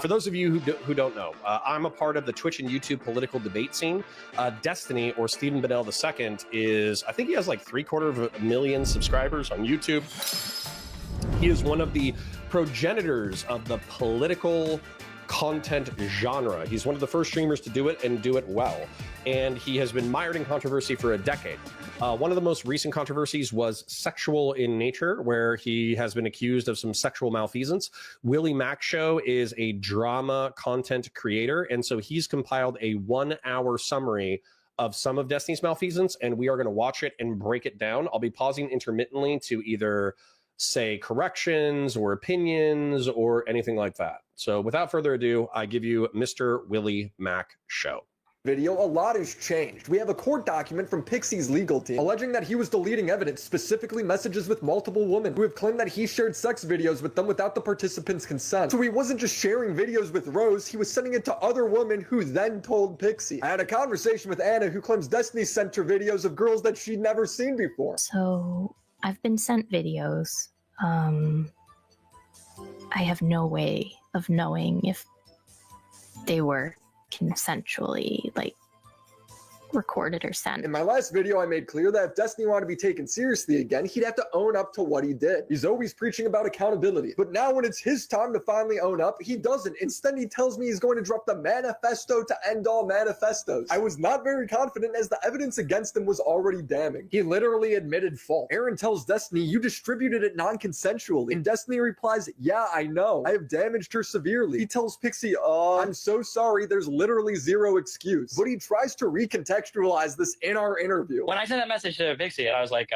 For those of you who don't know, I'm a part of the Twitch and YouTube political debate scene. Destiny, or Stephen Bedell II, is, I think he has like 750,000 subscribers on YouTube. He is one of the progenitors of the political content genre. He's one of the first streamers to do it and do it well. And he has been mired in controversy for a decade. One of the most recent controversies was sexual in nature, where he has been accused of some sexual malfeasance. WillyMacShow is a drama content creator, and so he's compiled a 1-hour summary of some of Destiny's malfeasance, and we are going to watch it and break it down. I'll be pausing intermittently to either say corrections or opinions or anything like that. So without further ado, I give you Mr. WillyMacShow. Video, a lot has changed. We have a court document from Pixie's legal team alleging that he was deleting evidence, specifically messages with multiple women who have claimed that he shared sex videos with them without the participants' consent. So he wasn't just sharing videos with Rose, he was sending it to other women who then told Pixie. I had a conversation with Anna, who claims Destiny sent her videos of girls that she'd never seen before. So I've been sent videos. I have no way of knowing if they were consensually, like, recorded or sent. In my last video, I made clear that if Destiny wanted to be taken seriously again, he'd have to own up to what he did. He's always preaching about accountability. But now when it's his time to finally own up, he doesn't. Instead, he tells me he's going to drop the manifesto to end all manifestos. I was not very confident, as the evidence against him was already damning. He literally admitted fault. Aaron tells Destiny, "You distributed it non-consensually." And Destiny replies, "Yeah, I know. I have damaged her severely." He tells Pixie, "I'm so sorry. There's literally zero excuse." But he tries to recontextualize this in our interview. When I sent that message to Pixie, I was like,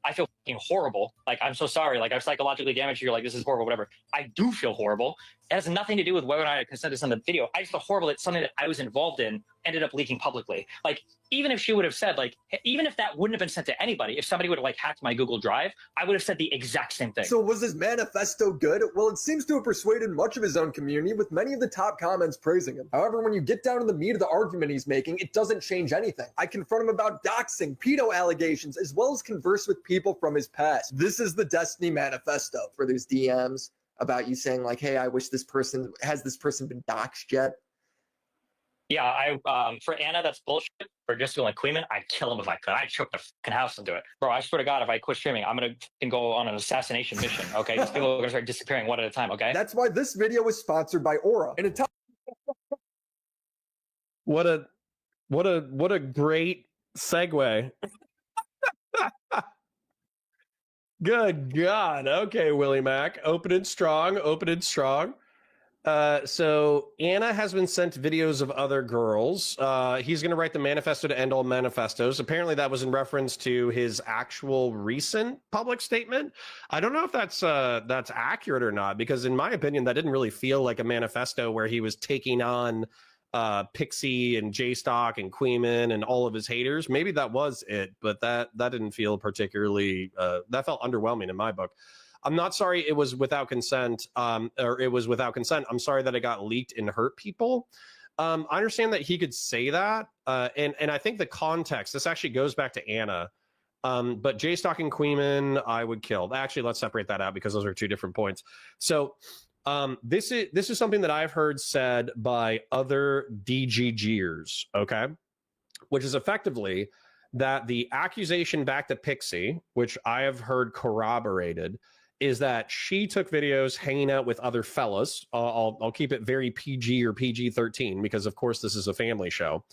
I feel fucking horrible. Like, I'm so sorry. Like, I've psychologically damaged you. Like, this is horrible, whatever. I do feel horrible. It has nothing to do with whether or not I consented to send the video. I just feel horrible that something that I was involved in ended up leaking publicly. Like, even if she would have said, like, even if that wouldn't have been sent to anybody, if somebody would have, like, hacked my Google Drive, I would have said the exact same thing. So was his manifesto good? Well, it seems to have persuaded much of his own community, with many of the top comments praising him. However, when you get down to the meat of the argument he's making, it doesn't change anything. I confront him about doxing, pedo allegations, as well as converse with people from his past. This is the Destiny manifesto. For those DMs about you saying, like, hey, I wish this person, has this person been doxed yet? Yeah, for Anna, that's bullshit. For just feeling like Queeman, I'd kill him if I could. I'd choke the fucking house into it. Bro, I swear to God, if I quit streaming, I'm going to go on an assassination mission, okay? These people are going to start disappearing one at a time, okay? That's why this video is sponsored by Aura. And it What a great segue. Good God. Okay, WillyMac. Opening strong. So Anna has been sent videos of other girls. He's going to write the manifesto to end all manifestos. Apparently that was in reference to his actual recent public statement. I don't know if that's accurate or not, because in my opinion, that didn't really feel like a manifesto where he was taking on Pixie and J-Stock and Queeman and all of his haters. Maybe that was it, but that didn't feel particularly, that felt underwhelming in my book. I'm not sorry it was without consent, or it was without consent. I'm sorry that it got leaked and hurt people. I understand that he could say that, and I think the context, this actually goes back to Anna, but J-Stock and Queeman, I would kill. Actually, let's separate that out, because those are two different points. So this is something that I've heard said by other DGGers, okay? Which is effectively that the accusation back to Pixie, which I have heard corroborated, is that she took videos hanging out with other fellas. I'll keep it very PG or PG-13, because of course this is a family show.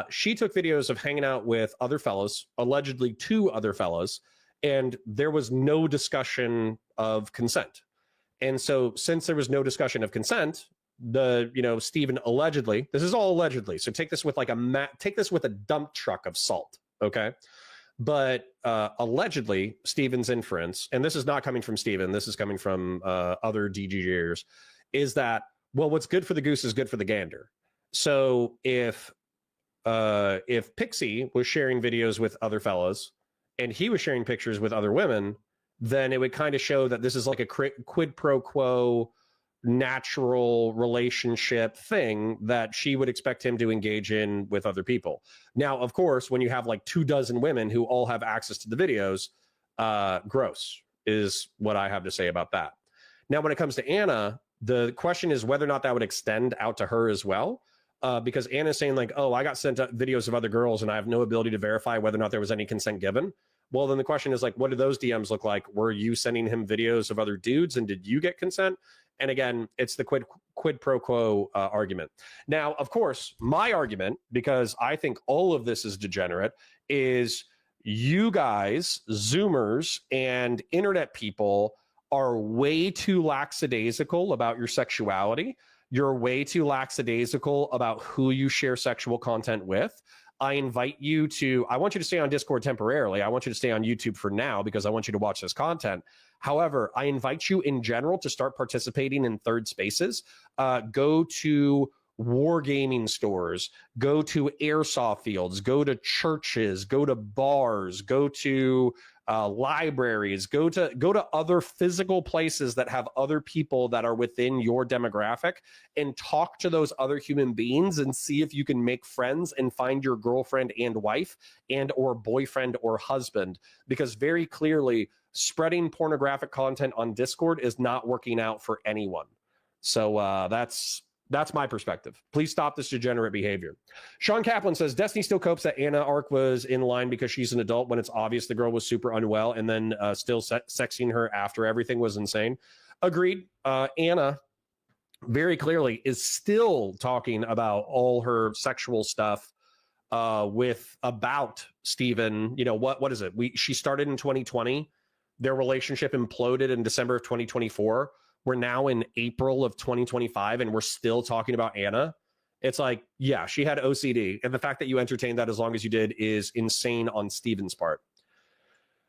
She took videos of hanging out with other fellas, allegedly 2 other fellas, and there was no discussion of consent. And so since there was no discussion of consent, Stephen allegedly, this is all allegedly, so take this with like take this with a dump truck of salt, okay? But allegedly, Stephen's inference, and this is not coming from Stephen, this is coming from other DGers, is that, well, what's good for the goose is good for the gander. So if Pixie was sharing videos with other fellas and he was sharing pictures with other women, then it would kind of show that this is like a quid pro quo natural relationship thing that she would expect him to engage in with other people. Now, of course, when you have like 24 women who all have access to the videos, gross is what I have to say about that. Now, when it comes to Anna, The question is whether or not that would extend out to her as well. Because Anna's saying like, oh, I got sent videos of other girls and I have no ability to verify whether or not there was any consent given. Well, then the question is like, what do those DMs look like? Were you sending him videos of other dudes and did you get consent? And again, it's the quid pro quo argument. Now, of course, my argument, because I think all of this is degenerate, is you guys, Zoomers and internet people, are way too lackadaisical about your sexuality. You're way too lackadaisical about who you share sexual content with. I invite you to, I want you to stay on Discord temporarily. I want you to stay on YouTube for now because I want you to watch this content. However, I invite you in general to start participating in third spaces. Go to wargaming stores, go to airsoft fields, go to churches, go to bars, go to libraries, go to other physical places that have other people that are within your demographic, and talk to those other human beings and see if you can make friends and find your girlfriend and wife and or boyfriend or husband, because very clearly spreading pornographic content on Discord is not working out for anyone. So that's my perspective. Please stop this degenerate behavior. Sean Kaplan says, Destiny still copes that Anna arc was in line because she's an adult when it's obvious the girl was super unwell, and then still sexing her after everything was insane. Agreed. Anna very clearly is still talking about all her sexual stuff about Steven. You know, what is it? She started in 2020. Their relationship imploded in December of 2024. We're now in April of 2025 and we're still talking about Anna. It's like, yeah, she had OCD. And the fact that you entertained that as long as you did is insane on Steven's part.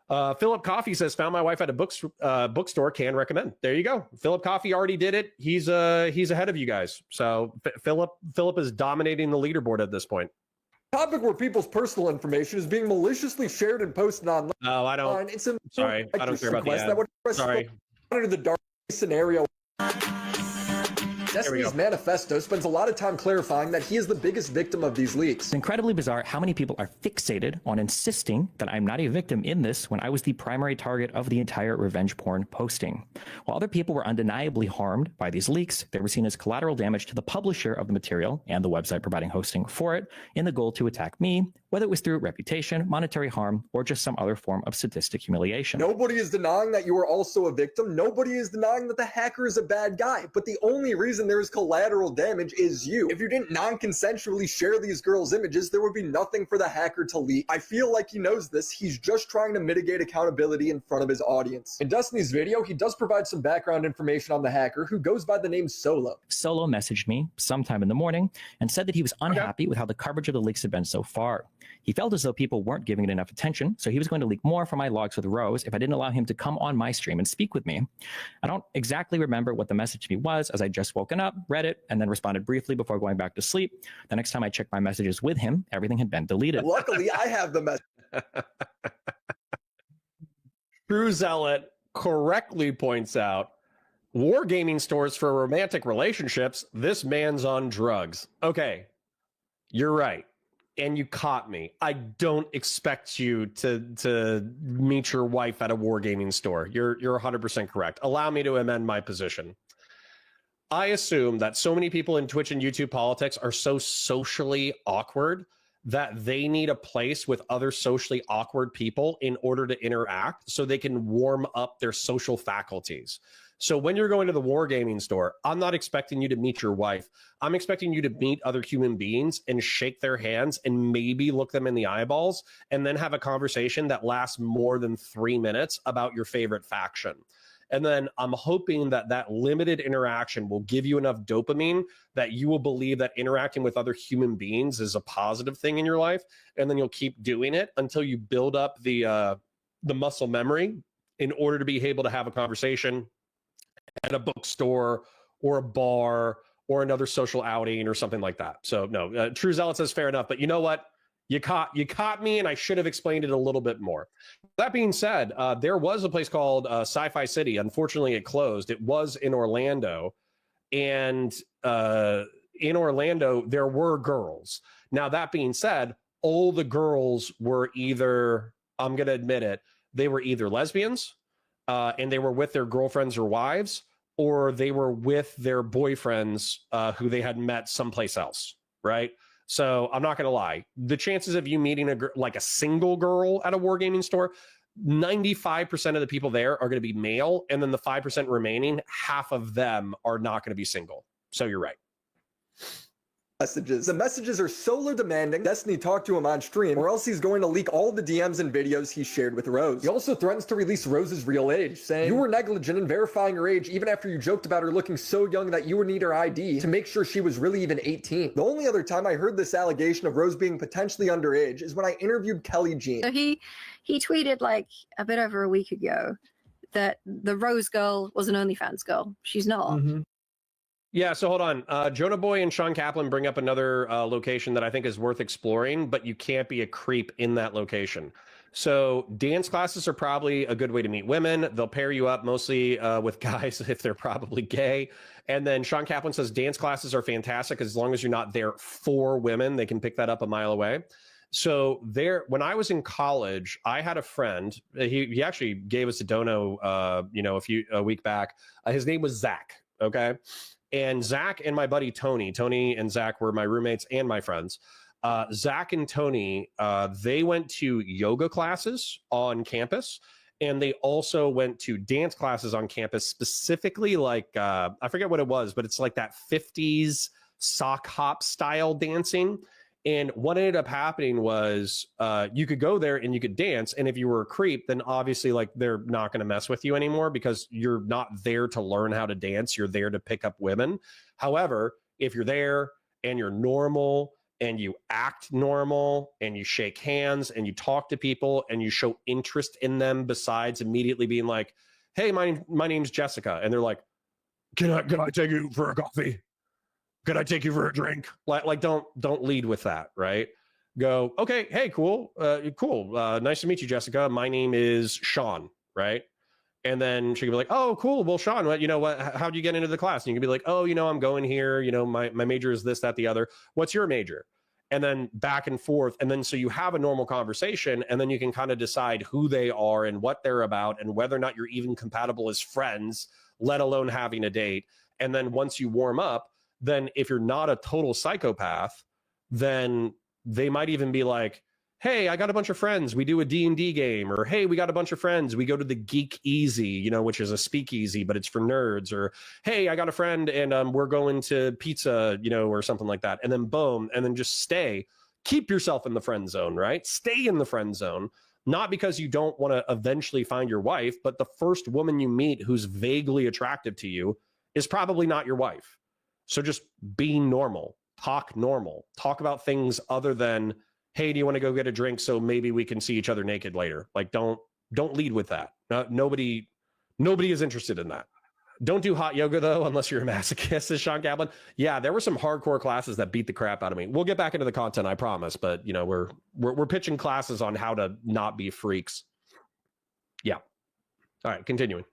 Philip Coffey says, found my wife at a bookstore, can recommend. There you go. Philip Coffey already did it. He's ahead of you guys. So Philip is dominating the leaderboard at this point. Topic where people's personal information is being maliciously shared and posted online. Oh, I don't. It's a sorry, I don't care about the ad. That would Sorry. Under the dark scenario. Destiny's manifesto spends a lot of time clarifying that he is the biggest victim of these leaks. It's incredibly bizarre how many people are fixated on insisting that I'm not a victim in this when I was the primary target of the entire revenge porn posting. While other people were undeniably harmed by these leaks, they were seen as collateral damage to the publisher of the material and the website providing hosting for it in the goal to attack me, whether it was through reputation, monetary harm, or just some other form of sadistic humiliation. Nobody is denying that you are also a victim. Nobody is denying that the hacker is a bad guy. But the only reason there is collateral damage is you. If you didn't non-consensually share these girls' images, there would be nothing for the hacker to leak. I feel like he knows this. He's just trying to mitigate accountability in front of his audience. In Destiny's video, he does provide some background information on the hacker, who goes by the name Solo. Solo messaged me sometime in the morning and said that he was unhappy with how the coverage of the leaks had been so far. He felt as though people weren't giving it enough attention, so he was going to leak more from my logs with Rose if I didn't allow him to come on my stream and speak with me. I don't exactly remember what the message to me was, as I just woken up, read it, and then responded briefly before going back to sleep. The next time I checked my messages with him, everything had been deleted. Luckily, I have the message. True Zealot correctly points out, wargaming stores for romantic relationships, this man's on drugs. Okay, you're right. And you caught me. I don't expect you to meet your wife at a wargaming store. You're 100% correct. Allow me to amend my position. I assume that so many people in Twitch and YouTube politics are so socially awkward that they need a place with other socially awkward people in order to interact so they can warm up their social faculties. So when you're going to the wargaming store, I'm not expecting you to meet your wife. I'm expecting you to meet other human beings and shake their hands and maybe look them in the eyeballs and then have a conversation that lasts more than 3 minutes about your favorite faction. And then I'm hoping that that limited interaction will give you enough dopamine that you will believe that interacting with other human beings is a positive thing in your life. And then you'll keep doing it until you build up the muscle memory in order to be able to have a conversation at a bookstore or a bar or another social outing or something like that. So no, True Zealot says fair enough, but you know what? You caught me, and I should have explained it a little bit more. That being said, there was a place called Sci-Fi City. Unfortunately, it closed. It was in Orlando, and in Orlando, there were girls. Now, that being said, all the girls were either, I'm going to admit it, they were either lesbians, and they were with their girlfriends or wives, or they were with their boyfriends who they had met someplace else, right? So I'm not going to lie. The chances of you meeting a single girl at a wargaming store, 95% of the people there are going to be male. And then the 5% remaining, half of them are not going to be single. So you're right. Messages. The messages are solo demanding Destiny talk to him on stream, or else he's going to leak all the DMs and videos he shared with Rose. He also threatens to release Rose's real age, saying, "You were negligent in verifying her age even after you joked about her looking so young that you would need her ID to make sure she was really even 18. The only other time I heard this allegation of Rose being potentially underage is when I interviewed Kelly Jean. So he tweeted like a bit over a week ago that the Rose girl was an OnlyFans girl. She's not. Yeah, so hold on. Jonah Boy and Sean Kaplan bring up another location that I think is worth exploring, but you can't be a creep in that location. So dance classes are probably a good way to meet women. They'll pair you up mostly with guys if they're probably gay. And then Sean Kaplan says dance classes are fantastic as long as you're not there for women. They can pick that up a mile away. So when I was in college, I had a friend. He actually gave us a dono, a week back. His name was Zach. Okay. And Zach and my buddy Tony and Zach were my roommates and my friends. Zach and Tony, they went to yoga classes on campus, and they also went to dance classes on campus, specifically I forget what it was, but it's like that 50s sock hop style dancing. And what ended up happening was you could go there and you could dance. And if you were a creep, then obviously they're not going to mess with you anymore because you're not there to learn how to dance. You're there to pick up women. However, if you're there and you're normal and you act normal and you shake hands and you talk to people and you show interest in them besides immediately being like, "Hey, my name's Jessica." And they're like, can I take you for a coffee? Could I take you for a drink? Don't lead with that, right? Go, okay, hey, cool. Nice to meet you, Jessica. My name is Sean, right? And then she could be like, oh, cool. Well, Sean, how'd you get into the class? And you can be like, oh, I'm going here. My major is this, that, the other. What's your major? And then back and forth. And then so you have a normal conversation, and then you can kind of decide who they are and what they're about and whether or not you're even compatible as friends, let alone having a date. And then once you warm up, then if you're not a total psychopath, then they might even be like, hey, I got a bunch of friends. We do a D&D game. Or, hey, we got a bunch of friends. We go to the Geek Easy, which is a speakeasy, but it's for nerds. Or, hey, I got a friend and we're going to pizza, or something like that. And then boom, and then just stay. Keep yourself in the friend zone, right? Stay in the friend zone. Not because you don't want to eventually find your wife, but the first woman you meet who's vaguely attractive to you is probably not your wife. So just be normal, talk about things other than, hey, do you want to go get a drink so maybe we can see each other naked later? Don't lead with that. Nobody is interested in that. Don't do hot yoga though, unless you're a masochist, says Sean Kaplan. Yeah, there were some hardcore classes that beat the crap out of me. We'll get back into the content, I promise, but we're pitching classes on how to not be freaks. Yeah. All right, continuing.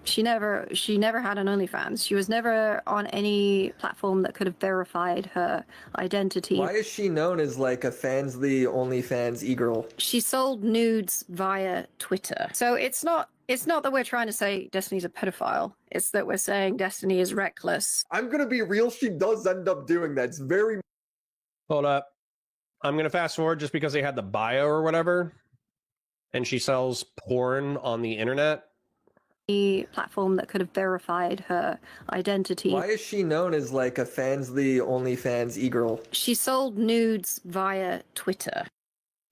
She never had an OnlyFans. She was never on any platform that could have verified her identity. Why is she known as like a fansly OnlyFans e-girl? She sold nudes via Twitter. So it's not that we're trying to say Destiny's a pedophile. It's that we're saying Destiny is reckless. I'm gonna be real, she does end up doing that. It's very... Hold up. I'm gonna fast forward just because they had the bio or whatever. And she sells porn on the internet. Platform that could have verified her identity. Why is she known as like a fansly OnlyFans e-girl? She sold nudes via Twitter.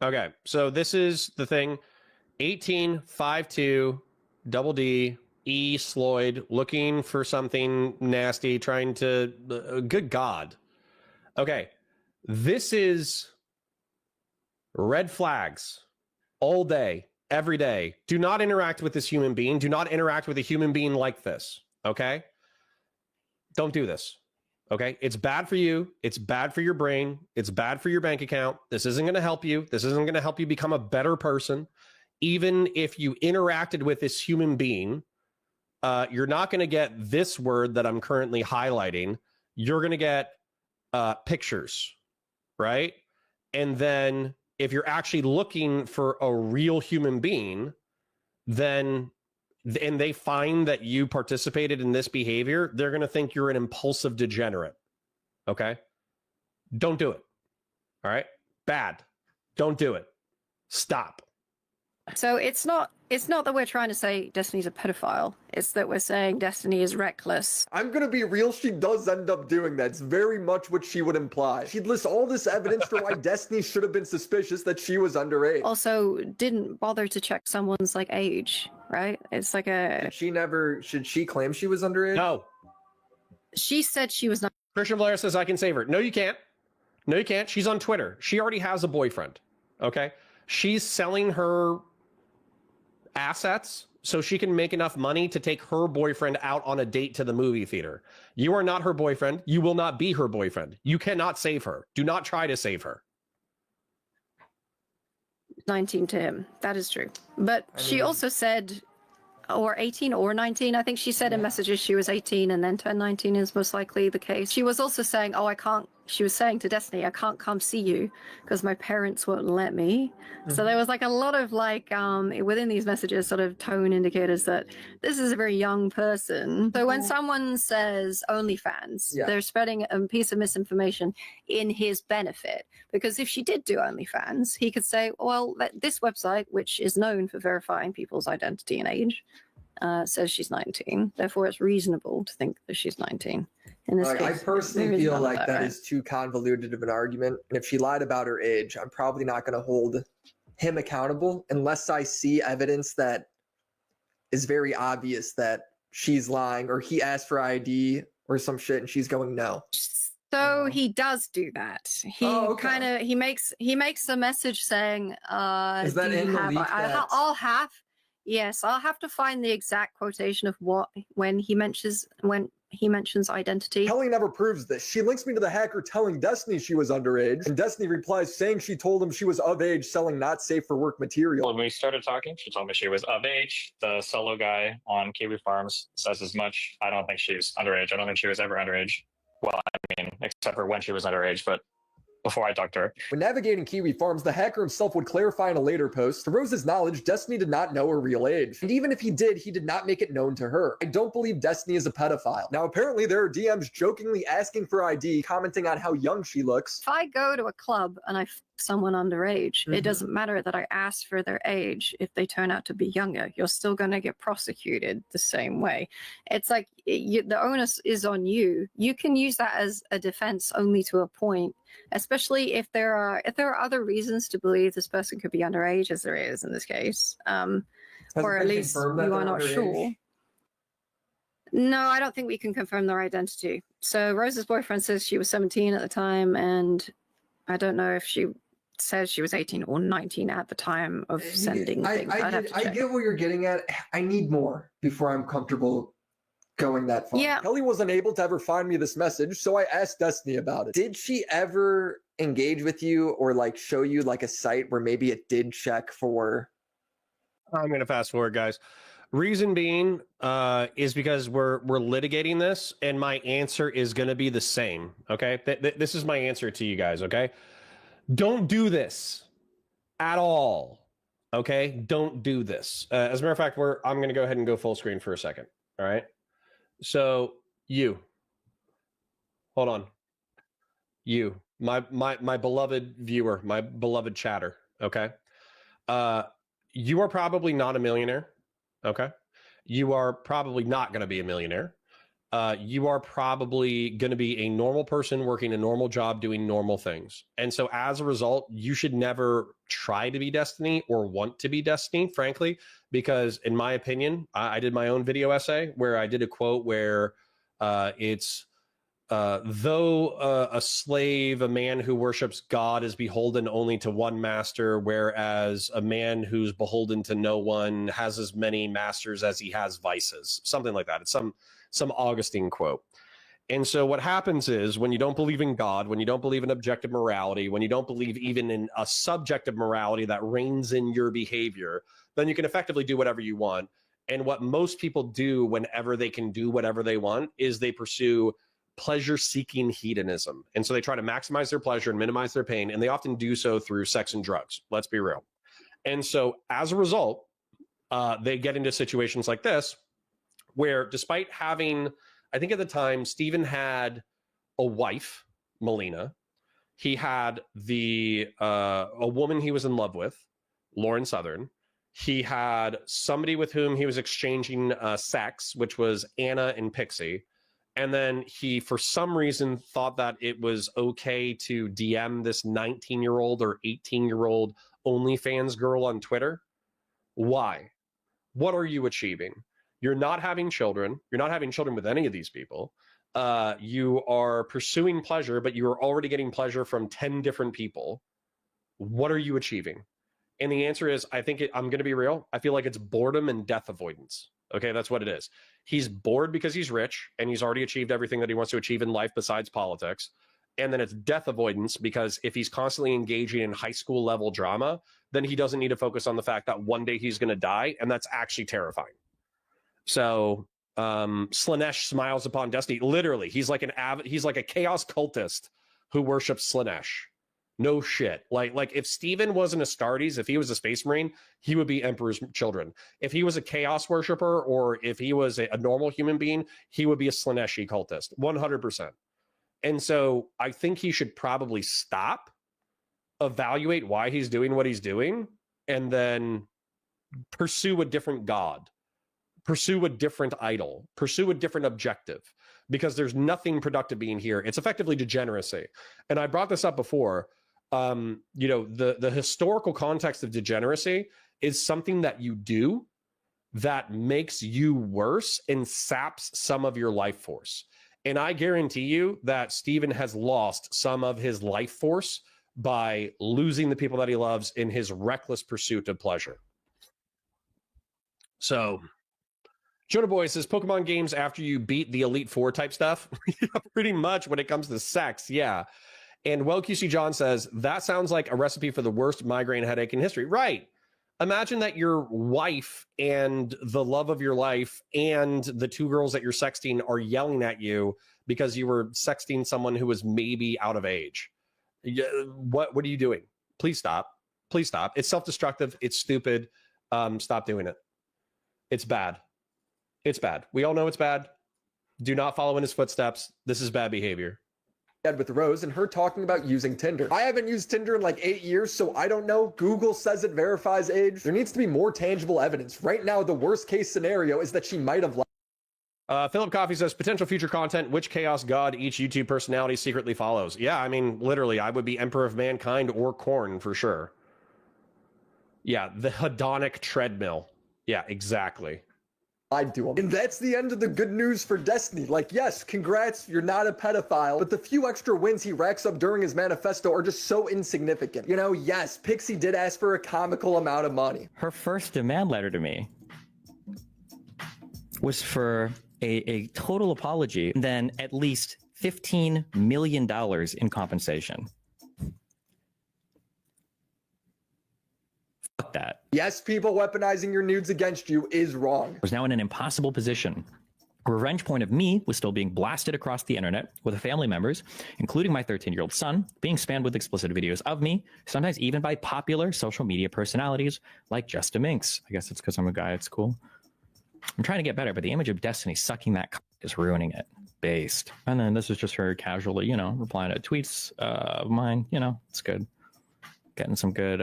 Okay, so this is the thing. 1852 double D E Sloyd looking for something nasty, trying to good God. Okay, this is red flags all day. Every day. Do not interact with this human being. Do not interact with a human being like this. Okay? Don't do this. Okay? It's bad for you. It's bad for your brain. It's bad for your bank account. This isn't going to help you. This isn't going to help you become a better person. Even if you interacted with this human being, you're not going to get this word that I'm currently highlighting. You're going to get pictures, right? And then if you're actually looking for a real human being, then and they find that you participated in this behavior, they're going to think you're an impulsive degenerate. Okay? Don't do it. All right? Bad. Don't do it. Stop. So it's not that we're trying to say Destiny's a pedophile. It's that we're saying Destiny is reckless. I'm gonna be real, she does end up doing that. It's very much what she would imply. She'd list all this evidence for why Destiny should have been suspicious that she was underage. Also, didn't bother to check someone's like age, right? It's like a. Should she claim she was underage? No. She said she was not. Christian Blair says I can save her. No, you can't. No, you can't. She's on Twitter. She already has a boyfriend. Okay? She's selling her assets so she can make enough money to take her boyfriend out on a date to the movie theater. You are not her boyfriend. You will not be her boyfriend. You cannot save her. Do not try to save her. 19 to him. That is true. But she also said, or 18 or 19. I think she said in messages she was 18 and then turned 19 is most likely the case. She was also saying, she was saying to Destiny, I can't come see you because my parents won't let me. So there was like a lot of like, within these messages, sort of tone indicators that this is a very young person. So when someone says OnlyFans, they're spreading a piece of misinformation in his benefit. Because if she did do OnlyFans, he could say, well, this website, which is known for verifying people's identity and age, says she's 19. Therefore, it's reasonable to think that she's 19. In this case, I personally feel like that is too convoluted of an argument. And if she lied about her age, I'm probably not going to hold him accountable unless I see evidence that is very obvious that she's lying, or he asked for ID or some shit and she's going no. So he does do that. He he makes a message saying, is that in the leak? I'll have to find the exact quotation of when he mentions identity. Kelly never proves this. She links me to the hacker telling Destiny she was underage, and Destiny replies saying she told him she was of age selling not safe for work material. When we started talking, she told me she was of age. The solo guy on Kiwi Farms says as much. I don't think she's underage. I don't think she was ever underage. Well, I mean, except for when she was underage, but before I talked to her. When navigating Kiwi Farms, the hacker himself would clarify in a later post, to Rose's knowledge, Destiny did not know her real age. And even if he did not make it known to her. I don't believe Destiny is a pedophile. Now, apparently there are DMs jokingly asking for ID, commenting on how young she looks. If I go to a club and I f someone underage, it doesn't matter that I asked for their age if they turn out to be younger. You're still going to get prosecuted the same way. It's like the onus is on you. You can use that as a defense only to a point, especially if there are other reasons to believe this person could be underage, as there is in this case, or at least you are not sure. No, I don't think we can confirm their identity. So Rose's boyfriend says she was 17 at the time, and I don't know if she says she was 18 or 19 at the time of sending things. I get what you're getting at. I need more before I'm comfortable going that far. Yeah. Kelly wasn't able to ever find me this message, so I asked Destiny about it. Did she ever engage with you or like show you like a site where maybe it did check for? I'm going to fast forward, guys. Reason being is because we're litigating this, and my answer is going to be the same. Okay, this is my answer to you guys. Okay, don't do this at all. Okay, don't do this. As a matter of fact, I'm going to go ahead and go full screen for a second. All right. So hold on. My beloved viewer, my beloved chatter. Okay. You are probably not a millionaire. Okay. You are probably not going to be a millionaire. You are probably going to be a normal person working a normal job doing normal things. And so as a result, you should never try to be Destiny or want to be Destiny, frankly, because in my opinion, I did my own video essay where I did a quote where it's though a slave, a man who worships God is beholden only to one master, whereas a man who's beholden to no one has as many masters as he has vices, something like that. It's some Augustine quote. And so what happens is when you don't believe in God, when you don't believe in objective morality, when you don't believe even in a subjective morality that reigns in your behavior, then you can effectively do whatever you want. And what most people do whenever they can do whatever they want is they pursue pleasure-seeking hedonism. And so they try to maximize their pleasure and minimize their pain, and they often do so through sex and drugs. Let's be real. And so as a result, they get into situations like this, where despite having, I think at the time, Steven had a wife, Melina. He had a woman he was in love with, Lauren Southern. He had somebody with whom he was exchanging sex, which was Anna and Pixie. And then he, for some reason, thought that it was okay to DM this 19-year-old or 18-year-old OnlyFans girl on Twitter. Why? What are you achieving? You're not having children. You're not having children with any of these people. You are pursuing pleasure, but you are already getting pleasure from 10 different people. What are you achieving? And the answer is, I'm going to be real. I feel like it's boredom and death avoidance. Okay, that's what it is. He's bored because he's rich and he's already achieved everything that he wants to achieve in life besides politics. And then it's death avoidance because if he's constantly engaging in high school level drama, then he doesn't need to focus on the fact that one day he's going to die. And that's actually terrifying. So Slaanesh smiles upon destiny. Literally, he's like a chaos cultist who worships Slaanesh. No shit. Like if Steven wasn't Astartes, if he was a space marine, he would be Emperor's children. If he was a chaos worshiper, or if he was a normal human being, he would be a Slaaneshi cultist. 100%. And so I think he should probably stop, evaluate why he's doing what he's doing, and then pursue a different god, pursue a different idol, pursue a different objective, because there's nothing productive being here. It's effectively degeneracy. And I brought this up before. The historical context of degeneracy is something that you do that makes you worse and saps some of your life force. And I guarantee you that Steven has lost some of his life force by losing the people that he loves in his reckless pursuit of pleasure. So Jonah Boy says, Pokemon games after you beat the Elite Four type stuff? Pretty much when it comes to sex, yeah. And Well QC John says, that sounds like a recipe for the worst migraine headache in history. Right. Imagine that your wife and the love of your life and the two girls that you're sexting are yelling at you because you were sexting someone who was maybe out of age. What are you doing? Please stop. Please stop. It's self-destructive. It's stupid. Stop doing it. It's bad. It's bad. We all know it's bad. Do not follow in his footsteps. This is bad behavior. With Rose and her talking about using Tinder. I haven't used Tinder in like 8 years, so I don't know. Google says it verifies age. There needs to be more tangible evidence. Right now, the worst case scenario is that she might have lied. Philip Coffey says, potential future content, which chaos god each YouTube personality secretly follows. Yeah, I mean, literally, I would be Emperor of Mankind or Korn for sure. Yeah, the hedonic treadmill. Yeah, exactly. Lied to him. And that's the end of the good news for Destiny. Like, yes, congrats, you're not a pedophile, but the few extra wins he racks up during his manifesto are just so insignificant. You know, yes, Pixie did ask for a comical amount of money. Her first demand letter to me was for a total apology, then at least $15 million in compensation. Fuck that. Yes, people weaponizing your nudes against you is wrong. I was now in an impossible position. A revenge point of me was still being blasted across the internet with family members, including my 13-year-old son, being spammed with explicit videos of me, sometimes even by popular social media personalities like Justin Minks. I guess it's because I'm a guy at school. I'm trying to get better, but the image of Destiny sucking that is ruining it. Based. And then this is just her casually, replying to tweets of mine. It's good. Getting some good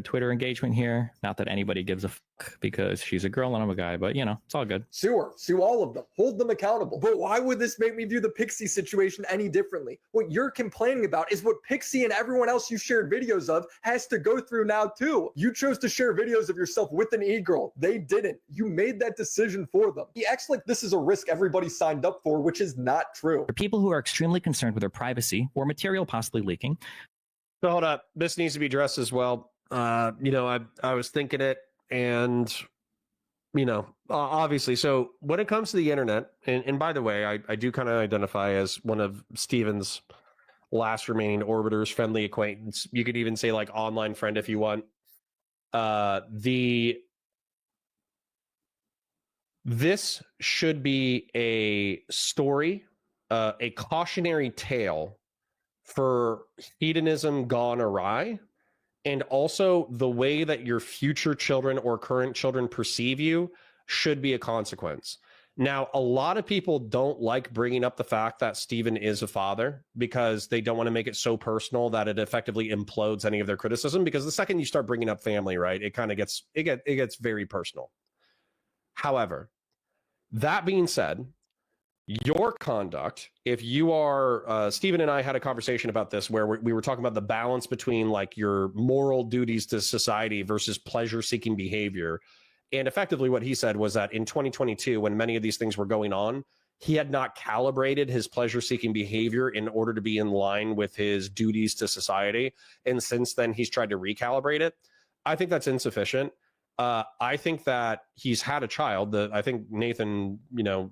Twitter engagement here. Not that anybody gives a fuck because she's a girl and I'm a guy, but it's all good. Sue her. Sue all of them. Hold them accountable. But why would this make me view the Pixie situation any differently? What you're complaining about is what Pixie and everyone else you shared videos of has to go through now too. You chose to share videos of yourself with an e-girl. They didn't. You made that decision for them. He acts like this is a risk everybody signed up for, which is not true. For people who are extremely concerned with their privacy or material possibly leaking. So hold up. This needs to be addressed as well. I was thinking it, and obviously. So when it comes to the internet, and by the way, I do kind of identify as one of Steven's last remaining orbiters, friendly acquaintance. You could even say like online friend if you want. This should be a story, a cautionary tale for hedonism gone awry And also the way that your future children or current children perceive you should be a consequence. Now, a lot of people don't like bringing up the fact that Stephen is a father because they don't want to make it so personal that it effectively implodes any of their criticism. Because the second you start bringing up family, right, it kind of gets very personal. However, that being said, your conduct, if you are, Stephen and I had a conversation about this where we were talking about the balance between like your moral duties to society versus pleasure-seeking behavior. And effectively what he said was that in 2022, when many of these things were going on, he had not calibrated his pleasure-seeking behavior in order to be in line with his duties to society. And since then, he's tried to recalibrate it. I think that's insufficient. I think that he's had a child. I think Nathan,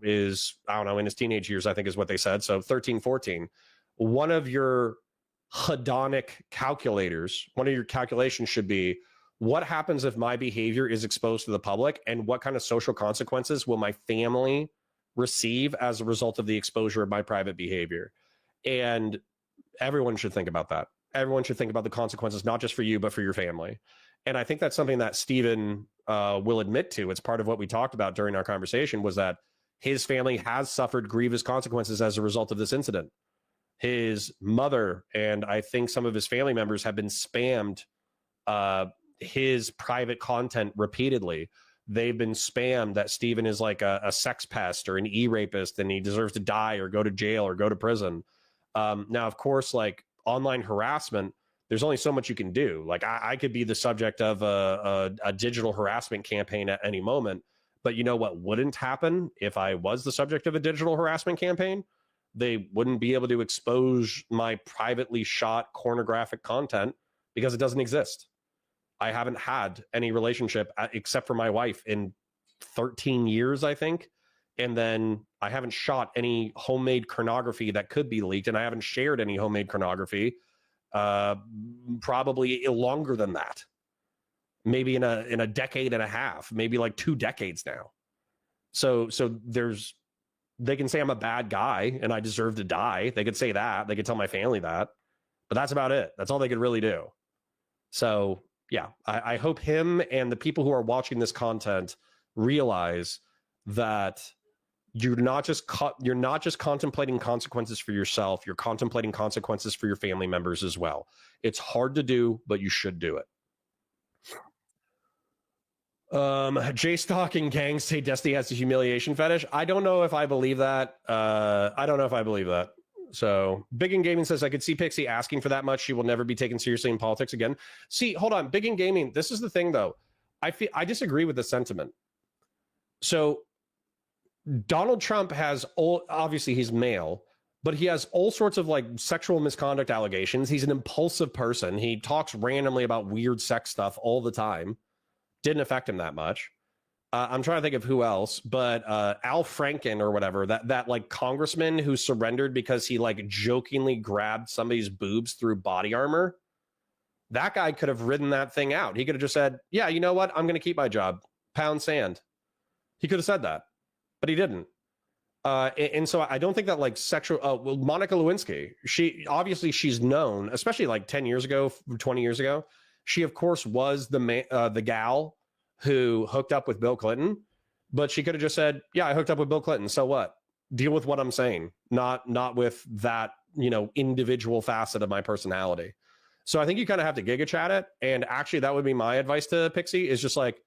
is, I don't know, in his teenage years, I think is what they said. So 13, 14. One of your hedonic calculators, one of your calculations should be, what happens if my behavior is exposed to the public, and what kind of social consequences will my family receive as a result of the exposure of my private behavior? And everyone should think about that. Everyone should think about the consequences, not just for you, but for your family. And I think that's something that Stephen will admit to. It's part of what we talked about during our conversation, was that his family has suffered grievous consequences as a result of this incident. His mother and I think some of his family members have been spammed his private content repeatedly. They've been spammed that Stephen is like a sex pest or an e-rapist and he deserves to die or go to jail or go to prison. Now, of course, like online harassment, there's only so much you can do. Like I could be the subject of a digital harassment campaign at any moment, but you know what wouldn't happen if I was the subject of a digital harassment campaign? They wouldn't be able to expose my privately shot pornographic content because it doesn't exist. I haven't had any relationship except for my wife in 13 years, I think. And then I haven't shot any homemade pornography that could be leaked. And I haven't shared any homemade pornography probably longer than that. Maybe in a decade and a half, maybe like 2 decades now. So they can say I'm a bad guy and I deserve to die. They could say that. They could tell my family that. But that's about it. That's all they could really do. So yeah, I hope him and the people who are watching this content realize that you're not just contemplating consequences for yourself. You're contemplating consequences for your family members as well. It's hard to do, but you should do it. J-Stock and Gang say Destiny has a humiliation fetish. I don't know if I believe that. So Big in Gaming says, I could see Pixie asking for that much. She will never be taken seriously in politics again. See, hold on. Big in Gaming. This is the thing, though. I disagree with the sentiment. So Donald Trump has obviously he's male, but he has all sorts of like sexual misconduct allegations. He's an impulsive person. He talks randomly about weird sex stuff all the time. Didn't affect him that much. I'm trying to think of who else, but Al Franken or whatever, that like congressman who surrendered because he like jokingly grabbed somebody's boobs through body armor. That guy could have ridden that thing out. He could have just said, yeah, you know what? I'm going to keep my job. Pound sand. He could have said that, but he didn't. And so I don't think that like sexual, well, Monica Lewinsky, she's known, especially like 10 years ago, 20 years ago. She of course was the gal who hooked up with Bill Clinton, but she could have just said, yeah, I hooked up with Bill Clinton. So what? Deal with what I'm saying, not with that, individual facet of my personality. So I think you kind of have to giga chat it. And actually that would be my advice to Pixie is just like,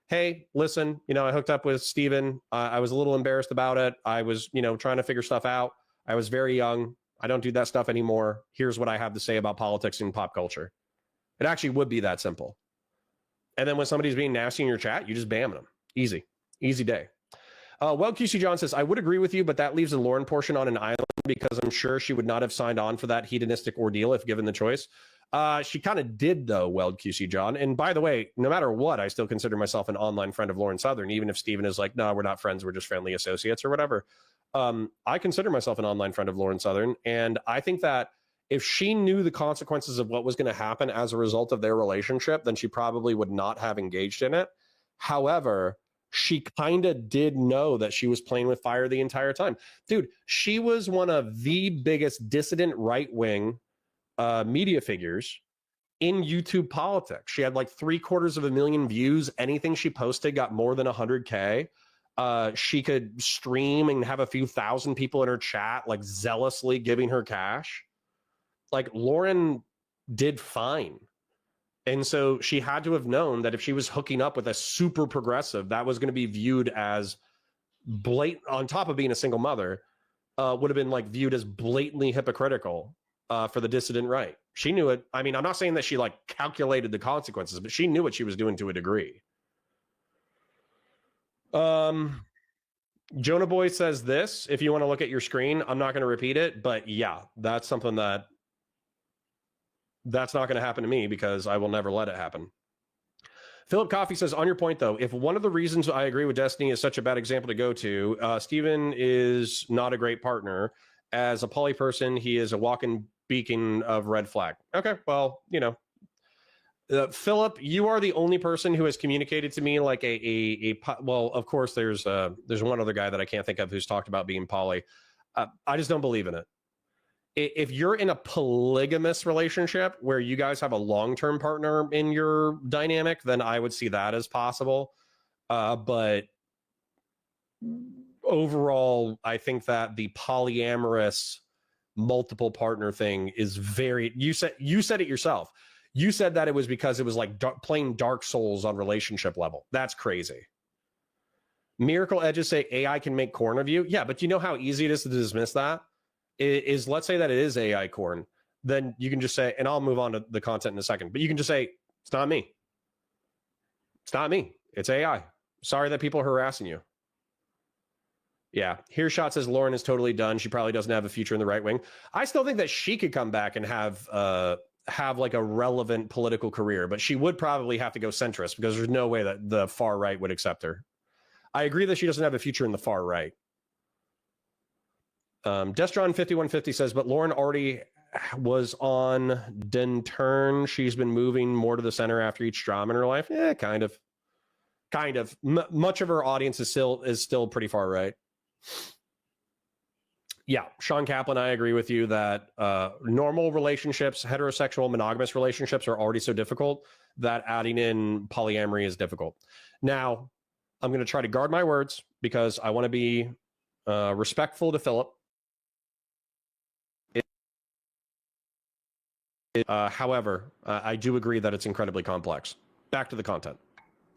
hey, listen, I hooked up with Steven. I was a little embarrassed about it. I was, trying to figure stuff out. I was very young. I don't do that stuff anymore. Here's what I have to say about politics and pop culture. It actually would be that simple. And then when somebody's being nasty in your chat, you just bam them. Easy day. QC John says, I would agree with you, but that leaves the Lauren portion on an island because I'm sure she would not have signed on for that hedonistic ordeal if given the choice. She kind of did, though, QC John. And by the way, no matter what, I still consider myself an online friend of Lauren Southern, even if Steven is like, no, we're not friends. We're just friendly associates or whatever. I consider myself an online friend of Lauren Southern. And I think that if she knew the consequences of what was going to happen as a result of their relationship, then she probably would not have engaged in it. However, she kind of did know that she was playing with fire the entire time. Dude, she was one of the biggest dissident right-wing media figures in YouTube politics. She had like 750,000 views. Anything she posted got more than 100K. She could stream and have a few thousand people in her chat, like zealously giving her cash. Like Lauren did fine. And so she had to have known that if she was hooking up with a super progressive, that was going to be viewed as blatant, on top of being a single mother, would have been like viewed as blatantly hypocritical for the dissident right. She knew it. I mean, I'm not saying that she like calculated the consequences, but she knew what she was doing to a degree. Jonah Boy says this, if you want to look at your screen, I'm not going to repeat it, but yeah, that's something that's not going to happen to me because I will never let it happen. Philip Coffey says, on your point though, if one of the reasons I agree with Destiny is such a bad example to go to, Steven is not a great partner. As a poly person, he is a walking beacon of red flag. Okay, well, you know, Philip, you are the only person who has communicated to me like well, of course, there's one other guy that I can't think of who's talked about being poly. I just don't believe in it. If you're in a polygamous relationship where you guys have a long-term partner in your dynamic, then I would see that as possible. But overall, I think that the polyamorous multiple partner thing is very, you said it yourself. You said that it was because it was like playing Dark Souls on relationship level. That's crazy. Miracle Edges say AI can make corn of you. Yeah, but you know how easy it is to dismiss that? Is let's say that it is AI corn. Then you can just say, and I'll move on to the content in a second, but you can just say, it's not me. It's not me. It's AI. Sorry that people are harassing you. Yeah. Hearshot says Lauren is totally done. She probably doesn't have a future in the right wing. I still think that she could come back and have like a relevant political career, but she would probably have to go centrist because there's no way that the far right would accept her. I agree that she doesn't have a future in the far right. Destron 5150 says, but Lauren already was on Den Turn. She's been moving more to the center after each drama in her life. Yeah, kind of. Much of her audience is still pretty far right. Yeah, Sean Kaplan, I agree with you that normal relationships, heterosexual monogamous relationships are already so difficult that adding in polyamory is difficult. Now, I'm going to try to guard my words because I want to be respectful to Philip. However, I do agree that it's incredibly complex. Back to the content.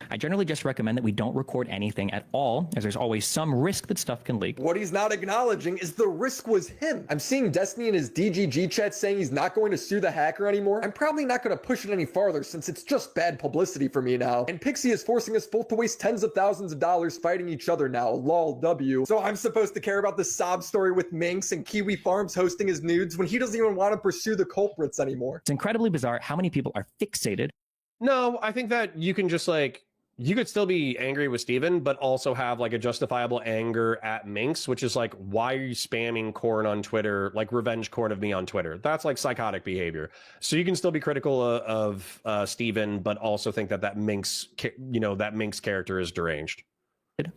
I generally just recommend that we don't record anything at all, as there's always some risk that stuff can leak. What he's not acknowledging is the risk was him. I'm seeing Destiny in his DGG chat saying he's not going to sue the hacker anymore. I'm probably not going to push it any farther since it's just bad publicity for me now. And Pixie is forcing us both to waste tens of thousands of dollars fighting each other now. Lol W. So I'm supposed to care about the sob story with Minx and Kiwi Farms hosting his nudes when he doesn't even want to pursue the culprits anymore. It's incredibly bizarre how many people are fixated. No, I think that you can just like, you could still be angry with Steven, but also have like a justifiable anger at Minx, which is like, why are you spamming corn on Twitter, like revenge corn of me on Twitter? That's like psychotic behavior. So you can still be critical of Steven, but also think that Minx, that Minx character is deranged.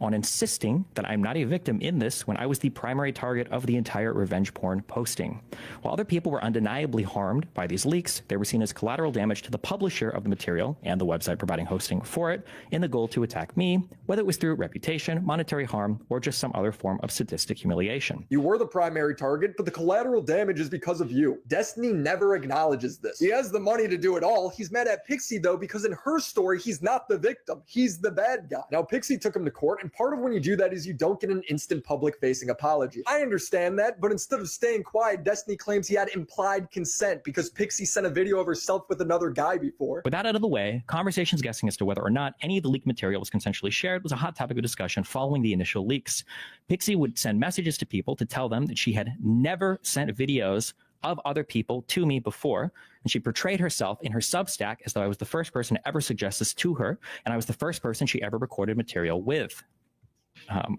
On insisting that I'm not a victim in this when I was the primary target of the entire revenge porn posting. While other people were undeniably harmed by these leaks, they were seen as collateral damage to the publisher of the material and the website providing hosting for it in the goal to attack me, whether it was through reputation, monetary harm, or just some other form of sadistic humiliation. You were the primary target, but the collateral damage is because of you. Destiny never acknowledges this. He has the money to do it all. He's mad at Pixie though, because in her story, he's not the victim. He's the bad guy. Now Pixie took him to court, and part of when you do that is you don't get an instant public-facing apology. I understand that, but instead of staying quiet, Destiny claims he had implied consent because Pixie sent a video of herself with another guy before. With that out of the way, conversations guessing as to whether or not any of the leaked material was consensually shared was a hot topic of discussion following the initial leaks. Pixie would send messages to people to tell them that she had never sent videos of other people to me before, and she portrayed herself in her Substack as though I was the first person to ever suggest this to her, and I was the first person she ever recorded material with.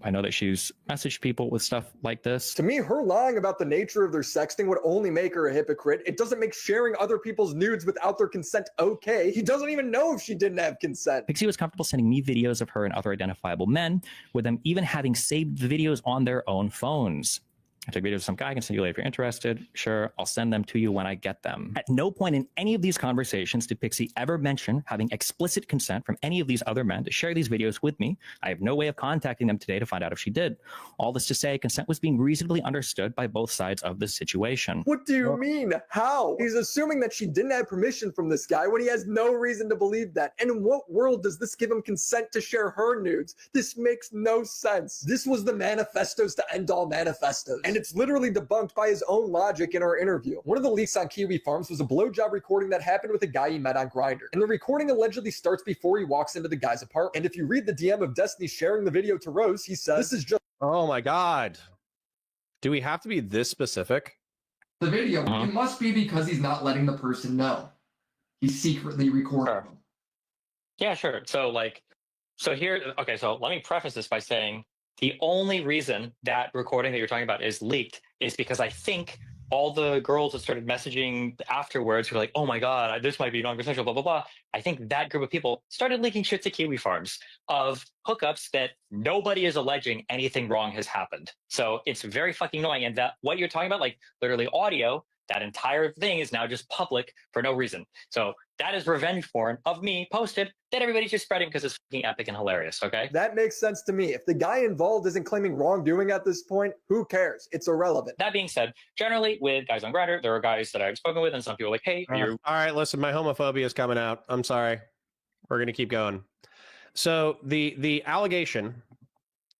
I know that she's messaged people with stuff like this. To me, her lying about the nature of their sexting would only make her a hypocrite. It doesn't make sharing other people's nudes without their consent okay. He doesn't even know if she didn't have consent. Pixie was comfortable sending me videos of her and other identifiable men, with them even having saved the videos on their own phones. I took videos of some guy. I can send you later if you're interested. Sure, I'll send them to you when I get them. At no point in any of these conversations did Pixie ever mention having explicit consent from any of these other men to share these videos with me. I have no way of contacting them today to find out if she did. All this to say, consent was being reasonably understood by both sides of this situation. What do you mean? How? He's assuming that she didn't have permission from this guy when he has no reason to believe that. And in what world does this give him consent to share her nudes? This makes no sense. This was the manifestos to end all manifestos. And it's literally debunked by his own logic in our interview. One of the leaks on Kiwi Farms was a blowjob recording that happened with a guy he met on Grindr. And the recording allegedly starts before he walks into the guy's apartment. And if you read the DM of Destiny sharing the video to Rose, he says, "This is just..." Oh my God. Do we have to be this specific? The video, it must be because he's not letting the person know. He's secretly recording them. Yeah, sure. So here, okay, so let me preface this by saying the only reason that recording that you're talking about is leaked is because I think all the girls that started messaging afterwards were like, oh my God, this might be non-consensual, blah, blah, blah. I think that group of people started leaking shit to Kiwi Farms of hookups that nobody is alleging anything wrong has happened. So it's very fucking annoying. And that what you're talking about, like literally audio, that entire thing is now just public for no reason. So that is revenge porn of me posted that everybody's just spreading because it's fucking epic and hilarious, okay? That makes sense to me. If the guy involved isn't claiming wrongdoing at this point, who cares? It's irrelevant. That being said, generally with guys on Grindr, there are guys that I've spoken with and some people are like, hey, you're... All right, listen, my homophobia is coming out. I'm sorry. We're going to keep going. So the allegation,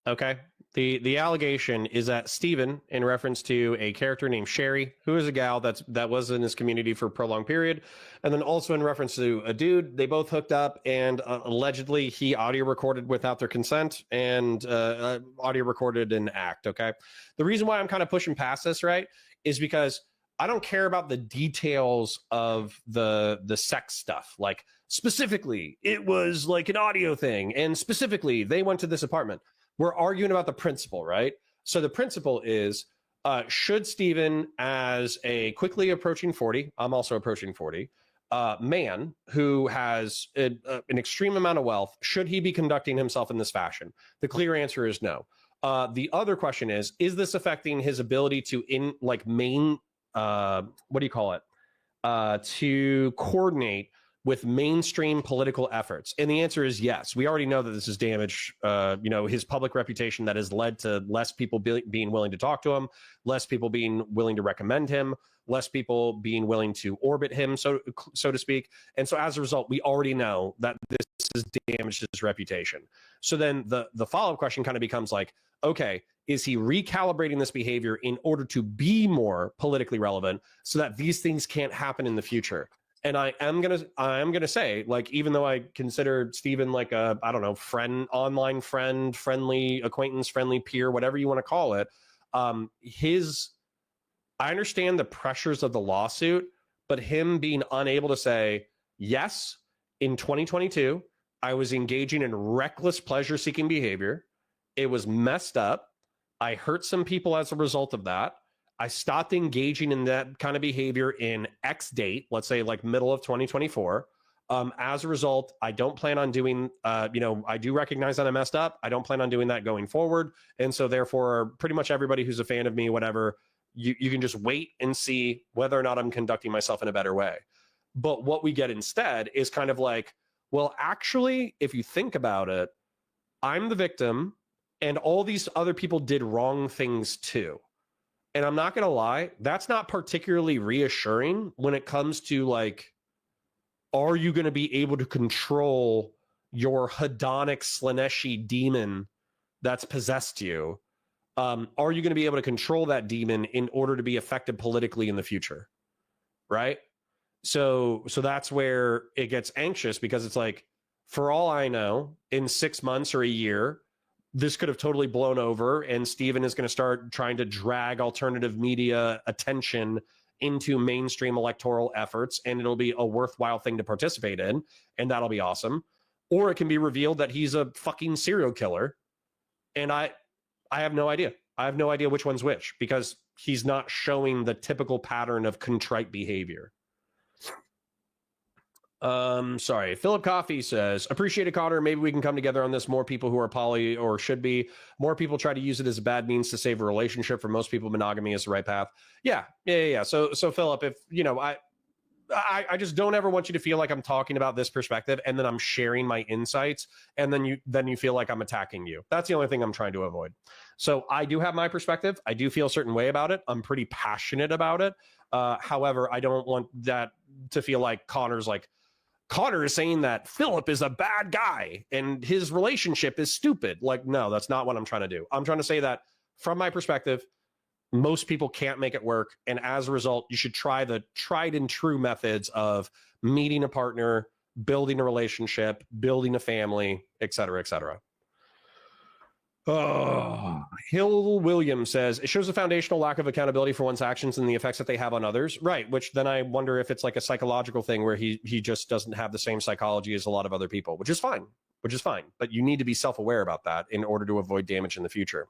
okay? The allegation is that Steven, in reference to a character named Sherry, who is a gal that was in his community for a prolonged period, and then also in reference to a dude, they both hooked up, and allegedly he audio recorded without their consent and audio recorded an act, okay? The reason why I'm kind of pushing past this, right, is because I don't care about the details of the sex stuff. Like, specifically, it was like an audio thing, and specifically, they went to this apartment. We're arguing about the principle, right? So the principle is, should Steven, as a quickly approaching 40, I'm also approaching 40, man who has an extreme amount of wealth, should he be conducting himself in this fashion? The clear answer is no. The other question is this affecting his ability to to coordinate with mainstream political efforts? And the answer is yes. We already know that this has damaged, his public reputation, that has led to less people being willing to talk to him, less people being willing to recommend him, less people being willing to orbit him, so to speak. And so as a result, we already know that this has damaged his reputation. So then the follow-up question kind of becomes like, okay, is he recalibrating this behavior in order to be more politically relevant so that these things can't happen in the future? And I am gonna say, like, even though I consider Steven like a, I don't know, friend, online friend, friendly acquaintance, friendly peer, whatever you want to call it, I understand the pressures of the lawsuit, but him being unable to say, yes, in 2022, I was engaging in reckless pleasure-seeking behavior. It was messed up. I hurt some people as a result of that. I stopped engaging in that kind of behavior in X date, let's say like middle of 2024. As a result, I don't plan on doing, I do recognize that I messed up. I don't plan on doing that going forward. And so therefore, pretty much everybody who's a fan of me, whatever, you can just wait and see whether or not I'm conducting myself in a better way. But what we get instead is kind of like, well, actually, if you think about it, I'm the victim and all these other people did wrong things too. And I'm not going to lie, that's not particularly reassuring when it comes to like, are you going to be able to control your hedonic Slaneshi demon that's possessed you? Are you going to be able to control that demon in order to be effective politically in the future? Right? So that's where it gets anxious, because it's like, for all I know, in 6 months or a year, this could have totally blown over, and Steven is going to start trying to drag alternative media attention into mainstream electoral efforts, and it'll be a worthwhile thing to participate in, and that'll be awesome. Or it can be revealed that he's a fucking serial killer, and I have no idea. I have no idea which one's which, because he's not showing the typical pattern of contrite behavior. Sorry. Philip Coffey says, appreciate it, Connor. Maybe we can come together on this. More people who are poly or should be. More people try to use it as a bad means to save a relationship. For most people, monogamy is the right path. Yeah. So Philip, if you know, I just don't ever want you to feel like I'm talking about this perspective and then I'm sharing my insights and then you feel like I'm attacking you. That's the only thing I'm trying to avoid. So I do have my perspective. I do feel a certain way about it. I'm pretty passionate about it. However, I don't want that to feel like Connor is saying that Philip is a bad guy and his relationship is stupid. Like, no, that's not what I'm trying to do. I'm trying to say that from my perspective, most people can't make it work. And as a result, you should try the tried and true methods of meeting a partner, building a relationship, building a family, et cetera, et cetera. Hill Williams says, it shows a foundational lack of accountability for one's actions and the effects that they have on others. Right. Which then I wonder if it's like a psychological thing where he just doesn't have the same psychology as a lot of other people, which is fine. But you need to be self-aware about that in order to avoid damage in the future.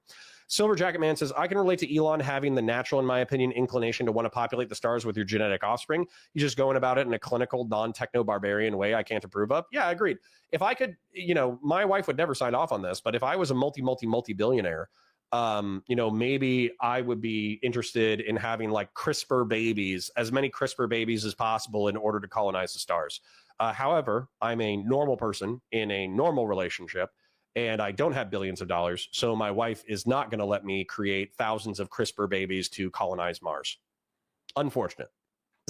Silver Jacket Man says, I can relate to Elon having the natural, in my opinion, inclination to want to populate the stars with your genetic offspring. He's just going about it in a clinical, non-techno-barbarian way I can't approve of. Yeah, agreed. If I could, my wife would never sign off on this, but if I was a multi-billionaire, maybe I would be interested in having like CRISPR babies, as many CRISPR babies as possible in order to colonize the stars. However, I'm a normal person in a normal relationship, and I don't have billions of dollars, so my wife is not going to let me create thousands of CRISPR babies to colonize Mars. Unfortunate.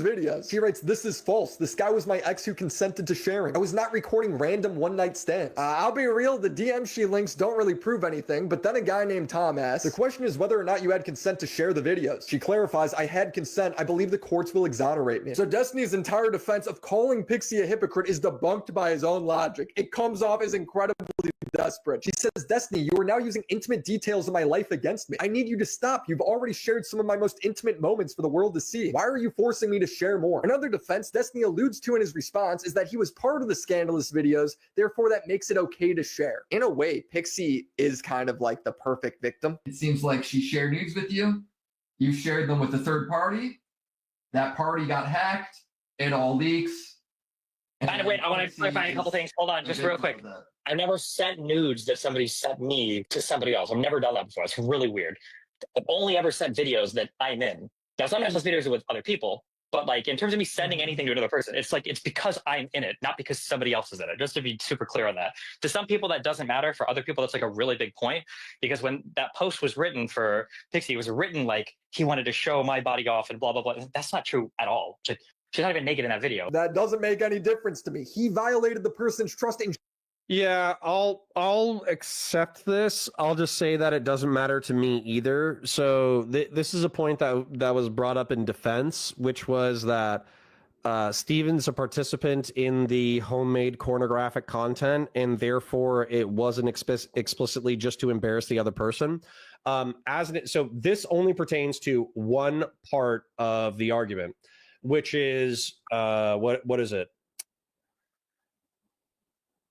Videos. He writes, this is false. This guy was my ex who consented to sharing. I was not recording random one-night stands. I'll be real, the DM she links don't really prove anything, but then a guy named Tom asks, the question is whether or not you had consent to share the videos. She clarifies, I had consent. I believe the courts will exonerate me. So Destiny's entire defense of calling Pixie a hypocrite is debunked by his own logic. It comes off as incredibly desperate. She says, Destiny, you are now using intimate details of my life against me. I need you to stop. You've already shared some of my most intimate moments for the world to see. Why are you forcing me to share more? Another defense Destiny alludes to in his response is that he was part of the scandalous videos, therefore that makes it okay to share. In a way, Pixie is kind of like the perfect victim. It seems like she shared nudes with you. You shared them with a third party. That party got hacked. It all leaks. Wait, I want to clarify a couple things. Hold on, just real quick. I never sent nudes that somebody sent me to somebody else. I've never done that before. It's really weird. I've only ever sent videos that I'm in. Now, sometimes those videos are with other people, but like in terms of me sending anything to another person, it's like it's because I'm in it, not because somebody else is in it. Just to be super clear on that. To some people, that doesn't matter. For other people, that's like a really big point, because when that post was written for Pixie, it was written like he wanted to show my body off and blah blah blah. That's not true at all. She's not even naked in that video. That doesn't make any difference to me. He violated the person's trust in. Yeah, I'll accept this. I'll just say that it doesn't matter to me either. So this is a point that was brought up in defense, which was that Steven's a participant in the homemade pornographic content, and therefore it wasn't explicitly just to embarrass the other person. So this only pertains to one part of the argument, which is what is it?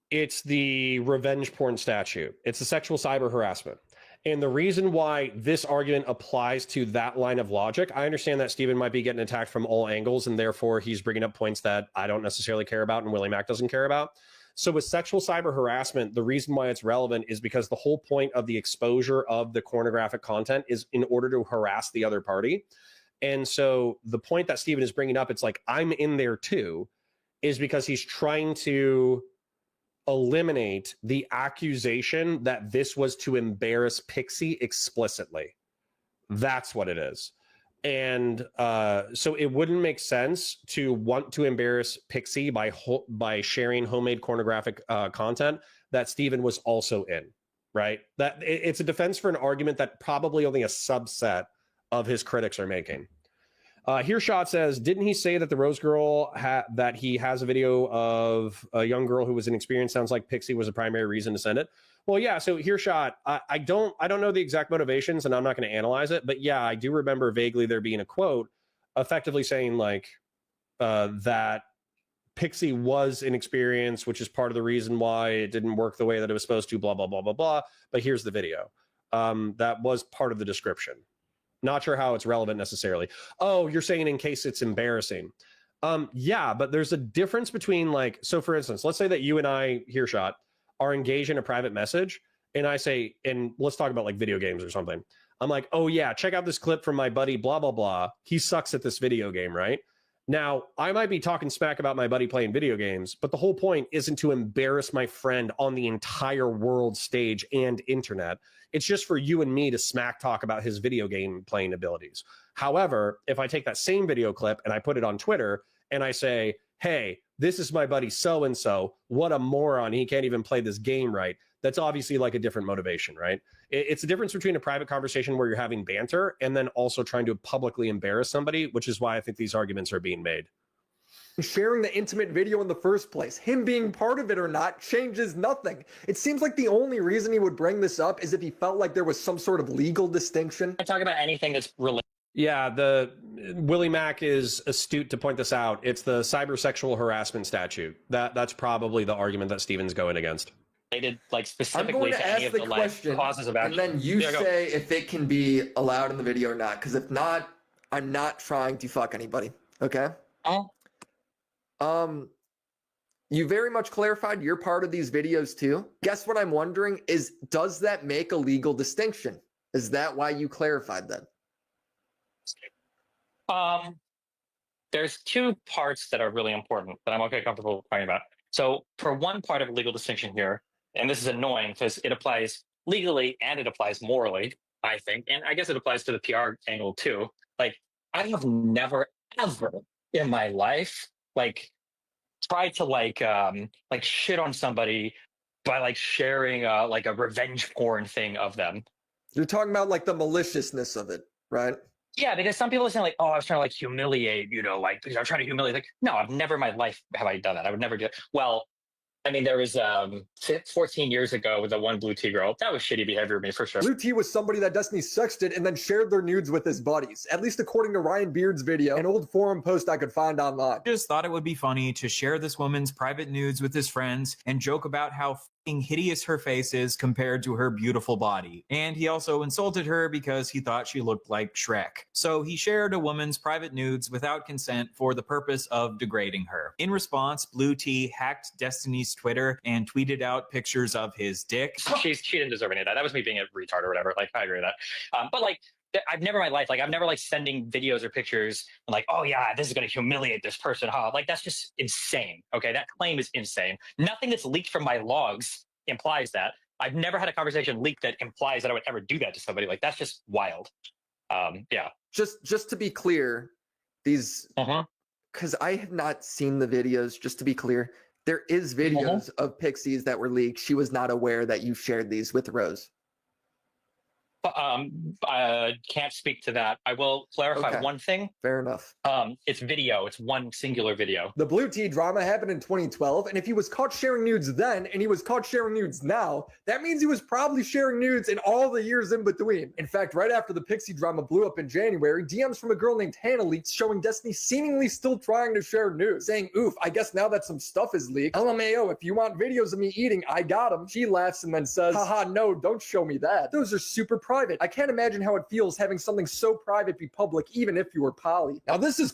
It's the revenge porn statute. It's the sexual cyber harassment. And the reason why this argument applies to that line of logic, I understand that Steven might be getting attacked from all angles, and therefore he's bringing up points that I don't necessarily care about and WillyMac doesn't care about. So with sexual cyber harassment, the reason why it's relevant is because the whole point of the exposure of the pornographic content is in order to harass the other party. And so the point that Steven is bringing up, it's like, I'm in there too, is because he's trying to eliminate the accusation that this was to embarrass Pixie explicitly. That's what it is. And so it wouldn't make sense to want to embarrass Pixie by sharing homemade pornographic content that Steven was also in, right? That it's a defense for an argument that probably only a subset of his critics are making. Hearshot says, didn't he say that the Rose Girl that he has a video of a young girl who was inexperienced? Sounds like Pixie was a primary reason to send it. Well, yeah. So Hearshot, I don't know the exact motivations, and I'm not going to analyze it. But yeah, I do remember vaguely there being a quote, effectively saying like that Pixie was inexperienced, which is part of the reason why it didn't work the way that it was supposed to. Blah blah blah blah blah. But here's the video. That was part of the description. Not sure how it's relevant necessarily. Oh, you're saying in case it's embarrassing. Yeah, but there's a difference between like, so for instance, let's say that you and I, Hearshot, are engaged in a private message, and I say, and let's talk about like video games or something. I'm like, oh yeah, check out this clip from my buddy, blah, blah, blah. He sucks at this video game, right? Now, I might be talking smack about my buddy playing video games, but the whole point isn't to embarrass my friend on the entire world stage and internet. It's just for you and me to smack talk about his video game playing abilities. However, if I take that same video clip and I put it on Twitter and I say, hey, this is my buddy so-and-so, what a moron, he can't even play this game right. That's obviously like a different motivation, right? It's a difference between a private conversation where you're having banter and then also trying to publicly embarrass somebody, which is why I think these arguments are being made. Sharing the intimate video in the first place, him being part of it or not, changes nothing. It seems like the only reason he would bring this up is if he felt like there was some sort of legal distinction. I talk about anything that's related. Yeah, the WillyMac is astute to point this out. It's the cybersexual harassment statute. That's probably the argument that Steven's going against. Like specifically to any of the like causes of action. And then you say if it can be allowed in the video or not, because if not, I'm not trying to fuck anybody. Okay? Oh. You very much clarified you're part of these videos too. Guess what I'm wondering is, does that make a legal distinction? Is that why you clarified that? There's two parts that are really important that I'm okay comfortable talking about. So for one part of legal distinction here, and this is annoying because it applies legally and it applies morally, I think, and I guess it applies to the PR angle too. Like, I have never ever in my life like tried to like shit on somebody by like sharing like a revenge porn thing of them. You're talking about like the maliciousness of it, right? Yeah, because some people are saying like, oh, I was trying to like humiliate, like I'm trying to humiliate. Like, no, I've never in my life have I done that. I would never do it. Well, I mean, there was 14 years ago with the one blue tea girl. That was shitty behavior of me for sure. Blue tea was somebody that Destiny sexted and then shared their nudes with his buddies, at least according to Ryan Beard's video, an old forum post I could find online. Just thought it would be funny to share this woman's private nudes with his friends and joke about how hideous her face is compared to her beautiful body. And he also insulted her because he thought she looked like Shrek. So he shared a woman's private nudes without consent for the purpose of degrading her. In response, Blue Tea hacked Destiny's Twitter and tweeted out pictures of his dick. She didn't deserve any of that. That was me being a retard or whatever. Like, I agree with that. But like, I've never in my life, like, I've never like sending videos or pictures and like, oh yeah, this is going to humiliate this person. Huh? Like, that's just insane. Okay. That claim is insane. Nothing that's leaked from my logs implies that. I've never had a conversation leaked that implies that I would ever do that to somebody. Like, that's just wild. Yeah. Just to be clear, these, because I have not seen the videos, just to be clear, there is videos of Pixies that were leaked. She was not aware that you shared these with Rose. Can't speak to that. I will clarify one thing. Fair enough. It's video. It's one singular video. The Blue Tea drama happened in 2012, and if he was caught sharing nudes then, and he was caught sharing nudes now, that means he was probably sharing nudes in all the years in between. In fact, right after the Pixie drama blew up in January, DMs from a girl named Hannah leaked showing Destiny seemingly still trying to share nudes, saying, oof, I guess now that some stuff is leaked, LMAO, if you want videos of me eating, I got them. She laughs and then says, haha, no, don't show me that. Those are super private. I can't imagine how it feels having something so private be public, even if you were poly. Now this is...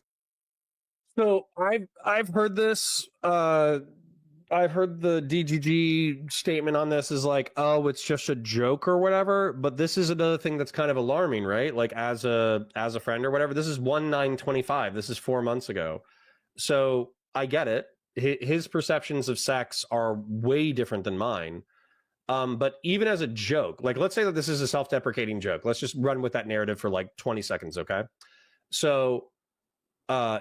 So I've heard this, I've heard the DGG statement on this is like, oh, it's just a joke or whatever, but this is another thing that's kind of alarming, right? Like as a friend or whatever, this is 1925. This is 4 months ago. So I get it. His perceptions of sex are way different than mine. But even as a joke, like let's say that this is a self-deprecating joke. Let's just run with that narrative for like 20 seconds, okay? So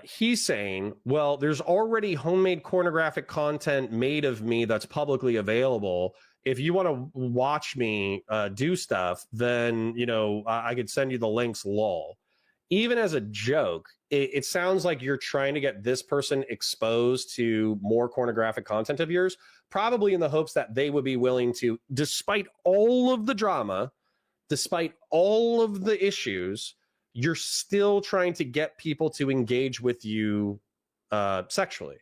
he's saying, well, there's already homemade pornographic content made of me that's publicly available. If you want to watch me do stuff, then, I could send you the links, lol. Even as a joke, it sounds like you're trying to get this person exposed to more pornographic content of yours, probably in the hopes that they would be willing to, despite all of the drama, despite all of the issues, you're still trying to get people to engage with you sexually,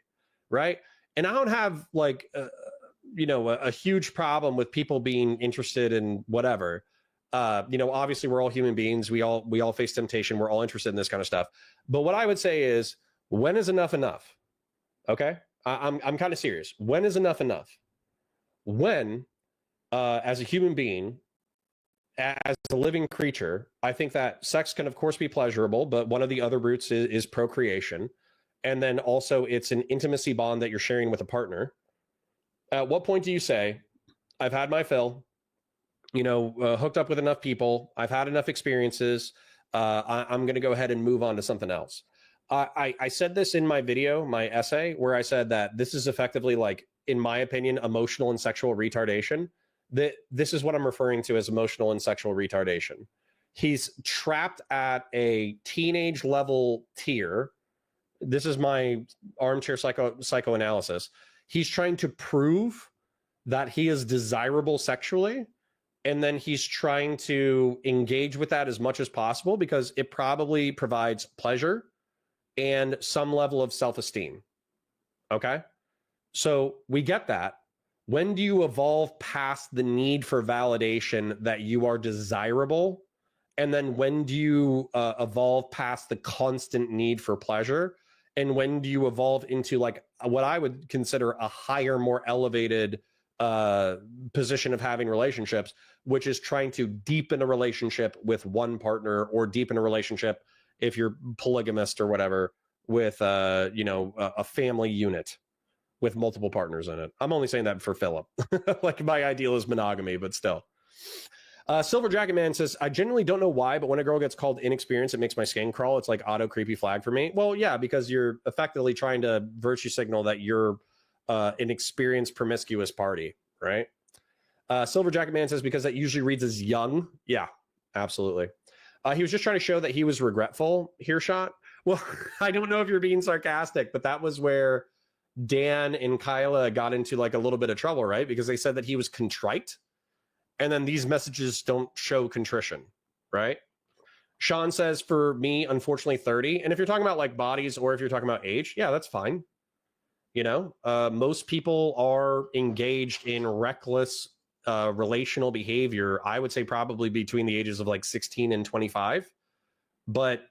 right? And I don't have like, a huge problem with people being interested in whatever. Obviously we're all human beings. We all face temptation. We're all interested in this kind of stuff. But what I would say is When is enough enough? Okay, I'm kind of serious. When is enough enough? When, as a human being, as a living creature, I think that sex can, of course, be pleasurable, but one of the other roots is procreation. And then also it's an intimacy bond that you're sharing with a partner. At what point do you say, I've had my fill, hooked up with enough people, I've had enough experiences, I'm going to go ahead and move on to something else? I said this in my video, my essay, where I said that this is effectively, like, in my opinion, emotional and sexual retardation. This is what I'm referring to as emotional and sexual retardation. He's trapped at a teenage level tier. This is my armchair psychoanalysis. He's trying to prove that he is desirable sexually, and then he's trying to engage with that as much as possible because it probably provides pleasure and some level of self-esteem. Okay? So we get that. When do you evolve past the need for validation that you are desirable? And then when do you evolve past the constant need for pleasure? And when do you evolve into, like, what I would consider a higher, more elevated position of having relationships, which is trying to deepen a relationship with one partner, or deepen a relationship, if you're polygamist or whatever, with a family unit with multiple partners in it. I'm only saying that for Philip. Like, my ideal is monogamy, but still. Silver Jacket Man says, I genuinely don't know why, but when a girl gets called inexperienced, it makes my skin crawl. It's like auto creepy flag for me. Well, yeah, because you're effectively trying to virtue signal that you're an experienced promiscuous party, right? Silver Jacket Man says, because that usually reads as young. Yeah, absolutely. He was just trying to show that he was regretful, Hearshot. Well, I don't know if you're being sarcastic, but that was where Dan and Kyla got into, like, a little bit of trouble, right? Because they said that he was contrite. And then these messages don't show contrition, right? Sean says, for me, unfortunately, 30. And if you're talking about, like, bodies, or if you're talking about age, yeah, that's fine. Most people are engaged in reckless relational behavior, I would say probably between the ages of, like, 16 and 25. But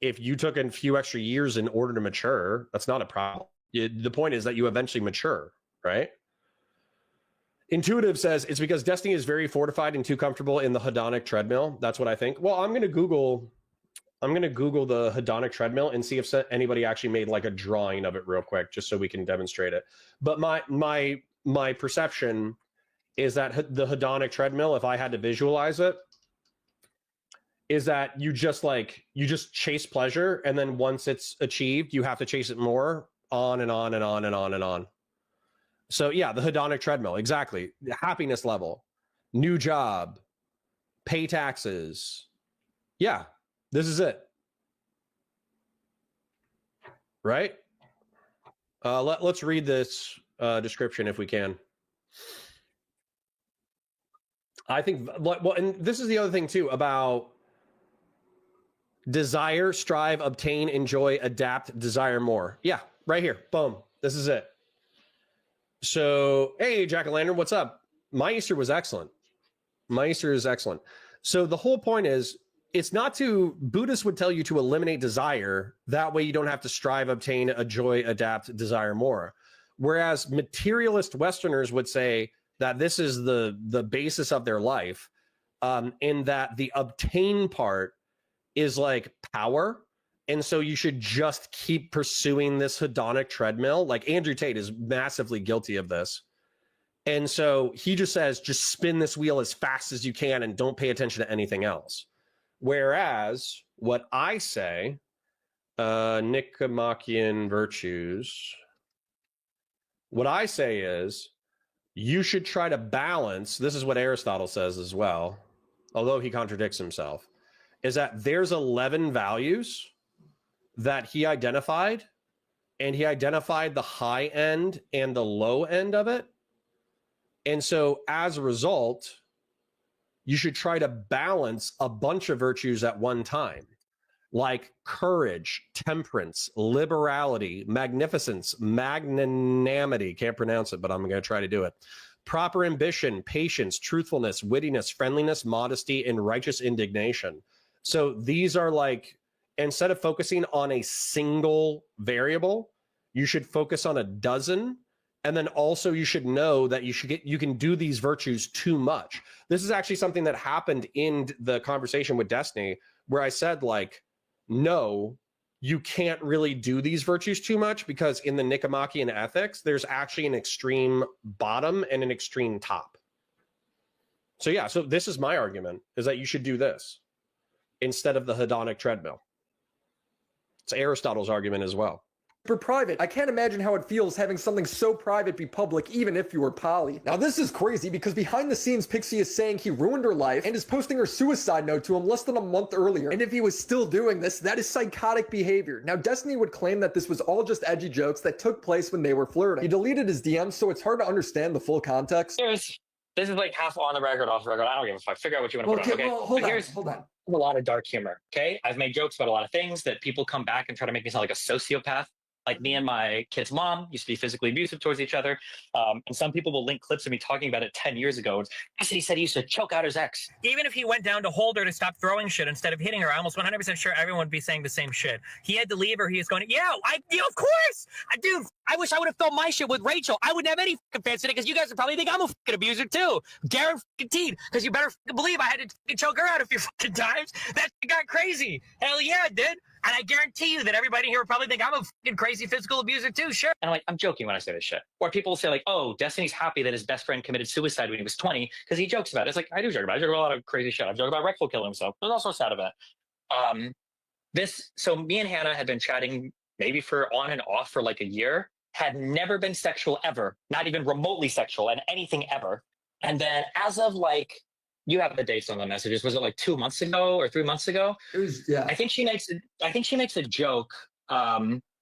if you took a few extra years in order to mature, that's not a problem. The point is that you eventually mature, right? Intuitive says, it's because Destiny is very fortified and too comfortable in the hedonic treadmill. That's what I think. Well, I'm going to Google the hedonic treadmill and see if anybody actually made, like, a drawing of it real quick, just so we can demonstrate it. But my perception is that the hedonic treadmill, if I had to visualize it, is that you just chase pleasure, and then once it's achieved, you have to chase it more, on and on and on and on and on. So yeah, the hedonic treadmill, exactly. The happiness level, new job, pay taxes. Yeah, this is it. Right? Let's read this description if we can. I think, well, and this is the other thing too about desire, strive, obtain, enjoy, adapt, desire more. Yeah, right here. Boom. This is it. So, hey, Jack-o'-lantern, what's up? My Easter was excellent. My Easter is excellent. So the whole point is, it's not to, Buddhists would tell you to eliminate desire. That way you don't have to strive, obtain, enjoy, adapt, desire more. Whereas materialist Westerners would say that this is the basis of their life, in that the obtain part is like power. And so you should just keep pursuing this hedonic treadmill. Like, Andrew Tate is massively guilty of this. And so he just says, just spin this wheel as fast as you can and don't pay attention to anything else. Whereas what I say, Nicomachean virtues, what I say is, you should try to balance, this is what Aristotle says as well, although he contradicts himself, is that there's 11 values that he identified, and he identified the high end and the low end of it. And so as a result, you should try to balance a bunch of virtues at one time, like courage, temperance, liberality, magnificence, magnanimity. Can't pronounce it, but I'm going to try to do it. Proper ambition, patience, truthfulness, wittiness, friendliness, modesty, and righteous indignation. So these are, like, instead of focusing on a single variable, you should focus on a dozen. And then also you should know that you can do these virtues too much. This is actually something that happened in the conversation with Destiny, where I said, like, no, you can't really do these virtues too much, because in the Nicomachean ethics, there's actually an extreme bottom and an extreme top. So yeah, so this is my argument, is that you should do this instead of the hedonic treadmill. It's Aristotle's argument as well. For private, I can't imagine how it feels having something so private be public, even if you were poly. Now this is crazy, because behind the scenes Pixie is saying he ruined her life and is posting her suicide note to him less than a month earlier, and if he was still doing this, that is psychotic behavior. Now Destiny would claim that this was all just edgy jokes that took place when they were flirting. He deleted his DMs, so it's hard to understand the full context. This is like half on the record, off the record. I don't give a fuck. Figure out what you want to put on. Okay, well, hold on. A lot of dark humor. Okay, I've made jokes about a lot of things that people come back and try to make me sound like a sociopath. Like, me and my kid's mom used to be physically abusive towards each other. And some people will link clips of me talking about it 10 years ago. He said he used to choke out his ex. Even if he went down to hold her to stop throwing shit instead of hitting her, I'm almost 100% sure everyone would be saying the same shit. He had to leave her. He was going, of course. Dude, I wish I would have filmed my shit with Rachel. I wouldn't have any fucking fans today, because you guys would probably think I'm a fucking abuser too. Guaranteed. Because you better fucking believe I had to fucking choke her out a few fucking times. That shit got crazy. Hell yeah, it did. And I guarantee you that everybody here would probably think I'm a fucking crazy physical abuser too, sure. And I'm like, I'm joking when I say this shit. Or people will say like, oh, Destiny's happy that his best friend committed suicide when he was 20 because he jokes about it. It's like, I do joke about it. I joke about a lot of crazy shit. I've joked about Rectal killing himself. There's also a sad event. So me and Hannah had been chatting maybe for on and off for like a year, had never been sexual ever, not even remotely sexual and anything ever. And then as of like, you have the dates on the messages. Was it like 2 months ago or 3 months ago? It was, yeah. I think she makes a joke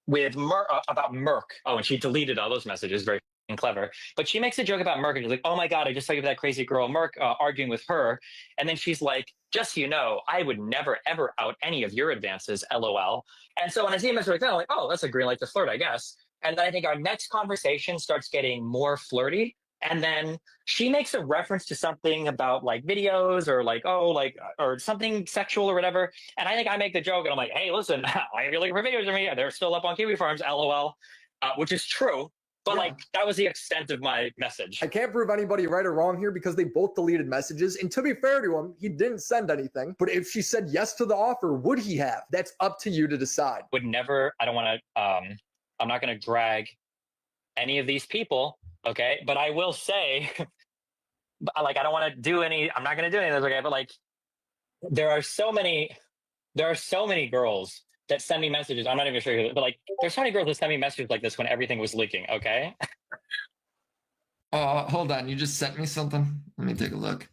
with about Merck. Oh, and she deleted all those messages. Very clever. But she makes a joke about Merck, and she's like, "Oh my god, I just saw you with that crazy girl Merck arguing with her." And then she's like, "Just so you know, I would never ever out any of your advances, LOL." And so when I see a message like that, I'm like, "Oh, that's a green light to flirt, I guess." And then I think our next conversation starts getting more flirty. And then she makes a reference to something about like videos or like, or something sexual or whatever. And I think I make the joke and I'm like, hey, listen, if you're looking for videos of me, they're still up on Kiwi Farms, LOL, which is true. But like, that was the extent of my message. I can't prove anybody right or wrong here because they both deleted messages. And to be fair to him, he didn't send anything. But if she said yes to the offer, would he have? That's up to you to decide. Would never, I don't want to, I'm not going to drag any of these people. Okay, but I will say, like, I don't want to do any. I'm not going to do any of this. Okay, but like, there are so many girls that send me messages. I'm not even sure, but like, there's so many girls that send me messages like this when everything was leaking. Okay. Hold on, you just sent me something. Let me take a look.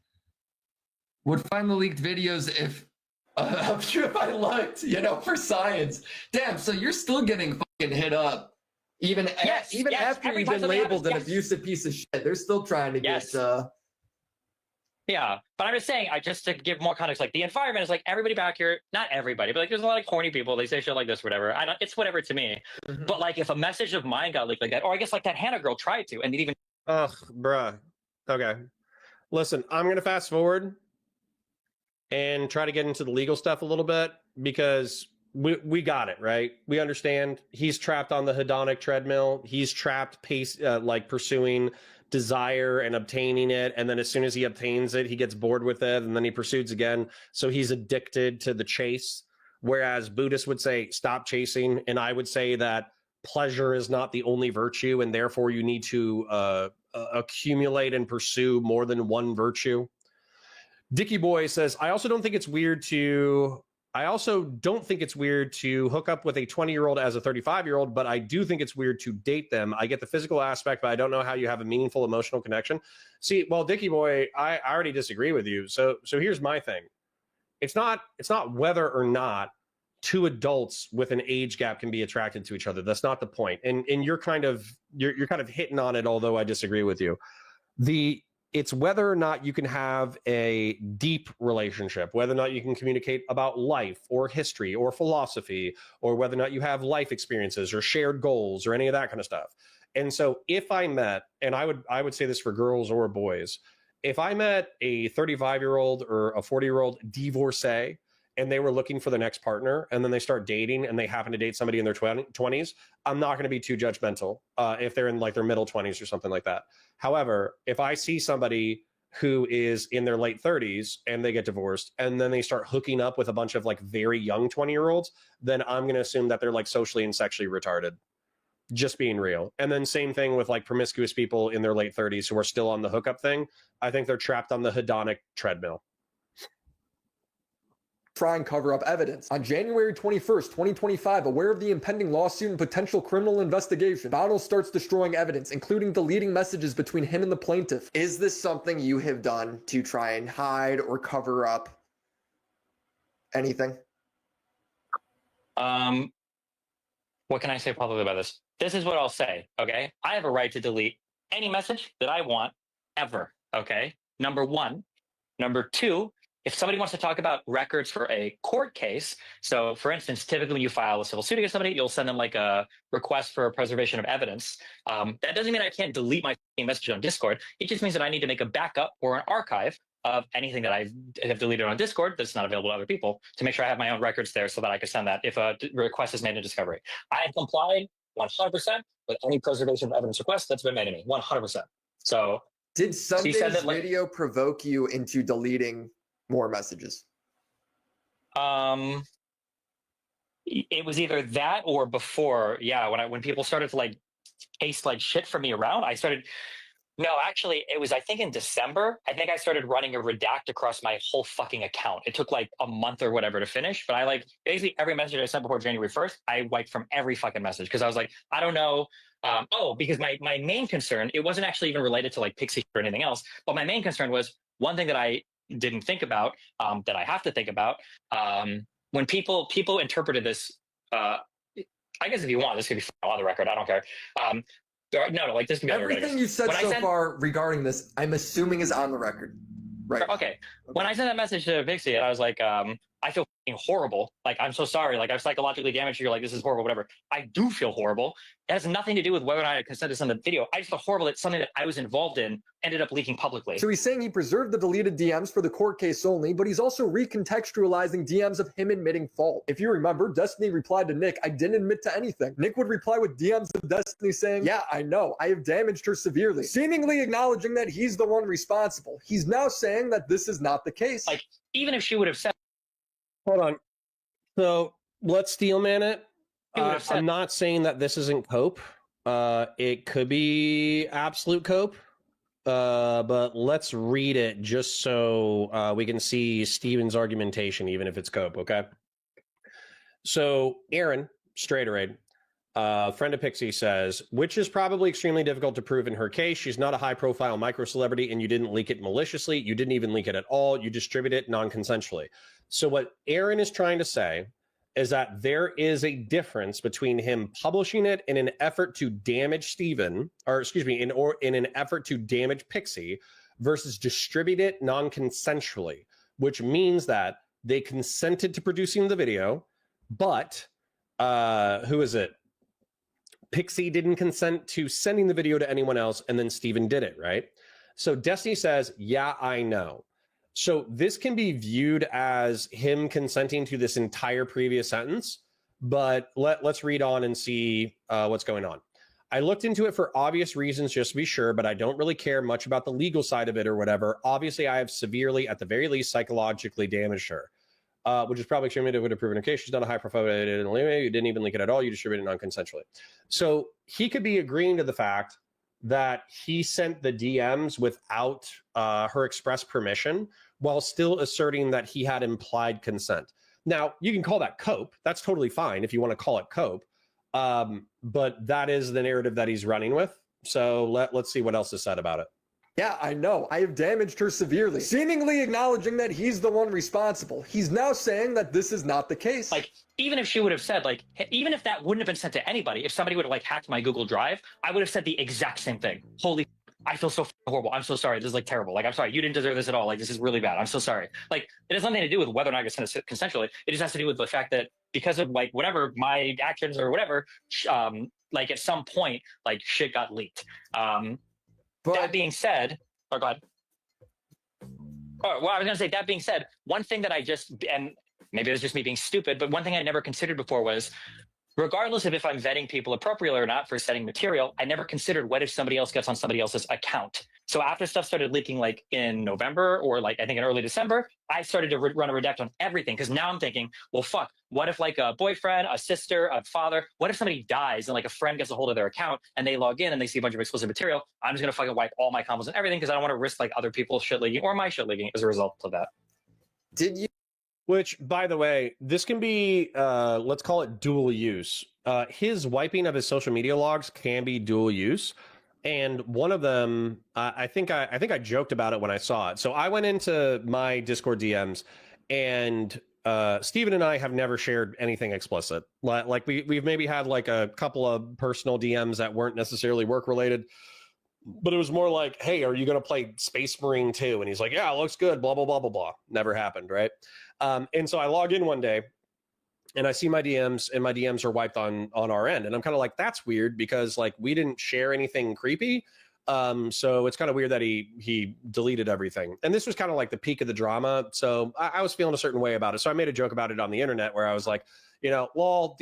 Would find the leaked videos if I'm sure if I looked, for science. Damn, so you're still getting fucking hit up. Even after you've been labeled an abusive piece of shit, they're still trying to get. Yeah, but I'm just saying, just to give more context, like the environment is like everybody back here, not everybody, but like there's a lot of corny people. They say shit like this, whatever. It's whatever to me. Mm-hmm. But like if a message of mine got leaked like that, or I guess like that Hannah girl tried to, and it even. Ugh, bruh. Okay, listen, I'm gonna fast forward and try to get into the legal stuff a little bit because. We got it, right? We understand he's trapped on the hedonic treadmill. He's trapped pursuing desire and obtaining it. And then as soon as he obtains it, he gets bored with it. And then he pursues again. So he's addicted to the chase. Whereas Buddhists would say, stop chasing. And I would say that pleasure is not the only virtue. And therefore you need to accumulate and pursue more than one virtue. Dicky Boy says, I also don't think it's weird to hook up with a 20-year-old as a 35-year-old, but I do think it's weird to date them. I get the physical aspect, but I don't know how you have a meaningful emotional connection. See, well, Dicky Boy, I already disagree with you. So here's my thing. It's not whether or not two adults with an age gap can be attracted to each other. That's not the point. And you're kind of hitting on it, although I disagree with you. It's whether or not you can have a deep relationship, whether or not you can communicate about life or history or philosophy, or whether or not you have life experiences or shared goals or any of that kind of stuff. And so if I met, and I would say this for girls or boys, if I met a 35-year-old or a 40-year-old divorcee and they were looking for the next partner, and then they start dating and they happen to date somebody in their 20s, I'm not going to be too judgmental if they're in like their middle 20s or something like that. However, if I see somebody who is in their late 30s and they get divorced and then they start hooking up with a bunch of like very young 20-year-olds, then I'm going to assume that they're like socially and sexually retarded. Just being real. And then same thing with like promiscuous people in their late 30s who are still on the hookup thing. I think they're trapped on the hedonic treadmill. Try and cover up evidence. On January 21st, 2025, aware of the impending lawsuit and potential criminal investigation, Donald starts destroying evidence, including deleting messages between him and the plaintiff. Is this something you have done to try and hide or cover up anything? What can I say publicly about this? This is what I'll say, okay? I have a right to delete any message that I want ever, okay? Number one. Number two, if somebody wants to talk about records for a court case, so for instance, typically when you file a civil suit against somebody, you'll send them like a request for preservation of evidence. That doesn't mean I can't delete my message on Discord. It just means that I need to make a backup or an archive of anything that I have deleted on Discord that's not available to other people to make sure I have my own records there so that I can send that if a request is made in discovery. I have complied 100% with any preservation of evidence request that's been made to me, 100%. So did Sunday's that, like, video provoke you into deleting more messages? It was either that or before. Yeah, when people started to like taste like shit from me around, I started. No, actually, it was, I think in December, I think I started running a redact across my whole fucking account. It took like a month or whatever to finish, but I like basically every message I sent before January 1st, I wiped from every fucking message because I was like, I don't know. Because my main concern, it wasn't actually even related to like Pixie or anything else, but my main concern was one thing that I didn't think about, that I have to think about. When people interpreted this, I guess if you want, this could be on the record, I don't care. No, like this can be everything you said so far regarding this, I'm assuming is on the record, right? Okay. When I sent that message to Pixie, and I was like, I feel horrible. Like, I'm so sorry. Like, I've psychologically damaged you. You're like, this is horrible, whatever. I do feel horrible. It has nothing to do with whether or not I consented to send the video. I just feel horrible that something that I was involved in ended up leaking publicly. So he's saying he preserved the deleted DMs for the court case only, but he's also recontextualizing DMs of him admitting fault. If you remember, Destiny replied to Nick, I didn't admit to anything. Nick would reply with DMs of Destiny saying, yeah, I know, I have damaged her severely, seemingly acknowledging that he's the one responsible. He's now saying that this is not the case. Like, even if she would have said, hold on. So let's steelman it. I'm not saying that this isn't cope. It could be absolute cope. But let's read it just so we can see Steven's argumentation, even if it's cope, okay? So Aaron, straighterade, friend of Pixie, says, which is probably extremely difficult to prove in her case. She's not a high-profile micro-celebrity, and you didn't leak it maliciously. You didn't even leak it at all. You distribute it non-consensually. So what Aaron is trying to say is that there is a difference between him publishing it in an effort to damage Steven, or excuse me, in an effort to damage Pixie, versus distribute it non-consensually, which means that they consented to producing the video, but who is it? Pixie didn't consent to sending the video to anyone else, and then Steven did it, right? So Destiny says, yeah, I know. So this can be viewed as him consenting to this entire previous sentence, but let's read on and see what's going on. I looked into it for obvious reasons, just to be sure, but I don't really care much about the legal side of it or whatever. Obviously, I have severely, at the very least, psychologically damaged her, which is probably extremely difficult to prove in her case. She's not a high-profile, you didn't even link it at all. You distributed it non-consensually. So he could be agreeing to the fact that he sent the DMs without her express permission while still asserting that he had implied consent. Now, you can call that cope. That's totally fine if you want to call it cope. But that is the narrative that he's running with. So let's see what else is said about it. Yeah, I know. I have damaged her severely, seemingly acknowledging that he's the one responsible. He's now saying that this is not the case. Like, even if she would have said, like, even if that wouldn't have been sent to anybody, if somebody would have, like, hacked my Google Drive, I would have said the exact same thing. Holy, I feel so horrible. I'm so sorry. This is, like, terrible. Like, I'm sorry. You didn't deserve this at all. Like, this is really bad. I'm so sorry. Like, it has nothing to do with whether or not I sent it consensually. It just has to do with the fact that because of, like, whatever, my actions or whatever, like, at some point, like, shit got leaked. But that being said... Oh, go ahead. Oh, well, I was going to say, that being said, one thing that I just, and maybe it was just me being stupid, but one thing I never considered before was, regardless of if I'm vetting people appropriately or not for setting material, I never considered what if somebody else gets on somebody else's account. So after stuff started leaking like in November or like I think in early December, I started to run a redact on everything because now I'm thinking, well, fuck, what if like a boyfriend, a sister, a father, what if somebody dies and like a friend gets a hold of their account and they log in and they see a bunch of explicit material? I'm just going to fucking wipe all my combos and everything because I don't want to risk like other people's shit leaking or my shit leaking as a result of that. Did you? Which, by the way, this can be, let's call it dual use. His wiping of his social media logs can be dual use. And one of them, I think I joked about it when I saw it. So I went into my Discord DMs, and Steven and I have never shared anything explicit. Like we've maybe had like a couple of personal DMs that weren't necessarily work related, but it was more like, hey, are you going to play Space Marine 2? And he's like, yeah, it looks good, blah, blah, blah, blah, blah. Never happened, right? And so I log in one day, and I see my DMs, and my DMs are wiped on our end. And I'm kind of like, that's weird because like we didn't share anything creepy. So it's kind of weird that he deleted everything. And this was kind of like the peak of the drama. So I was feeling a certain way about it. So I made a joke about it on the internet where I was like, you know, lol,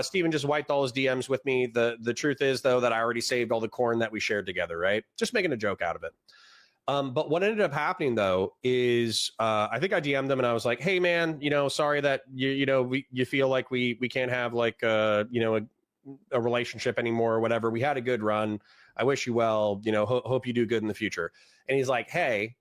Steven just wiped all his DMs with me. The truth is, though, that I already saved all the corn that we shared together, right? Just making a joke out of it. But what ended up happening, though, is I think I DM'd them and I was like, hey, man, you know, sorry that, you feel like we can't have like, a relationship anymore or whatever. We had a good run. I wish you well, hope you do good in the future. And he's like, hey,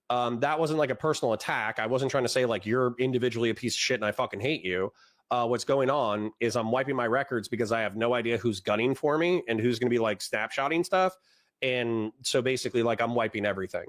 that wasn't like a personal attack. I wasn't trying to say like you're individually a piece of shit and I fucking hate you. What's going on is I'm wiping my records because I have no idea who's gunning for me and who's going to be like snapshotting stuff. And so basically like I'm wiping everything.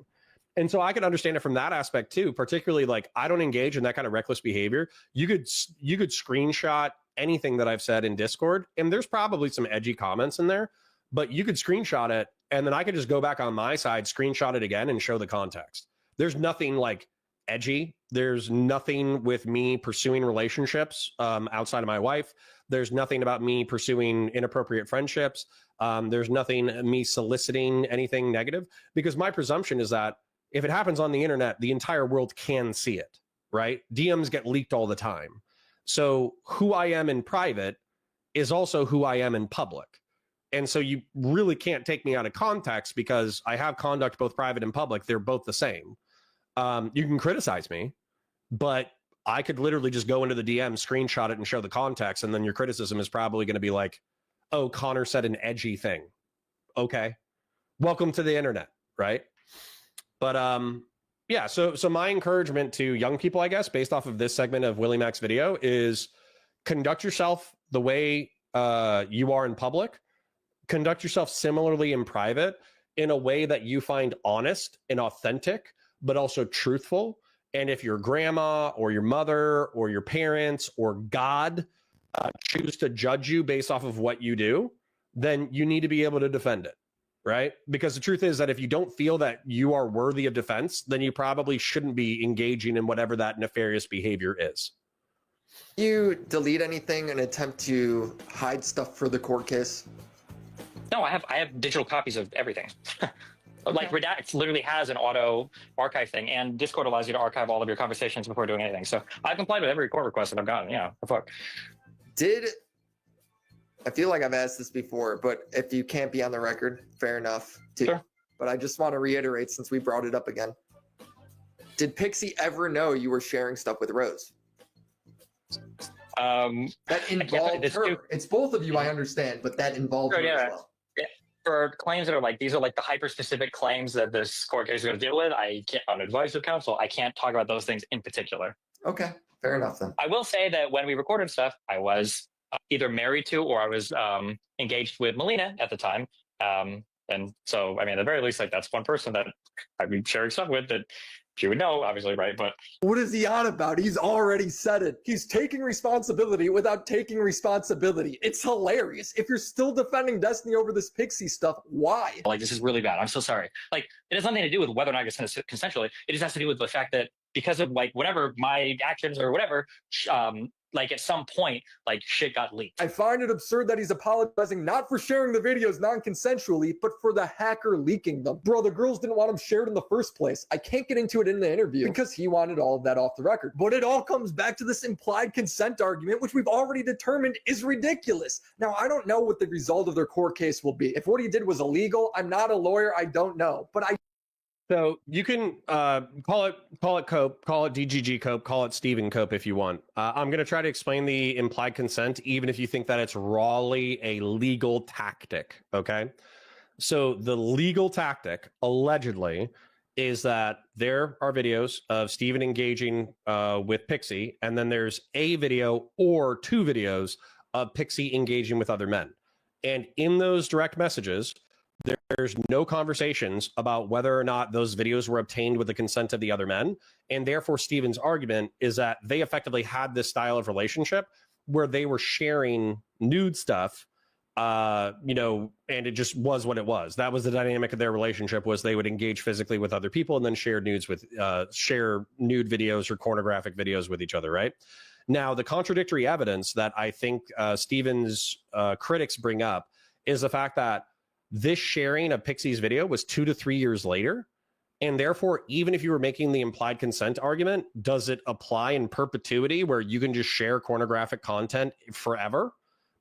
And so I could understand it from that aspect too, particularly like I don't engage in that kind of reckless behavior. You could screenshot anything that I've said in Discord, and there's probably some edgy comments in there, but you could screenshot it and then I could just go back on my side, screenshot it again and show the context. There's nothing like edgy. There's nothing with me pursuing relationships outside of my wife. There's nothing about me pursuing inappropriate friendships. There's nothing me soliciting anything negative, because my presumption is that if it happens on the internet, the entire world can see it, right? DMs get leaked all the time. So who I am in private is also who I am in public. And so you really can't take me out of context because I have conduct both private and public. They're both the same. You can criticize me, but I could literally just go into the DM, screenshot it and show the context. And then your criticism is probably going to be like, oh, Connor said an edgy thing. Okay. Welcome to the internet. Right. But, yeah, so my encouragement to young people, I guess, based off of this segment of WillyMac's video is conduct yourself the way you are in public. Conduct yourself similarly in private in a way that you find honest and authentic, but also truthful. And if your grandma or your mother or your parents or God choose to judge you based off of what you do, then you need to be able to defend it, right? Because the truth is that if you don't feel that you are worthy of defense, then you probably shouldn't be engaging in whatever that nefarious behavior is. You delete anything in an attempt to hide stuff for the court case? No, I have digital copies of everything. Like Redact literally has an auto archive thing, and Discord allows you to archive all of your conversations before doing anything. So I've complied with every court request that I've gotten. Yeah, the fuck. I feel like I've asked this before, but if you can't be on the record, fair enough too. Sure. But I just want to reiterate since we brought it up again. Did Pixie ever know you were sharing stuff with Rose? That involved her. It's both of you, I understand, but that involved her as well. For claims that are like, these are like the hyper-specific claims that this court case is going to deal with, I can't, on advice of counsel, I can't talk about those things in particular. Okay, fair enough then. I will say that when we recorded stuff, I was either married to or I was engaged with Melina at the time. And so, I mean, at the very least, like that's one person that I'd be sharing stuff with that she would know, obviously, right? But what is he on about? He's already said it. He's taking responsibility without taking responsibility. It's hilarious. If you're still defending Destiny over this Pixie stuff, why? Like, this is really bad. I'm so sorry. Like, it has nothing to do with whether or not I consent consensually. It just has to do with the fact that because of like whatever my actions or whatever, like at some point, like shit got leaked. I find it absurd that he's apologizing not for sharing the videos non-consensually, but for the hacker leaking them. Bro, the girls didn't want him shared in the first place. I can't get into it in the interview because he wanted all of that off the record. But it all comes back to this implied consent argument, which we've already determined is ridiculous. Now, I don't know what the result of their court case will be. If what he did was illegal, I'm not a lawyer, I don't know. But So you can call it Cope, call it DGG Cope, call it Stephen Cope if you want. I'm going to try to explain the implied consent, even if you think that it's rawly a legal tactic. Okay. So the legal tactic, allegedly, is that there are videos of Stephen engaging with Pixie, and then there's a video or two videos of Pixie engaging with other men. And in those direct messages, there's no conversations about whether or not those videos were obtained with the consent of the other men. And therefore, Stephen's argument is that they effectively had this style of relationship where they were sharing nude stuff, you know, and it just was what it was. That was the dynamic of their relationship, was they would engage physically with other people and then share nudes with, share nude videos or pornographic videos with each other, right? Now, the contradictory evidence that I think Stephen's critics bring up is the fact that this sharing of Pixie's video was 2 to 3 years later. And therefore, even if you were making the implied consent argument, does it apply in perpetuity where you can just share pornographic content forever?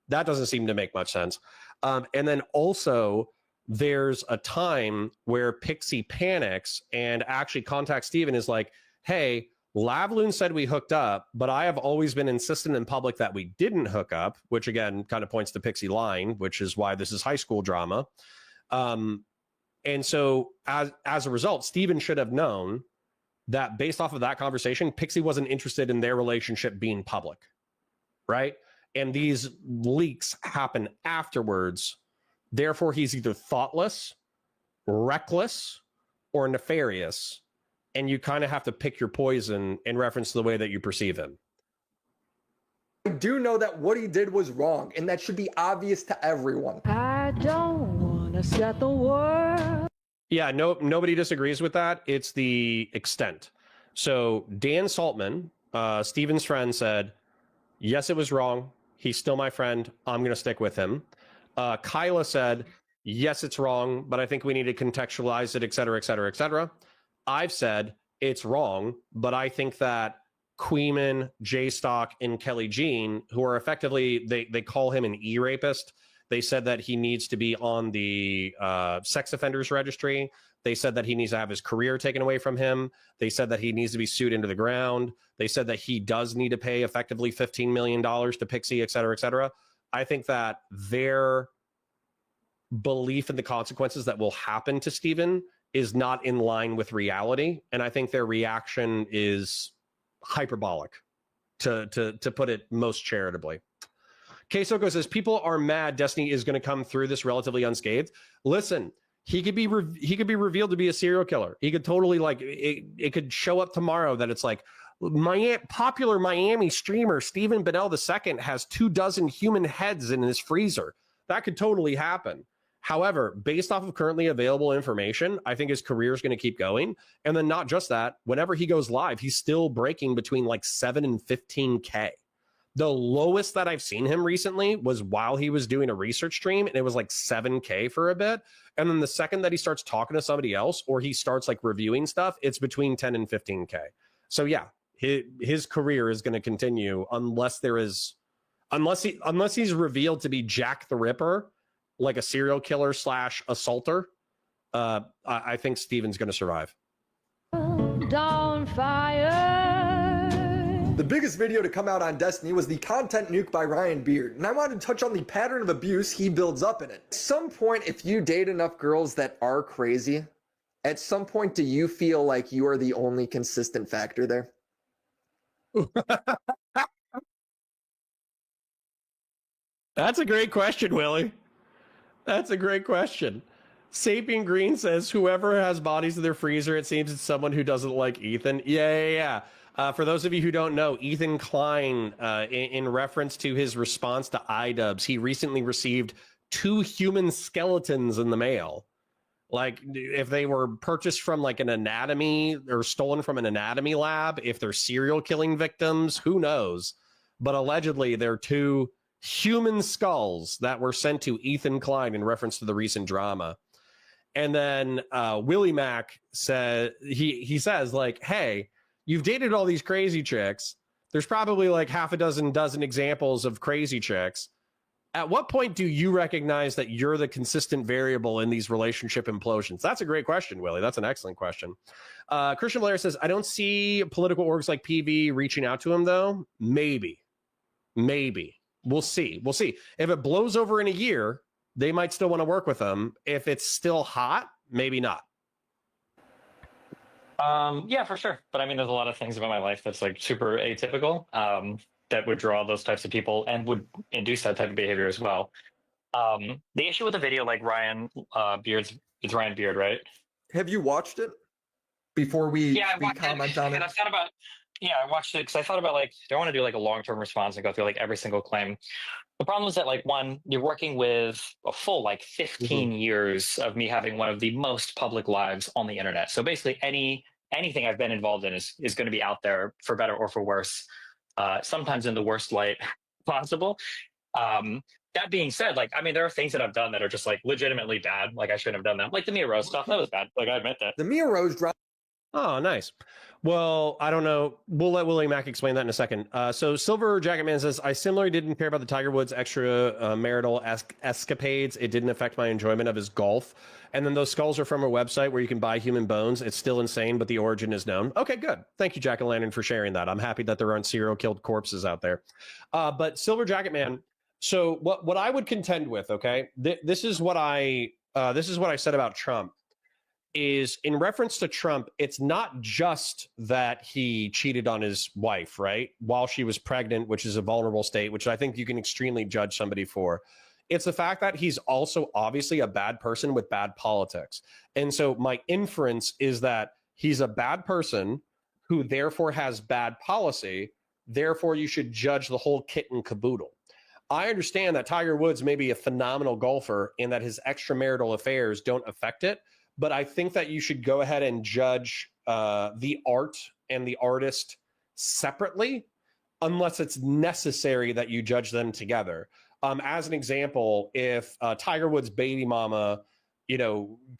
That doesn't seem to make much sense. And then also, there's a time where Pixie panics and actually contacts Stephen, is like, hey, Lavloon said we hooked up, but I have always been insistent in public that we didn't hook up, which again kind of points to Pixie lying, which is why this is high school drama. And so as a result, Stephen should have known that based off of that conversation, Pixie wasn't interested in their relationship being public, right? And these leaks happen afterwards. Therefore, he's either thoughtless, reckless, or nefarious. And you kind of have to pick your poison in reference to the way that you perceive him. I do know that what he did was wrong, and that should be obvious to everyone. I don't want to set the world. Yeah, nobody disagrees with that. It's the extent. So Dan Saltman, Stephen's friend, said, yes, it was wrong. He's still my friend. I'm going to stick with him. Kyla said, yes, it's wrong, but I think we need to contextualize it, et cetera, et cetera, et cetera. I've said it's wrong, but I think that Queeman, J-Stock, and Kelly Jean, who are effectively, they call him an e-rapist. They said that he needs to be on the sex offenders registry. They said that he needs to have his career taken away from him. They said that he needs to be sued into the ground. They said that he does need to pay effectively $15 million to Pixie, et cetera, et cetera. I think that their belief in the consequences that will happen to Stephen is not in line with reality. And I think their reaction is hyperbolic, to put it most charitably. K-Soko says, people are mad Destiny is going to come through this relatively unscathed. Listen, he could be revealed to be a serial killer. He could totally, like, it could show up tomorrow that it's like, popular Miami streamer Stephen Bennell II has 24 human heads in his freezer. That could totally happen. However, based off of currently available information, I think his career is going to keep going. And then not just that, whenever he goes live, he's still breaking between like 7 and 15K. The lowest that I've seen him recently was while he was doing a research stream, and it was like 7K for a bit. And then the second that he starts talking to somebody else, or he starts like reviewing stuff, it's between 10 and 15K. So yeah, his career is going to continue unless he's revealed to be Jack the Ripper, like a serial killer / assaulter. I think Stephen's going to survive. Dawn fire. The biggest video to come out on Destiny was the content nuke by Ryan Beard, and I wanted to touch on the pattern of abuse he builds up in it. At some point, if you date enough girls that are crazy, at some point do you feel like you are the only consistent factor there? That's a great question, Willie. That's a great question. Sapien Green says, whoever has bodies in their freezer, it seems it's someone who doesn't like Ethan. Yeah. For those of you who don't know, Ethan Klein, in reference to his response to iDubbbz, he recently received 2 human skeletons in the mail. Like, if they were purchased from like an anatomy or stolen from an anatomy lab, if they're serial killing victims, who knows? but allegedly they're 2 human skulls that were sent to Ethan Klein in reference to the recent drama. And then WillyMac said, he says, like, hey, you've dated all these crazy chicks. There's probably like half a dozen examples of crazy chicks. At what point do you recognize that you're the consistent variable in these relationship implosions? That's a great question, Willie. That's an excellent question. Christian Blair says, I don't see political orgs like PV reaching out to him, though. Maybe. We'll see. If it blows over in a year, they might still want to work with him. If it's still hot, maybe not. Yeah, for sure. But I mean, there's a lot of things about my life that's like super atypical. That would draw those types of people and would induce that type of behavior as well. The issue with the video, like Ryan Beard's, it's Ryan Beard, right? Have you watched it before we comment on it? And I thought about, I watched it because I thought about like, do I want to do like a long-term response and go through like every single claim? The problem is that like, one, you're working with a full like 15 years of me having one of the most public lives on the internet. So basically anything I've been involved in is going to be out there for better or for worse. Sometimes in the worst light possible. That being said, like, I mean, there are things that I've done that are just like legitimately bad. Like I shouldn't have done that. Like the Mia Rose stuff, that was bad. Like I admit that. The Mia Rose drop. Oh, nice. Well, I don't know. We'll let WillyMac explain that in a second. So Silver Jacket Man says, I similarly didn't care about the Tiger Woods extra marital escapades. It didn't affect my enjoyment of his golf. And then those skulls are from a website where you can buy human bones. It's still insane, but the origin is known. Okay, good. Thank you, Jack-o'-lantern, for sharing that. I'm happy that there aren't serial killed corpses out there. But Silver Jacket Man, so what I would contend with, okay, this is what I said about Trump. Is in reference to Trump, it's not just that he cheated on his wife, right, while she was pregnant, which is a vulnerable state, which I think you can extremely judge somebody for. It's the fact that he's also obviously a bad person with bad politics. And so my inference is that he's a bad person who therefore has bad policy. Therefore, you should judge the whole kit and caboodle. I understand that Tiger Woods may be a phenomenal golfer and that his extramarital affairs don't affect it. But I think that you should go ahead and judge the art and the artist separately, unless it's necessary that you judge them together. As an example, if Tiger Woods' baby mama,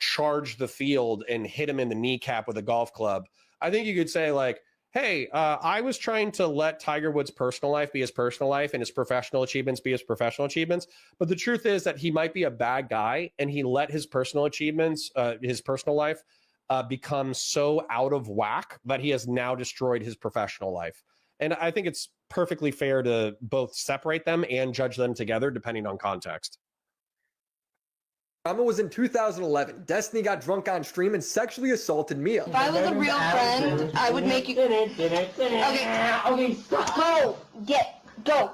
charged the field and hit him in the kneecap with a golf club, I think you could say like, hey, I was trying to let Tiger Woods' personal life be his personal life and his professional achievements be his professional achievements. But the truth is that he might be a bad guy and he let his personal achievements, his personal life become so out of whack that he has now destroyed his professional life. And I think it's perfectly fair to both separate them and judge them together depending on context. Drama was in 2011. Destiny got drunk on stream and sexually assaulted Mia. If I was a real friend, I would make you. Okay, go.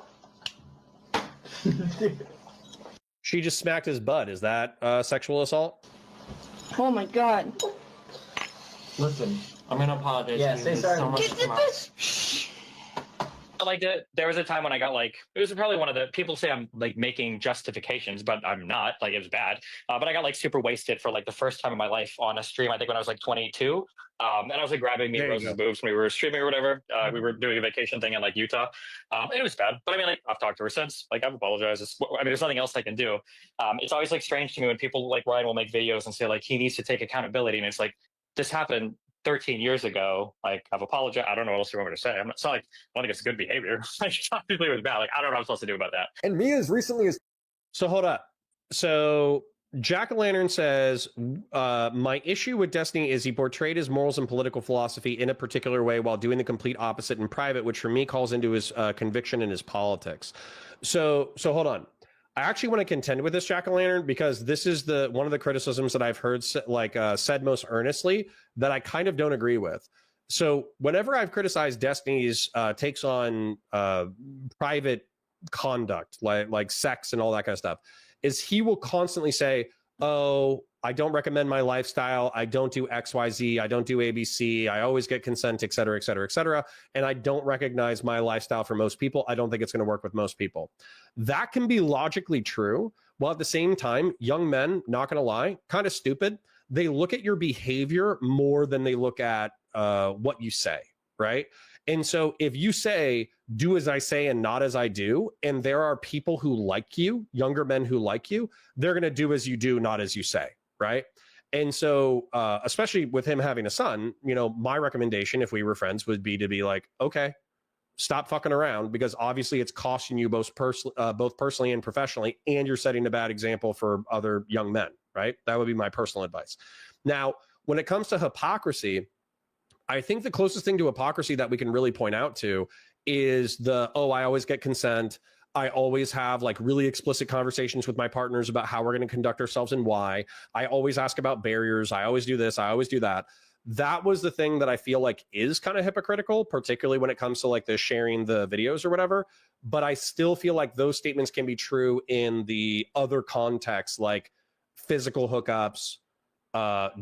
She just smacked his butt. Is that sexual assault? Oh my god. Listen, I'm gonna apologize. Yeah, say sorry. So Get the bitch. Like there was a time when I got like, it was probably one of the people say I'm like making justifications, but I'm not. Like it was bad. But I got like super wasted for like the first time in my life on a stream. I think when I was like 22. And I was like grabbing me Rose's boobs when we were streaming or whatever. We were doing a vacation thing in like Utah. And it was bad. But I mean, like I've talked to her since. Like I've apologized. I mean, there's nothing else I can do. It's always like strange to me when people like Ryan will make videos and say like he needs to take accountability, and it's like this happened 13 years ago. Like I've apologized. I don't know what else you want me to say. It's not like I think it's good behavior. Like obviously it was bad. Like I don't know what I'm supposed to do about that. And Mia's recently is. So hold up. So Jack-o'-lantern says, my issue with Destiny is he portrayed his morals and political philosophy in a particular way while doing the complete opposite in private, which for me calls into his conviction and his politics. So hold on. I actually want to contend with this, Jack-o'-lantern, because this is one of the criticisms that I've heard said most earnestly that I kind of don't agree with. So whenever I've criticized Destiny's takes on private conduct, like sex and all that kind of stuff, is he will constantly say, oh, I don't recommend my lifestyle. I don't do XYZ. I don't do ABC. I always get consent, et cetera, et cetera, et cetera. And I don't recognize my lifestyle for most people. I don't think it's going to work with most people. That can be logically true. While at the same time, young men, not going to lie, kind of stupid. They look at your behavior more than they look at what you say, right? And so if you say, do as I say and not as I do, and there are people who like you, younger men who like you, they're going to do as you do, not as you say, right? And so, especially with him having a son, you know, my recommendation, if we were friends, would be to be like, okay, stop fucking around, because obviously it's costing you both personally and professionally, and you're setting a bad example for other young men, right? That would be my personal advice. Now, when it comes to hypocrisy, I think the closest thing to hypocrisy that we can really point out to is the, oh, I always get consent. I always have like really explicit conversations with my partners about how we're going to conduct ourselves and why. I always ask about barriers. I always do this. I always do that. That was the thing that I feel like is kind of hypocritical, particularly when it comes to like the sharing the videos or whatever. But I still feel like those statements can be true in the other contexts, like physical hookups.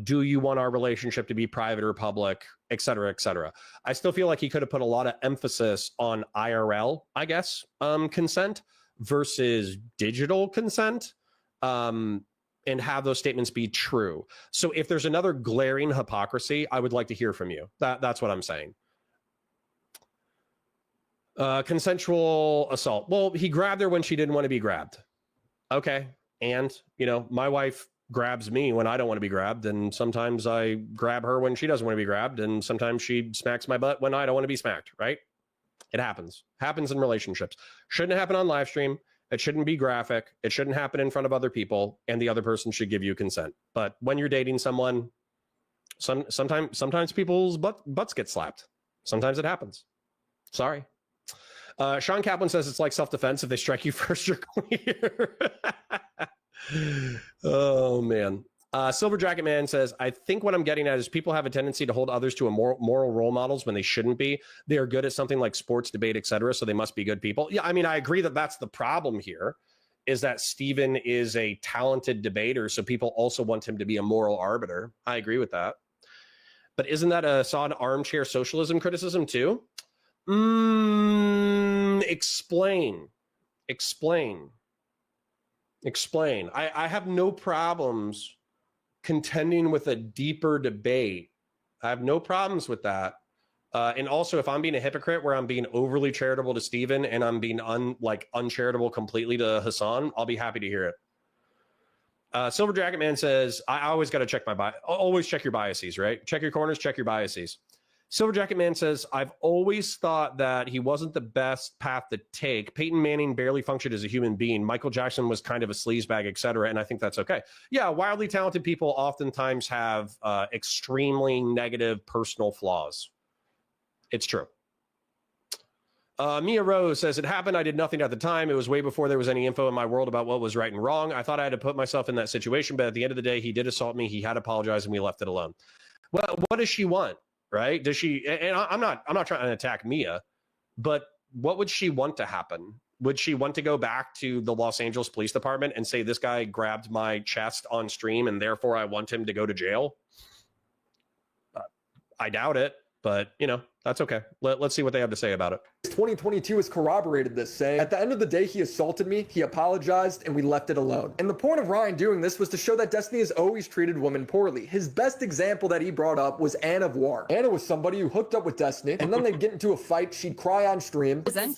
Do you want our relationship to be private or public, et cetera, et cetera. I still feel like he could have put a lot of emphasis on IRL, I guess, consent versus digital consent, and have those statements be true. So if there's another glaring hypocrisy, I would like to hear from you. That's what I'm saying. Consensual assault. Well, he grabbed her when she didn't want to be grabbed. Okay. And, you know, my wife grabs me when I don't want to be grabbed, and sometimes I grab her when she doesn't want to be grabbed, and sometimes she smacks my butt when I don't want to be smacked, right? It happens in relationships. Shouldn't happen on live stream. It shouldn't be graphic. It shouldn't happen in front of other people, and the other person should give you consent. But when you're dating someone, sometimes people's butts get slapped. Sometimes it happens. Sorry. Sean Kaplan says it's like self-defense. If they strike you first, you're clear. Oh man. Silver Jacket Man says, I think what I'm getting at is people have a tendency to hold others to a moral role models when they shouldn't be. They are good at something like sports, debate, etc., so they must be good people. Yeah, I mean, I agree that that's the problem here, is that Steven is a talented debater, so people also want him to be a moral arbiter. I agree with that. But isn't that a sod armchair socialism criticism too? Explain. I have no problems contending with a deeper debate. I have no problems with that. And also, if I'm being a hypocrite where I'm being overly charitable to Steven and I'm being uncharitable completely to Hassan, I'll be happy to hear it. Silver Jacket Man says, I always got to check always check your biases, right? Check your corners, check your biases. Silver Jacket Man says, I've always thought that he wasn't the best path to take. Peyton Manning barely functioned as a human being. Michael Jackson was kind of a sleazebag, etc., and I think that's okay. Yeah, wildly talented people oftentimes have extremely negative personal flaws. It's true. Mia Rose says, it happened. I did nothing at the time. It was way before there was any info in my world about what was right and wrong. I thought I had to put myself in that situation, but at the end of the day, he did assault me. He had apologized, and we left it alone. Well, what does she want? Right? Does she, and I'm not trying to attack Mia, but what would she want to happen? Would she want to go back to the Los Angeles Police Department and say, this guy grabbed my chest on stream and therefore I want him to go to jail? I doubt it, but you know, that's okay. Let's see what they have to say about it. 2022 has corroborated this, saying, at the end of the day, he assaulted me, he apologized, and we left it alone. And the point of Ryan doing this was to show that Destiny has always treated women poorly. His best example that he brought up was Anna Voir. Anna was somebody who hooked up with Destiny, and then they'd get into a fight, she'd cry on stream. Steven,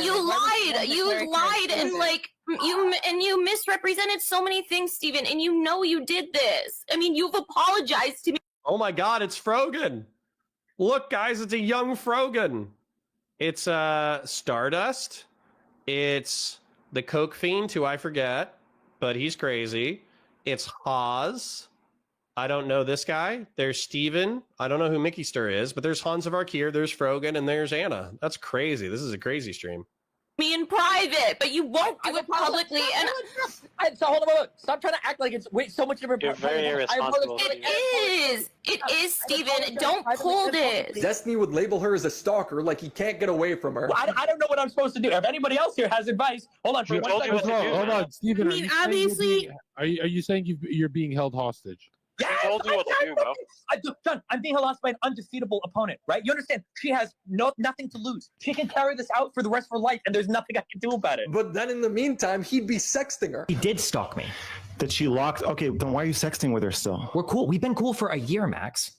you lied! You lied and you misrepresented so many things, Steven, and you know you did this. I mean, you've apologized to me. Oh my God, it's Frogan. Look, guys, it's a young Frogan. It's Stardust. It's the Coke Fiend, who I forget, but he's crazy. It's Haas. I don't know this guy. There's Steven. I don't know who Mickey Stir is, but there's Hans of Arkir, there's Frogan, and there's Anna. That's crazy. This is a crazy stream. Me in private, but you won't do it publicly. So hold on, stop trying to act like it's so much different. You're very irresponsible. It is, Steven. Don't pull this. Destiny would label her as a stalker, like he can't get away from her. Well, I don't know what I'm supposed to do. If anybody else here has advice, hold on. Hold on, Steven. I mean, obviously, are you saying you're being held hostage? Yes, I told you what to do, bro. John, I'm being lost by an undefeatable opponent, right? You understand? She has nothing to lose. She can carry this out for the rest of her life, and there's nothing I can do about it. But then in the meantime, he'd be sexting her. He did stalk me. That she locked. Okay, then why are you sexting with her still? We're cool. We've been cool for a year, Max.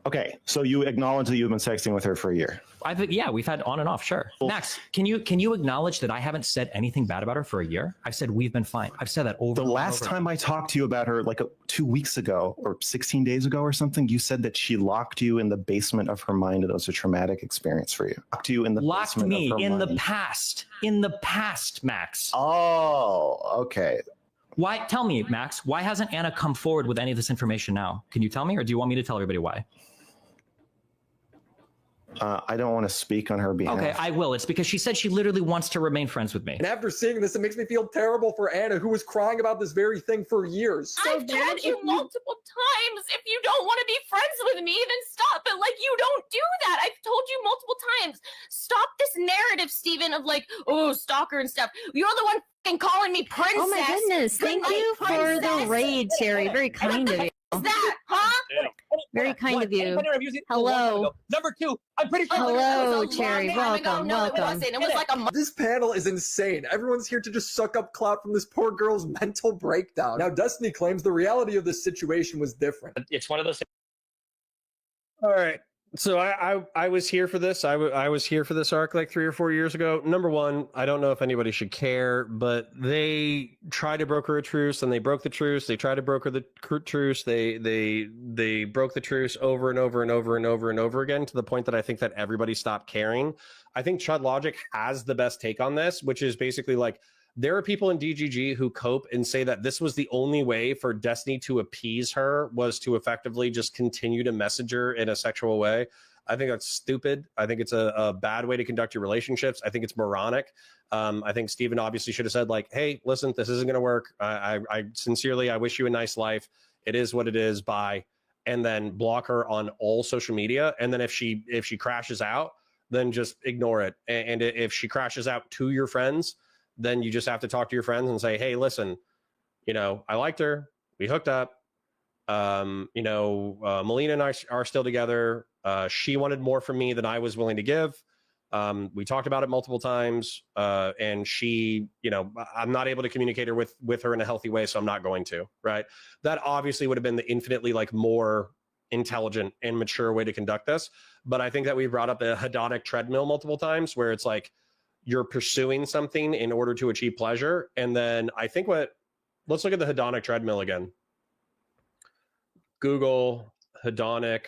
Okay, so you acknowledge that you've been sexting with her for a year. Yeah, we've had on and off, sure. Max, can you acknowledge that I haven't said anything bad about her for a year? I've said we've been fine. I've said that over. The last time I talked to you about her, like 2 weeks ago or 16 days ago or something, you said that she locked you in the basement of her mind, and it was a traumatic experience for you. Locked you in the basement of her in mind. the past. In the past, Max. Oh, okay. Why? Tell me, Max. Why hasn't Anna come forward with any of this information now? Can you tell me, or do you want me to tell everybody why? I don't want to speak on her behalf. Okay, I will. It's because she said she literally wants to remain friends with me. And after seeing this, it makes me feel terrible for Anna, who was crying about this very thing for years. I've told you multiple times, if you don't want to be friends with me, then stop. But like, you don't do that. I've told you multiple times. Stop this narrative, Steven, of like, oh, stalker and stuff. You're the one f***ing calling me princess. Oh my goodness! Thank you for the raid, Terry. Very kind of you. What's that, huh? Very kind of you. Hello. Number two, I'm pretty sure. Hello, Terry. Welcome. Welcome. It was like a This panel is insane. Everyone's here to just suck up clout from this poor girl's mental breakdown. Now, Destiny claims the reality of this situation was different. It's one of those things. All right. So I was here for this. I was here for this arc like 3 or 4 years ago. Number one, I don't know if anybody should care, but they tried to broker a truce and they broke the truce. They tried to broker the truce. They broke the truce over and over and over and over and over again, to the point that I think that everybody stopped caring. I think Chud Logic has the best take on this, which is basically like, there are people in DGG who cope and say that this was the only way for Destiny to appease her, was to effectively just continue to message her in a sexual way. I think that's stupid. I think it's a bad way to conduct your relationships. I think it's moronic. I think Steven obviously should have said like, hey, listen, this isn't going to work. I sincerely, I wish you a nice life. It is what it is. Bye. And then block her on all social media. And then if she crashes out, then just ignore it. And if she crashes out to your friends, then you just have to talk to your friends and say, hey, listen, I liked her. We hooked up. Melina and I are still together. She wanted more from me than I was willing to give. We talked about it multiple times. And she, I'm not able to communicate with her in a healthy way, so I'm not going to, right? That obviously would have been the infinitely like more intelligent and mature way to conduct this. But I think that we brought up the hedonic treadmill multiple times, where it's like, you're pursuing something in order to achieve pleasure. And then I think let's look at the hedonic treadmill again. Google hedonic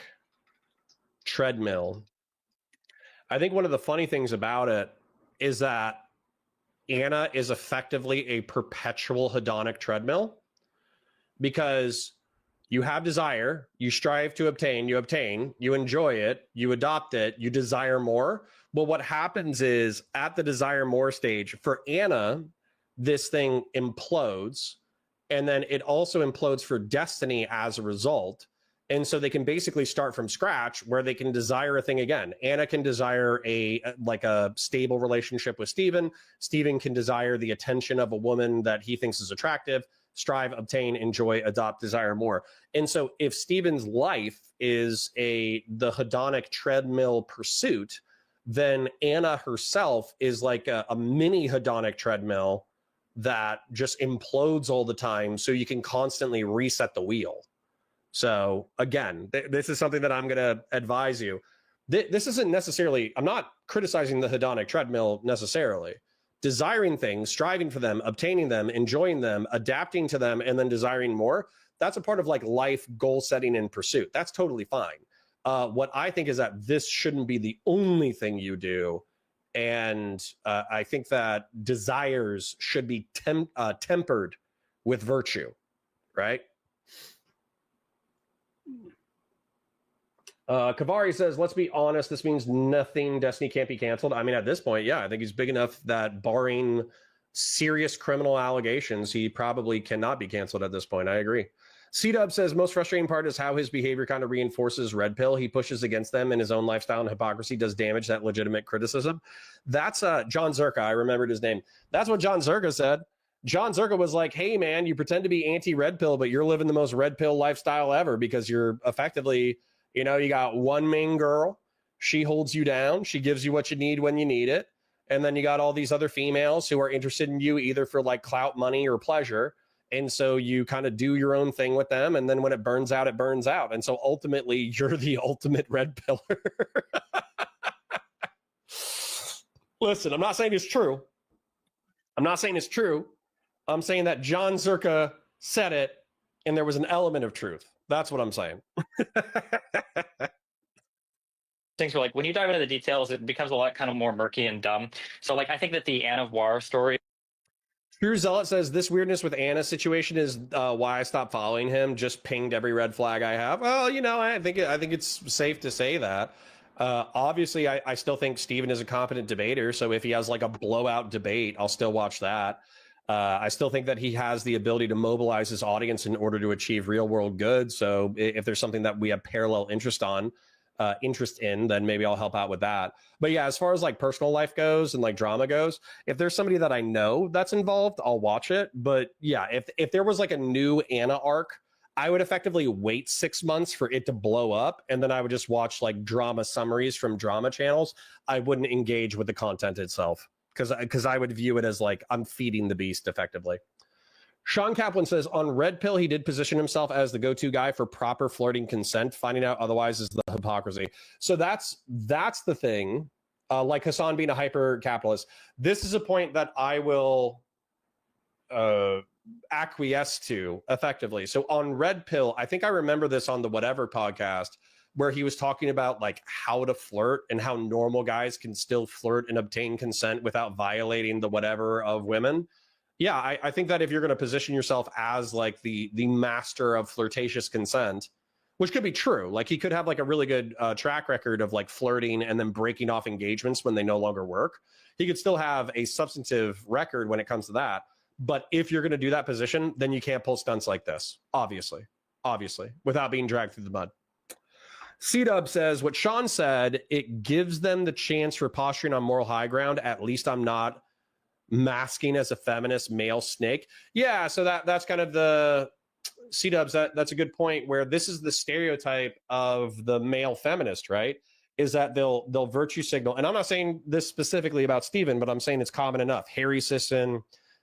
treadmill. I think one of the funny things about it is that Anna is effectively a perpetual hedonic treadmill, because you have desire, you strive to obtain, you enjoy it, you adopt it, you desire more. Well, what happens is at the desire more stage for Anna, this thing implodes, and then it also implodes for Destiny as a result. And so they can basically start from scratch, where they can desire a thing again. Anna can desire a stable relationship with Steven. Steven can desire the attention of a woman that he thinks is attractive. Strive, obtain, enjoy, adopt, desire more. And so if Steven's life is the hedonic treadmill pursuit, then Anna herself is like a mini hedonic treadmill that just implodes all the time, so you can constantly reset the wheel. So again, this is something that I'm going to advise you. This isn't necessarily, I'm not criticizing the hedonic treadmill necessarily. Desiring things, striving for them, obtaining them, enjoying them, adapting to them, and then desiring more, that's a part of like life goal setting and pursuit. That's totally fine. What I think is that this shouldn't be the only thing you do. And I think that desires should be tempered with virtue, right? Kavari says, let's be honest, this means nothing. Destiny can't be canceled. I mean, at this point, yeah, I think he's big enough that barring serious criminal allegations, he probably cannot be canceled at this point. I agree. C-Dub says, most frustrating part is how his behavior kind of reinforces Red Pill. He pushes against them, and his own lifestyle and hypocrisy does damage that legitimate criticism. That's John Zerka. I remembered his name. That's what John Zerka said. John Zerka was like, hey, man, you pretend to be anti-Red Pill, but you're living the most Red Pill lifestyle ever, because you're effectively, you got one main girl. She holds you down. She gives you what you need when you need it. And then you got all these other females who are interested in you either for like clout, money, or pleasure. And so you kind of do your own thing with them. And then when it burns out, it burns out. And so ultimately, you're the ultimate red pillar. Listen, I'm not saying it's true. I'm not saying it's true. I'm saying that John Zerka said it and there was an element of truth. That's what I'm saying. Things were like, when you dive into the details, it becomes a lot kind of more murky and dumb. So like, I think that the Anne of War story. True Zealot says this weirdness with Anna's situation is why I stopped following him. Just pinged every red flag I have. Well, you know, I think it's safe to say that. Obviously, I still think Steven is a competent debater. So if he has like a blowout debate, I'll still watch that. I still think that he has the ability to mobilize his audience in order to achieve real world good. So if there's something that we have parallel interest in, then maybe I'll help out with that. But yeah, as far as like personal life goes and like drama goes, if there's somebody that I know that's involved, I'll watch it. But yeah, if there was like a new Anna arc, I would effectively wait 6 months for it to blow up, and then I would just watch like drama summaries from drama channels. I wouldn't engage with the content itself because I would view it as like I'm feeding the beast effectively. Sean Kaplan says on Red Pill, he did position himself as the go-to guy for proper flirting consent. Finding out otherwise is the hypocrisy. So that's the thing. Like Hassan being a hyper capitalist. This is a point that I will acquiesce to effectively. So on Red Pill, I think I remember this on the Whatever podcast where he was talking about like how to flirt and how normal guys can still flirt and obtain consent without violating the whatever of women. Yeah, I think that if you're going to position yourself as like the master of flirtatious consent, which could be true, like he could have like a really good track record of like flirting and then breaking off engagements when they no longer work. He could still have a substantive record when it comes to that. But if you're going to do that position, then you can't pull stunts like this, obviously, without being dragged through the mud. C-Dub says, what Sean said, it gives them the chance for posturing on moral high ground. At least I'm not masking as a feminist male snake. Yeah, so that's kind of the C-Dubs. That's a good point where this is the stereotype of the male feminist, right? Is that they'll virtue signal. And I'm not saying this specifically about Steven, but I'm saying it's common enough. Harry Sisson,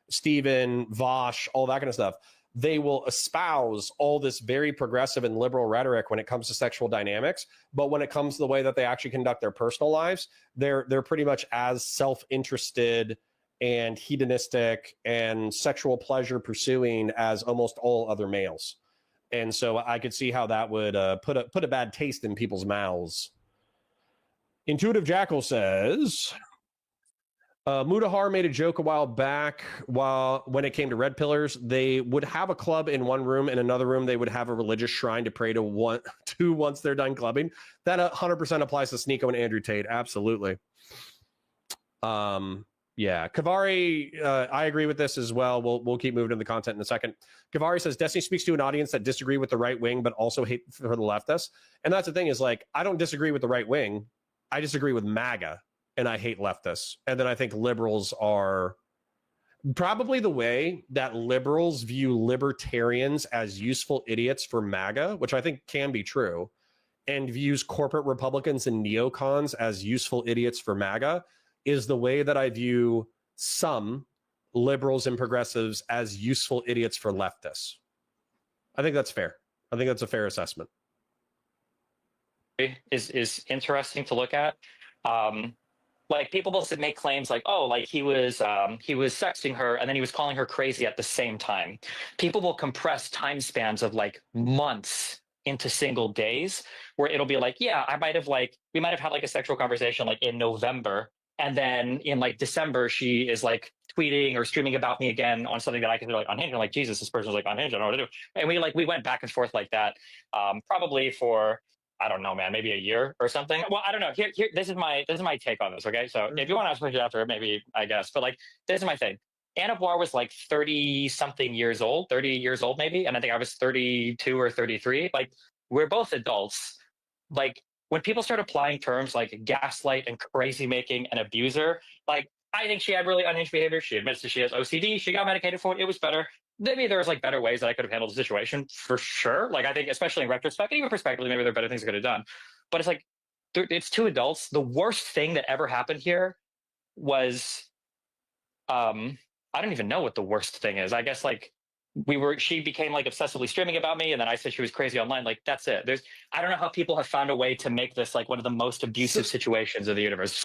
Steven, Vosh, all that kind of stuff. They will espouse all this very progressive and liberal rhetoric when it comes to sexual dynamics, but when it comes to the way that they actually conduct their personal lives, they're pretty much as self-interested and hedonistic and sexual pleasure pursuing as almost all other males. And so I could see how that would put a bad taste in people's mouths. Intuitive Jackal says, Mudahar made a joke a while back when it came to red pillars. They would have a club in one room. In another room, they would have a religious shrine to pray to once they're done clubbing. That 100% applies to Sneeko and Andrew Tate. Absolutely. Yeah, Kavari, I agree with this as well. We'll keep moving to the content in a second. Kavari says, Destiny speaks to an audience that disagree with the right wing, but also hate for the leftists. And that's the thing is like, I don't disagree with the right wing. I disagree with MAGA. And I hate leftists. And then I think liberals are probably the way that liberals view libertarians as useful idiots for MAGA, which I think can be true, and views corporate Republicans and neocons as useful idiots for MAGA, is the way that I view some liberals and progressives as useful idiots for leftists. I think that's fair. I think that's a fair assessment. Is interesting to look at. Like people will make claims like, oh, like he was sexting her and then he was calling her crazy at the same time. People will compress time spans of like months into single days where it'll be like, yeah, we might have had like a sexual conversation like in November. And then in like December, she is like tweeting or streaming about me again on something that I consider like unhinged. I'm like, Jesus, this person's like unhinged. I don't know what to do. And we went back and forth like that, probably for, I don't know, man, maybe a year or something. Well, I don't know. Here, this is my take on this. Okay, so if you want to ask me after, maybe I guess, but like this is my thing. Anne of War was like 30 years old maybe, and I think I was 32 or 33. Like we're both adults. Like when people start applying terms like gaslight and crazy making and abuser, like I think she had really unhinged behavior. She admits that she has OCD. She got medicated for it. It was better. Maybe there was like better ways that I could have handled the situation for sure. Like I think, especially in retrospect, and even prospectively, maybe there are better things I could have done. But it's like, it's two adults. The worst thing that ever happened here was, I don't even know what the worst thing is. I guess like she became like obsessively streaming about me, and then I said she was crazy online. Like, that's it. I don't know how people have found a way to make this like one of the most abusive situations of the universe.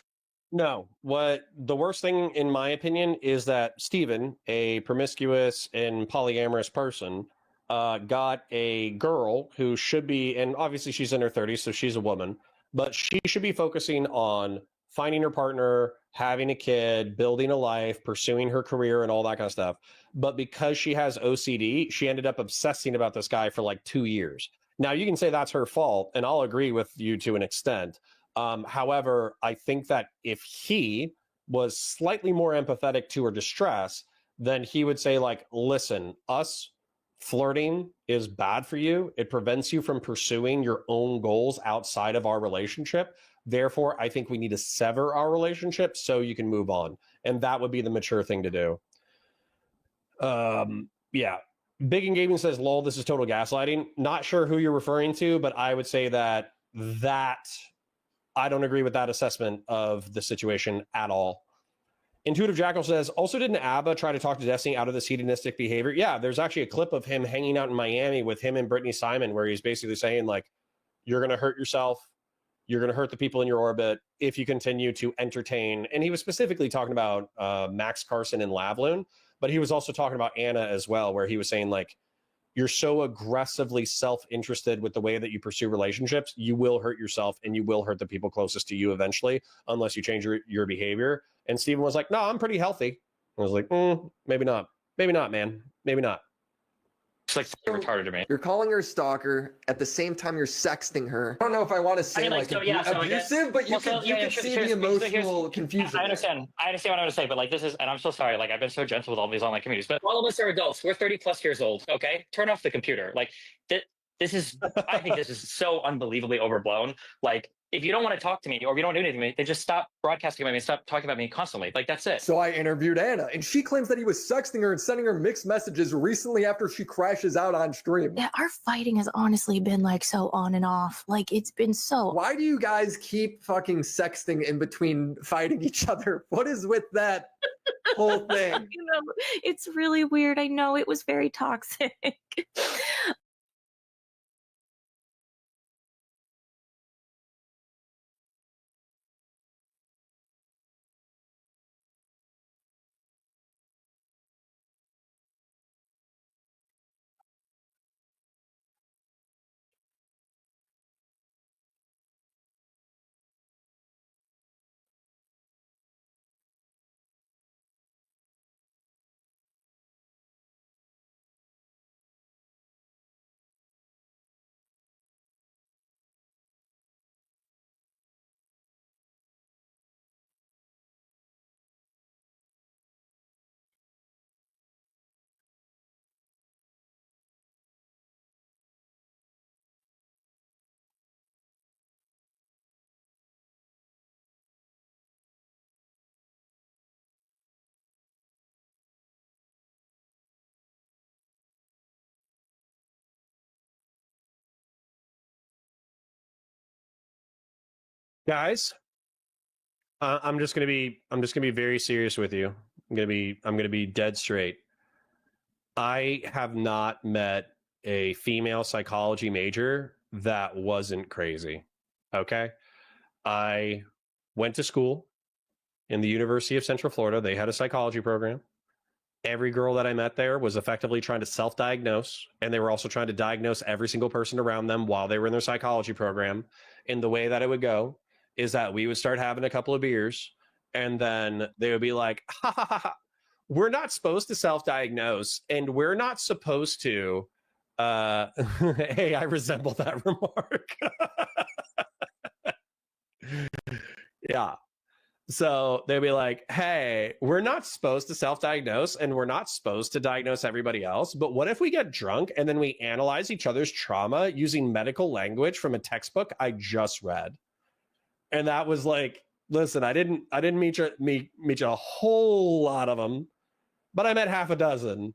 No, what the worst thing, in my opinion, is that Steven, a promiscuous and polyamorous person, got a girl who should be, and obviously she's in her 30s, so she's a woman, but she should be focusing on finding her partner, having a kid, building a life, pursuing her career, and all that kind of stuff. But because she has OCD, she ended up obsessing about this guy for like 2 years. Now, you can say that's her fault, and I'll agree with you to an extent. However, I think that if he was slightly more empathetic to her distress, then he would say, like, listen, us flirting is bad for you. It prevents you from pursuing your own goals outside of our relationship. Therefore, I think we need to sever our relationship so you can move on. And that would be the mature thing to do. Yeah. Big and Gaming says, lol, this is total gaslighting. Not sure who you're referring to, but I would say that I don't agree with that assessment of the situation at all. Intuitive Jackal says, also didn't ABBA try to talk to Destin out of this hedonistic behavior? Yeah, there's actually a clip of him hanging out in Miami with him and Brittany Simon where he's basically saying, like, you're going to hurt yourself. You're going to hurt the people in your orbit if you continue to entertain. And he was specifically talking about Max Carson and Lavloon, but he was also talking about Anna as well, where he was saying, like, you're so aggressively self-interested with the way that you pursue relationships, you will hurt yourself and you will hurt the people closest to you eventually, unless you change your behavior. And Steven was like, no, I'm pretty healthy. I was like, maybe not. Maybe not, man. Maybe not. It's like retarded to me. You're calling her a stalker. At the same time, you're sexting her. I don't know if I want to say abusive, but you can see the emotional confusion. I understand what I'm going to say, but like this is, and I'm so sorry. Like I've been so gentle with all these online communities, but all of us are adults. We're 30 plus years old. Okay, turn off the computer. Like this is. I think this is so unbelievably overblown. Like, if you don't want to talk to me or if you don't do anything to me, then just stop broadcasting about me and stop talking about me constantly. Like, that's it. So I interviewed Anna, and she claims that he was sexting her and sending her mixed messages recently after she crashes out on stream. Yeah, our fighting has honestly been like so on and off. Like, it's been so. Why do you guys keep fucking sexting in between fighting each other? What is with that whole thing? You know, it's really weird. I know it was very toxic. Guys, I'm just gonna be very serious with you. I'm gonna be dead straight. I have not met a female psychology major that wasn't crazy. Okay, I went to school in the University of Central Florida. They had a psychology program. Every girl that I met there was effectively trying to self-diagnose, and they were also trying to diagnose every single person around them while they were in their psychology program. And the way that it would go is that we would start having a couple of beers, and then they would be like, ha, ha, ha, ha. We're not supposed to self-diagnose, and we're not supposed to, hey, I resemble that remark. Yeah. So they'd be like, hey, we're not supposed to self-diagnose and we're not supposed to diagnose everybody else. But what if we get drunk and then we analyze each other's trauma using medical language from a textbook I just read? And that was like, listen, I didn't meet a whole lot of them, but I met half a dozen,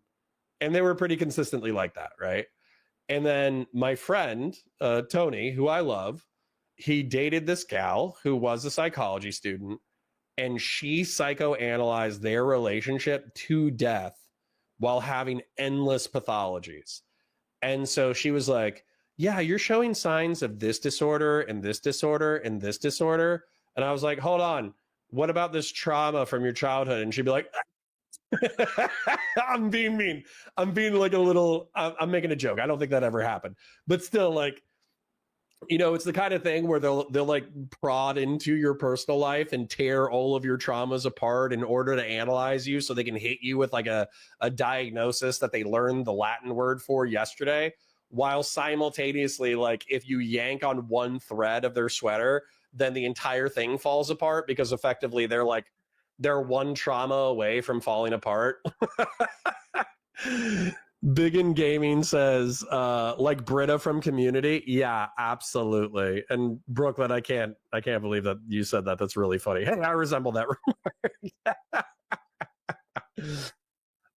and they were pretty consistently like that, right? And then my friend, Tony, who I love, he dated this gal who was a psychology student, and she psychoanalyzed their relationship to death while having endless pathologies. And so she was like, yeah, you're showing signs of this disorder and this disorder and this disorder. And I was like, hold on, what about this trauma from your childhood? And she'd be like, I'm being mean. I'm being like a little, I'm making a joke. I don't think that ever happened. But still, like, you know, it's the kind of thing where they'll like prod into your personal life and tear all of your traumas apart in order to analyze you so they can hit you with like a diagnosis that they learned the Latin word for yesterday, while simultaneously, like, if you yank on one thread of their sweater, then the entire thing falls apart, because effectively they're one trauma away from falling apart. Big in Gaming says, like Britta from Community. Yeah, absolutely. And Brooklyn, I can't believe that you said that. That's really funny. Hey, I resemble that remark.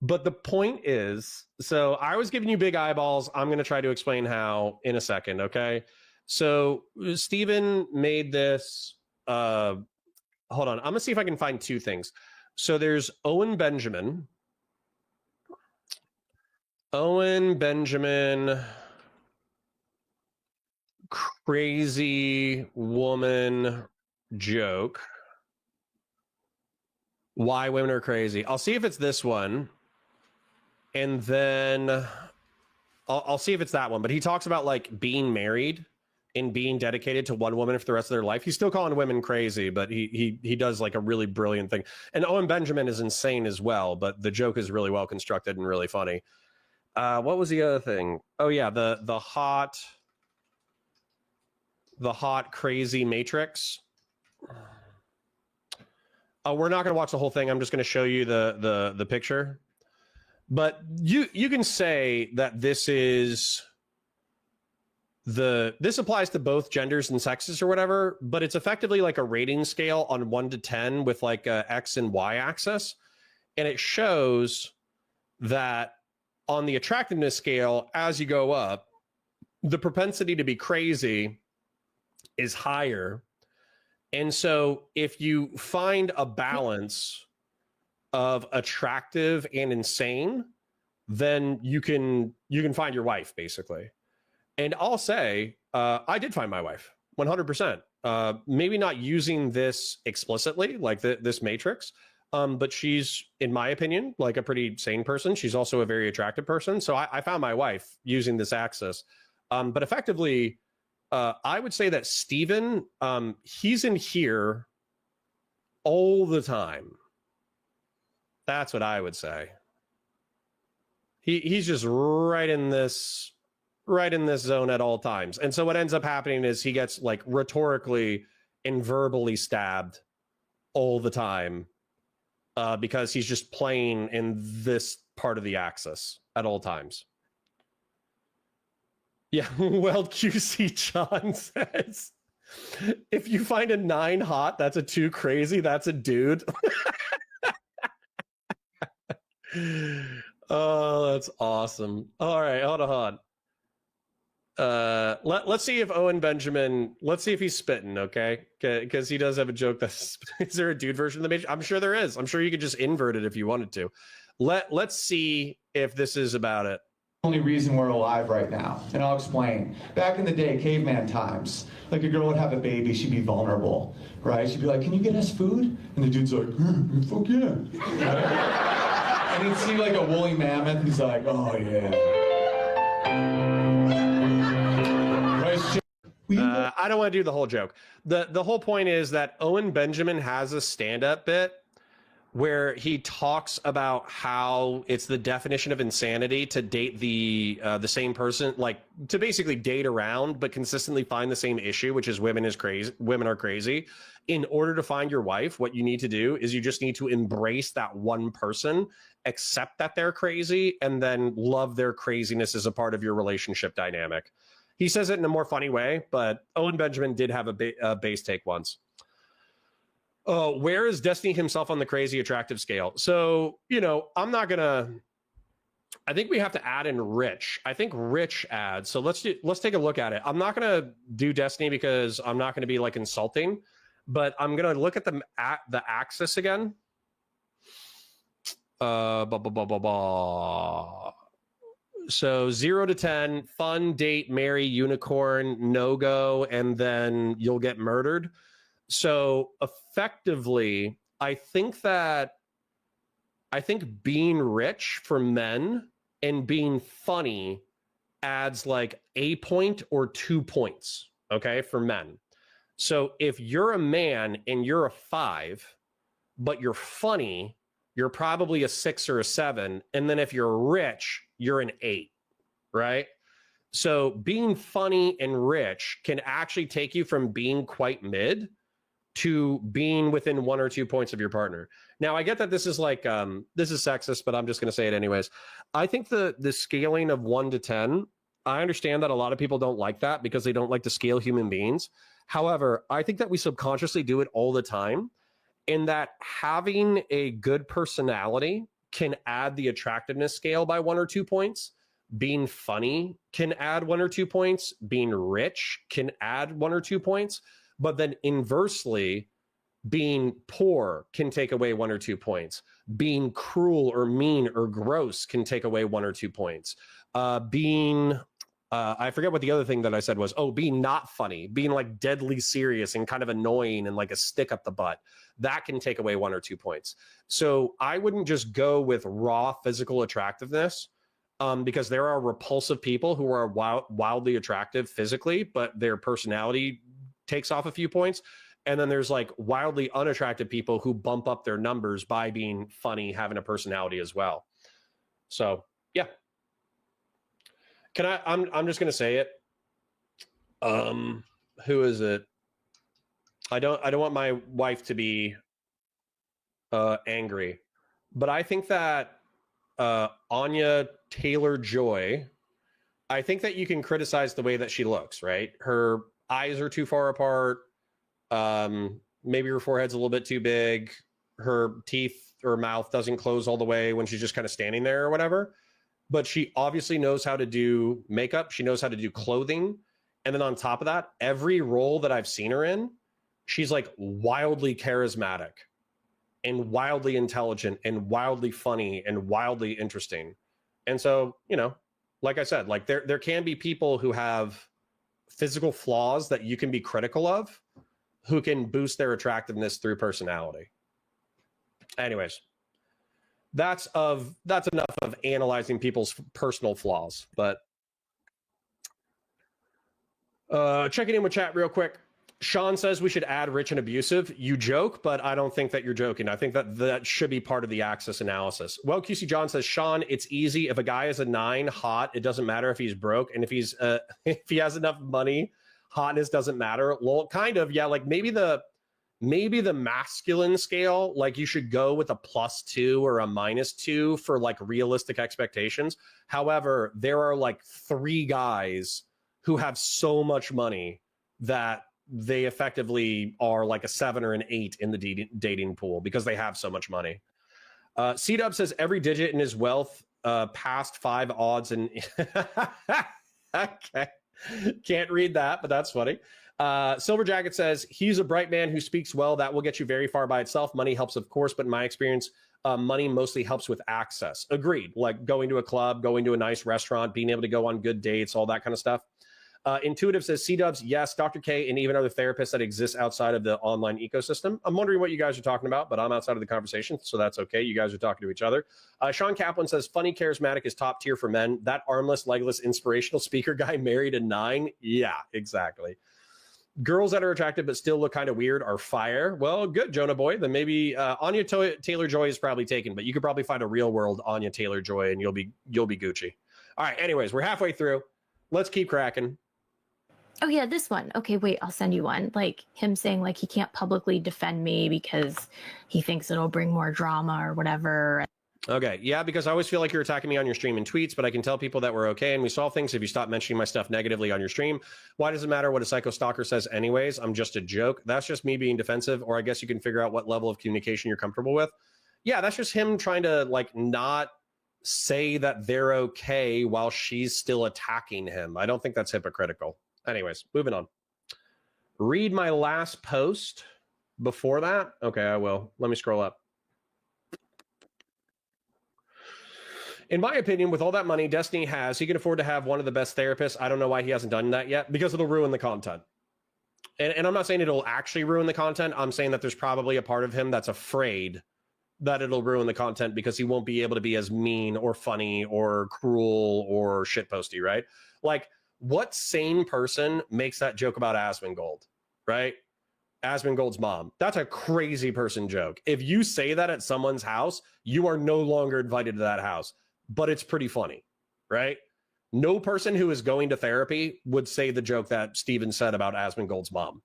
But the point is, so I was giving you big eyeballs. I'm going to try to explain how in a second, okay? So Stephen made this, hold on. I'm going to see if I can find two things. So there's Owen Benjamin, crazy woman joke. Why women are crazy. I'll see if it's this one. And then I'll see if it's that one. But he talks about like being married and being dedicated to one woman for the rest of their life. He's still calling women crazy, but he does like a really brilliant thing. And Owen Benjamin is insane as well, but the joke is really well constructed and really funny. What was the other thing? Oh yeah, the hot crazy Matrix. We're not going to watch the whole thing. I'm just going to show you the picture. But you can say that this applies to both genders and sexes or whatever, but it's effectively like a rating scale on 1 to 10 with like a X and Y axis. And it shows that on the attractiveness scale, as you go up, the propensity to be crazy is higher. And so if you find a balance of attractive and insane, then you can find your wife, basically. And I'll say, I did find my wife 100%. Maybe not using this explicitly, like this matrix, but she's, in my opinion, like a pretty sane person. She's also a very attractive person. So I found my wife using this axis. But effectively, I would say that Steven, he's in here all the time. That's what I would say. He's just right in this zone at all times. And so what ends up happening is he gets like rhetorically and verbally stabbed all the time, because he's just playing in this part of the axis at all times. Yeah, well, QC John says, if you find a 9 hot, that's a 2 crazy, that's a dude. Oh, that's awesome. All right, hold on. Let's see if Owen Benjamin, let's see if he's spitting, okay? Because he does have a joke that's, is there a dude version of the Matrix? I'm sure there is. I'm sure you could just invert it if you wanted to. Let's see if this is about it. Only reason we're alive right now, and I'll explain. Back in the day, caveman times, like a girl would have a baby, she'd be vulnerable, right? She'd be like, "Can you get us food?" And the dude's like, "Fuck yeah." Right? And he'd see like a woolly mammoth, he's like, "Oh yeah." Right? I don't want to do the whole joke. The whole point is that Owen Benjamin has a stand-up bit where he talks about how it's the definition of insanity to date the same person, like to basically date around, but consistently find the same issue, which is women are crazy. In order to find your wife, what you need to do is you just need to embrace that one person, accept that they're crazy, and then love their craziness as a part of your relationship dynamic. He says it in a more funny way, but Owen Benjamin did have a base take once. Where is Destiny himself on the crazy attractive scale? So, you know, I think we have to add in Rich. I think Rich adds. So let's take a look at it. I'm not going to do Destiny because I'm not going to be like insulting, but I'm going to look at the axis again. Blah, blah, blah, blah, blah. So 0 to 10, fun, date, marry, unicorn, no go, and then you'll get murdered. So effectively, I think being rich for men and being funny adds like a point or 2 points, okay, for men. So if you're a man and you're a 5, but you're funny, you're probably a 6 or a 7. And then if you're rich, you're an 8, right? So being funny and rich can actually take you from being quite mid to being within 1 or 2 points of your partner. Now, I get that this is like, this is sexist, but I'm just going to say it anyways. I think the scaling of 1 to 10, I understand that a lot of people don't like that because they don't like to scale human beings. However, I think that we subconsciously do it all the time, in that having a good personality can add the attractiveness scale by 1 or 2 points. Being funny can add 1 or 2 points. Being rich can add 1 or 2 points. But then inversely, being poor can take away 1 or 2 points. Being cruel or mean or gross can take away 1 or 2 points. I forget what the other thing that I said was, being not funny, being like deadly serious and kind of annoying and like a stick up the butt, that can take away 1 or 2 points. So I wouldn't just go with raw physical attractiveness, because there are repulsive people who are wildly attractive physically, but their personality takes off a few points. And then there's like wildly unattractive people who bump up their numbers by being funny, having a personality as well. So yeah. I'm just gonna say it. Who is it? I don't want my wife to be angry, but I think that Anya Taylor-Joy, I think that you can criticize the way that she looks, right? Her eyes are too far apart. Maybe her forehead's a little bit too big. Her teeth or mouth doesn't close all the way when she's just kind of standing there or whatever. But she obviously knows how to do makeup. She knows how to do clothing. And then on top of that, every role that I've seen her in, she's like wildly charismatic and wildly intelligent and wildly funny and wildly interesting. And so, you know, like I said, like there can be people who have physical flaws that you can be critical of, who can boost their attractiveness through personality. Anyways, that's enough of analyzing people's personal flaws. But checking in with chat real quick. Sean says we should add rich and abusive. You joke, but I don't think that you're joking. I think that should be part of the axis analysis. Well, QC John says, Sean, it's easy. If a guy is a 9, hot, it doesn't matter if he's broke. And if he's if he has enough money, hotness doesn't matter. Well, kind of, yeah. Like maybe the masculine scale, like you should go with a +2 or a -2 for like realistic expectations. However, there are like 3 guys who have so much money that they effectively are like a 7 or an 8 in the dating pool because they have so much money. C-Dub says every digit in his wealth past 5 odds and okay. Can't read that, but that's funny. Silver Jacket says he's a bright man who speaks well. That will get you very far by itself. Money helps, of course, but in my experience, money mostly helps with access. Agreed. Like going to a club, going to a nice restaurant, being able to go on good dates, all that kind of stuff. Intuitive says C-Dubs, yes, Dr. K, and even other therapists that exist outside of the online ecosystem. I'm wondering what you guys are talking about, but I'm outside of the conversation, so that's okay. You guys are talking to each other. Sean Kaplan says, funny, charismatic is top tier for men. That armless, legless, inspirational speaker guy married a 9? Yeah, exactly. Girls that are attractive but still look kind of weird are fire. Well, good, Jonah boy. Then maybe Anya Taylor-Joy is probably taken, but you could probably find a real world Anya Taylor-Joy and you'll be Gucci. All right, anyways, we're halfway through. Let's keep cracking. Oh yeah, this one. Okay, wait, I'll send you one. Like him saying like he can't publicly defend me because he thinks it'll bring more drama or whatever. Okay, yeah, because I always feel like you're attacking me on your stream and tweets, but I can tell people that we're okay and we solve things if you stop mentioning my stuff negatively on your stream. Why does it matter what a psycho stalker says anyways? I'm just a joke. That's just me being defensive, or I guess you can figure out what level of communication you're comfortable with. Yeah, that's just him trying to like not say that they're okay while she's still attacking him. I don't think that's hypocritical. Anyways, moving on. Read my last post before that? Okay, I will. Let me scroll up. in my opinion, with all that money Destiny has, he can afford to have one of the best therapists. I don't know why he hasn't done that yet, because it'll ruin the content. And I'm not saying it'll actually ruin the content. I'm saying that there's probably a part of him that's afraid that it'll ruin the content because he won't be able to be as mean or funny or cruel or shitposty, right? Like, what sane person makes that joke about Asmongold, right? Asmongold's mom. That's a crazy person joke. If you say that at someone's house, you are no longer invited to that house, but it's pretty funny, right? No person who is going to therapy would say the joke that Steven said about Asmongold's mom.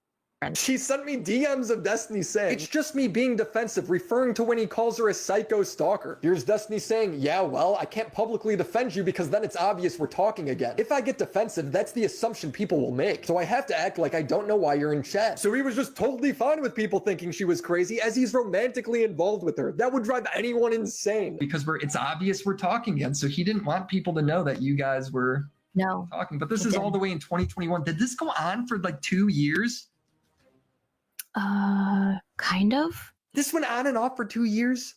She sent me DMs of Destiny saying, it's just me being defensive, referring to when he calls her a psycho stalker. Here's Destiny saying, yeah, well, I can't publicly defend you because then it's obvious we're talking again. If I get defensive, that's the assumption people will make. So I have to act like I don't know why you're in chat. So he was just totally fine with people thinking she was crazy as he's romantically involved with her. That would drive anyone insane. Because it's obvious we're talking again. So he didn't want people to know that you guys were talking. But this is all the way in 2021. Did this go on for like 2 years? Kind of. This went on and off for 2 years?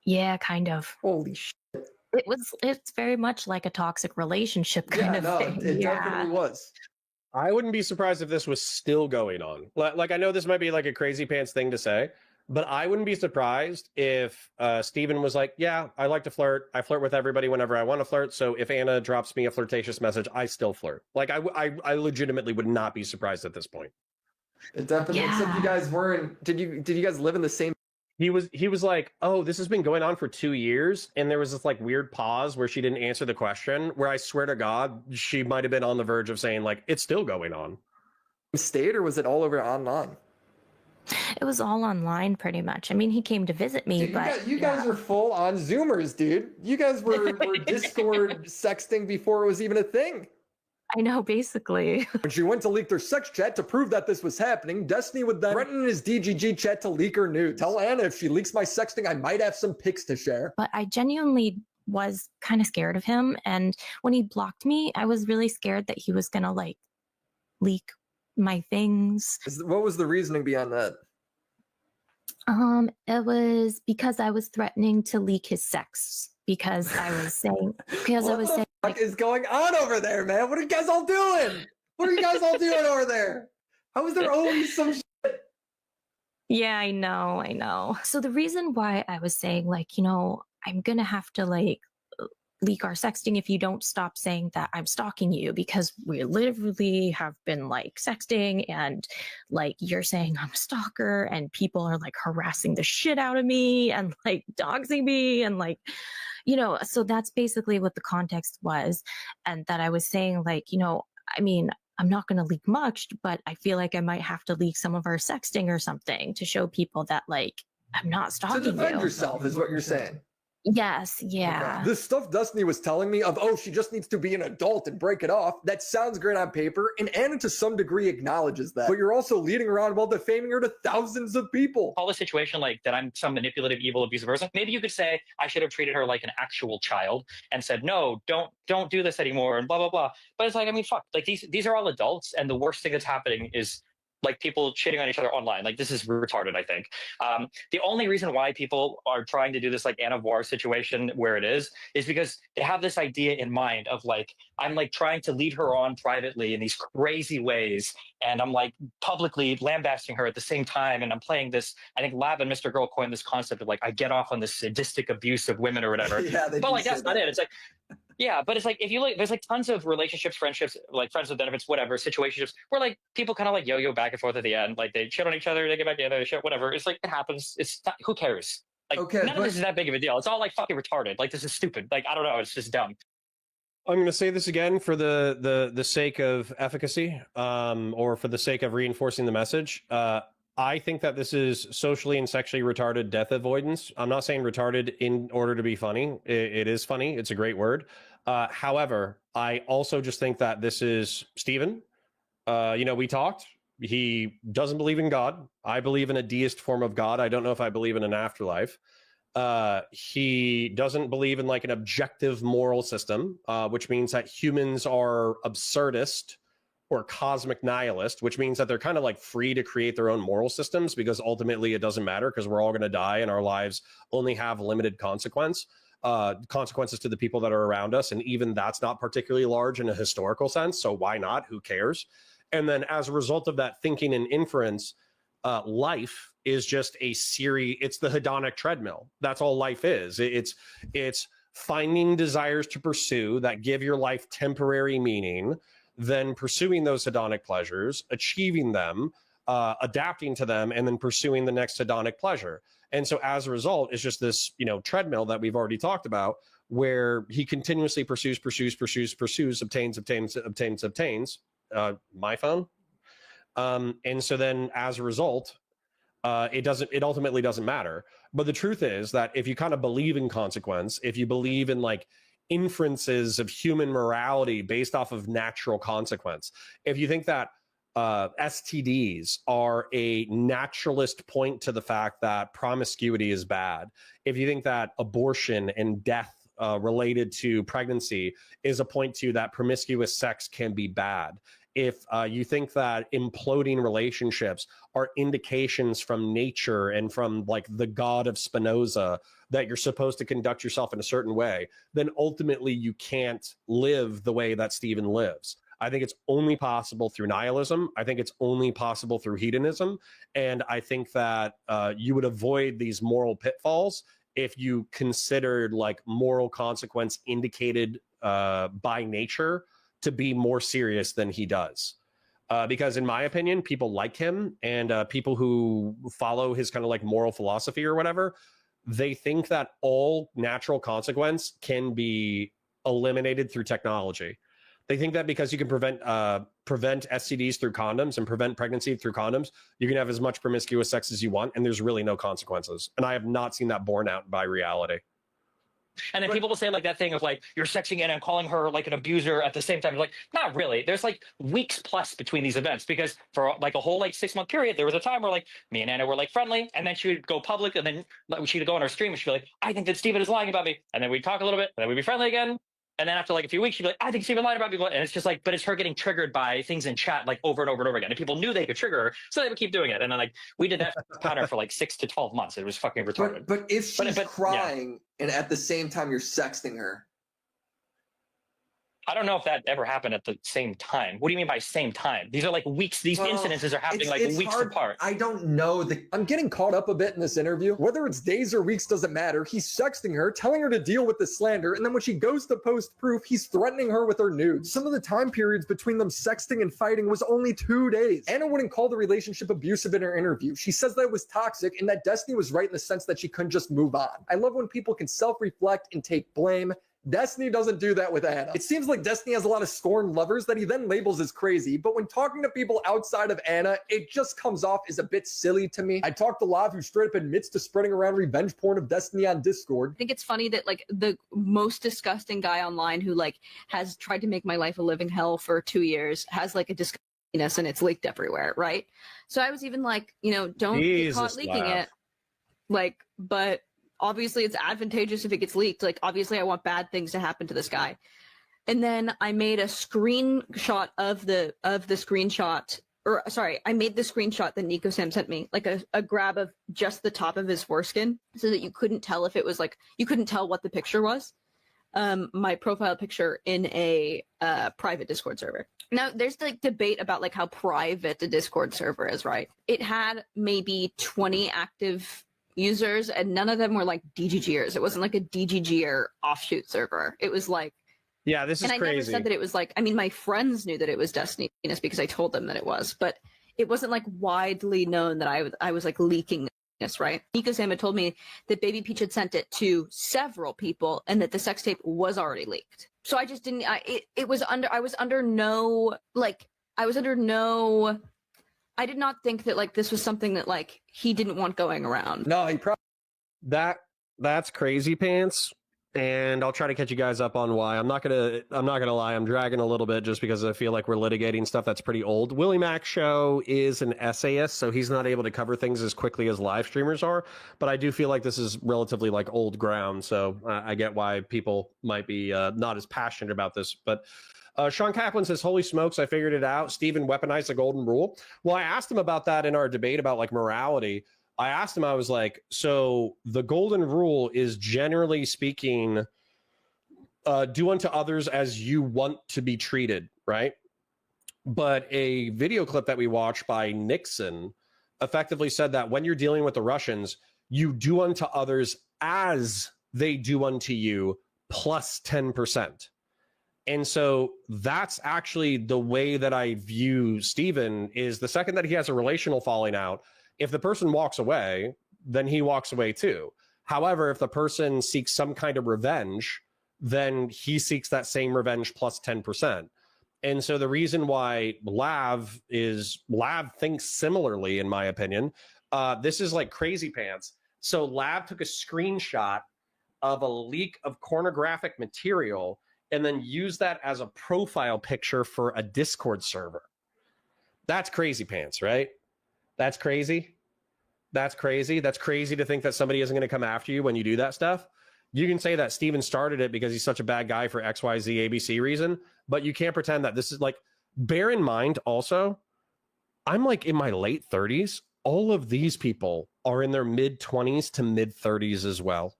Yeah, kind of. Holy shit. It's very much like a toxic relationship kind of thing. It definitely was. I wouldn't be surprised if this was still going on. Like, I know this might be like a crazy pants thing to say, but I wouldn't be surprised if Steven was like, yeah, I like to flirt. I flirt with everybody whenever I want to flirt. So if Anna drops me a flirtatious message, I still flirt. Like, I legitimately would not be surprised at this point. It definitely, except you guys weren't, did you guys live in the same? He was like, oh, this has been going on for 2 years. And there was this like weird pause where she didn't answer the question, where I swear to God, she might've been on the verge of saying like, it's still going on. State, or was it all over online? It was all online pretty much. I mean, he came to visit me, Dude, but you guys are full on Zoomers, dude. You guys were Discord sexting before it was even a thing. I know, basically. When she went to leak their sex chat to prove that this was happening, Destiny would then threaten in his DGG chat to leak her nudes. Tell Anna if she leaks my sexting, I might have some pics to share. But I genuinely was kind of scared of him. And when he blocked me, I was really scared that he was going to like leak my things. What was the reasoning behind that? It was because I was threatening to leak his sex. Because I was saying, What is going on over there, man? What are you guys all doing? What are you guys all doing over there? How is there always some shit? Yeah, I know. So the reason why I was saying, like, you know, I'm gonna have to like leak our sexting if you don't stop saying that I'm stalking you, because we literally have been like sexting and like you're saying I'm a stalker and people are like harassing the shit out of me and like doxing me and like, you know, so that's basically what the context was. And that I was saying, like, you know, I mean, I'm not going to leak much, but I feel like I might have to leak some of our sexting or something to show people that, like, I'm not stalking you. To defend yourself is what you're saying. Yes, yeah. Okay. The stuff Destiny was telling me of, oh, she just needs to be an adult and break it off, that sounds great on paper, and Anna to some degree acknowledges that. But you're also leading around while defaming her to thousands of people. Call the situation like that I'm some manipulative, evil, abusive person. Maybe you could say I should have treated her like an actual child and said, no, don't do this anymore, and blah, blah, blah. But it's like, I mean, fuck, like these are all adults, and the worst thing that's happening is like people cheating on each other online. Like, this is retarded, I think. The only reason why people are trying to do this like Anna Voir situation where it is because they have this idea in mind of like, I'm like trying to lead her on privately in these crazy ways. And I'm like publicly lambasting her at the same time. And I'm playing this, I think Lab and Mr. Girl coined this concept of like, I get off on this sadistic abuse of women or whatever. Yeah, but like, that's not it. It's like, yeah, but it's like, if you look, there's like tons of relationships, friendships, like friends with benefits, whatever, situationships, where like people kind of like yo-yo back and forth at the end. Like they shit on each other, they get back together, they shit, whatever. It's like, it happens. It's not, who cares? Like, none of this is that big of a deal. It's all like fucking retarded. Like, this is stupid. Like, I don't know. It's just dumb. I'm going to say this again for the sake of efficacy, or for the sake of reinforcing the message. I think that this is socially and sexually retarded death avoidance. I'm not saying retarded in order to be funny. It is funny. It's a great word. However, I also just think that this is Steven. You know, we talked. He doesn't believe in God. I believe in a deist form of God. I don't know if I believe in an afterlife. He doesn't believe in like an objective moral system, which means that humans are absurdist or cosmic nihilist, which means that they're kind of like free to create their own moral systems because ultimately it doesn't matter because we're all going to die and our lives only have limited consequence. consequences to the people that are around us. And even that's not particularly large in a historical sense. So why not? Who cares? And then as a result of that thinking and inference, life is just a series. It's the hedonic treadmill. That's all life is. It's finding desires to pursue that give your life temporary meaning, then pursuing those hedonic pleasures, achieving them, adapting to them, and then pursuing the next hedonic pleasure. And so as a result, it's just this, treadmill that we've already talked about, where he continuously pursues, obtains, my phone. And so then as a result, it ultimately doesn't matter. But the truth is that if you kind of believe in consequence, if you believe in like inferences of human morality based off of natural consequence, if you think that STDs are a naturalist point to the fact that promiscuity is bad, if you think that abortion and death related to pregnancy is a point to that promiscuous sex can be bad, if you think that imploding relationships are indications from nature and from like the God of Spinoza that you're supposed to conduct yourself in a certain way, then ultimately you can't live the way that Stephen lives. I think it's only possible through nihilism. I think it's only possible through hedonism. And I think that you would avoid these moral pitfalls if you considered like moral consequence indicated by nature to be more serious than he does. Because in my opinion, people like him and people who follow his kind of like moral philosophy or whatever, they think that all natural consequence can be eliminated through technology. They think that because you can prevent STDs through condoms and prevent pregnancy through condoms, you can have as much promiscuous sex as you want, and there's really no consequences. And I have not seen that borne out by reality. And then people will say like that thing of like, you're sexing in and calling her like an abuser at the same time. Like, not really. There's like weeks plus between these events, because for like a whole like 6-month period, there was a time where like me and Anna were like friendly, and then she would go public, and then she'd go on her stream and she'd be like, I think that Stephen is lying about me. And then we'd talk a little bit, and then we'd be friendly again. And then after like a few weeks, she'd be like, I think Stephen lied about me. And it's just like, but it's her getting triggered by things in chat like over and over and over again. And people knew they could trigger her, so they would keep doing it. And then like we did that pattern for like 6 to 12 months. It was fucking retarded. But if she's crying yeah. and at the same time you're sexting her. I don't know if that ever happened at the same time. What do you mean by same time? These are like weeks. These incidences are happening like weeks apart. I don't know. I'm getting caught up a bit in this interview. Whether it's days or weeks doesn't matter. He's sexting her, telling her to deal with the slander, and then when she goes to post proof, he's threatening her with her nudes. Some of the time periods between them sexting and fighting was only 2 days. Anna wouldn't call the relationship abusive in her interview. She says that it was toxic and that Destiny was right in the sense that she couldn't just move on. I love when people can self-reflect and take blame. Destiny doesn't do that with Anna. It seems like Destiny has a lot of scorned lovers that he then labels as crazy, but when talking to people outside of Anna, it just comes off as a bit silly to me. I talked to Lav, who straight up admits to spreading around revenge porn of Destiny on Discord. I think it's funny that like the most disgusting guy online who like has tried to make my life a living hell for 2 years has like a disgustingness and it's leaked everywhere, right? So I was even like, don't get caught leaking it. Like, but obviously it's advantageous if it gets leaked. Like, obviously I want bad things to happen to this guy. And then I made a screenshot of the screenshot, or sorry, I made the screenshot that Nico Sam sent me, like a grab of just the top of his foreskin so that you couldn't tell if it was like, you couldn't tell what the picture was. My profile picture in a private Discord server. Now there's like debate about like how private the Discord server is, right? It had maybe 20 active users, and none of them were like DGGers. It wasn't like a DGGer offshoot server. It was like, yeah, this is crazy. And I never said that it was like, I mean, my friends knew that it was Destiny because I told them that it was, but it wasn't like widely known that I was like leaking this, right? Nico Sam had told me that Baby Peach had sent it to several people and that the sex tape was already leaked. So I just didn't, I was under no, I did not think that like this was something that like he didn't want going around. No, he probably that's crazy pants. And I'll try to catch you guys up on why. I'm not gonna lie, I'm dragging a little bit just because I feel like we're litigating stuff that's pretty old. WillyMacShow is an essayist, so he's not able to cover things as quickly as live streamers are. But I do feel like this is relatively like old ground, so I get why people might be not as passionate about this. But Sean Kaplan says, holy smokes, I figured it out. Stephen weaponized the golden rule. Well, I asked him about that in our debate about like morality. I asked him, I was like, so the golden rule is generally speaking, do unto others as you want to be treated, right? But a video clip that we watched by Nixon effectively said that when you're dealing with the Russians, you do unto others as they do unto you plus 10%. And so that's actually the way that I view Steven, is the second that he has a relational falling out, if the person walks away, then he walks away too. However, if the person seeks some kind of revenge, then he seeks that same revenge plus 10%. And so the reason why Lav thinks similarly, in my opinion, this is like crazy pants. So Lav took a screenshot of a leak of pornographic material and then used that as a profile picture for a Discord server. That's crazy pants, right? That's crazy. That's crazy. That's crazy to think that somebody isn't going to come after you when you do that stuff. You can say that Steven started it because he's such a bad guy for XYZ ABC reason, but you can't pretend that this is like, bear in mind also, I'm like in my late 30s. All of these people are in their mid 20s to mid 30s as well.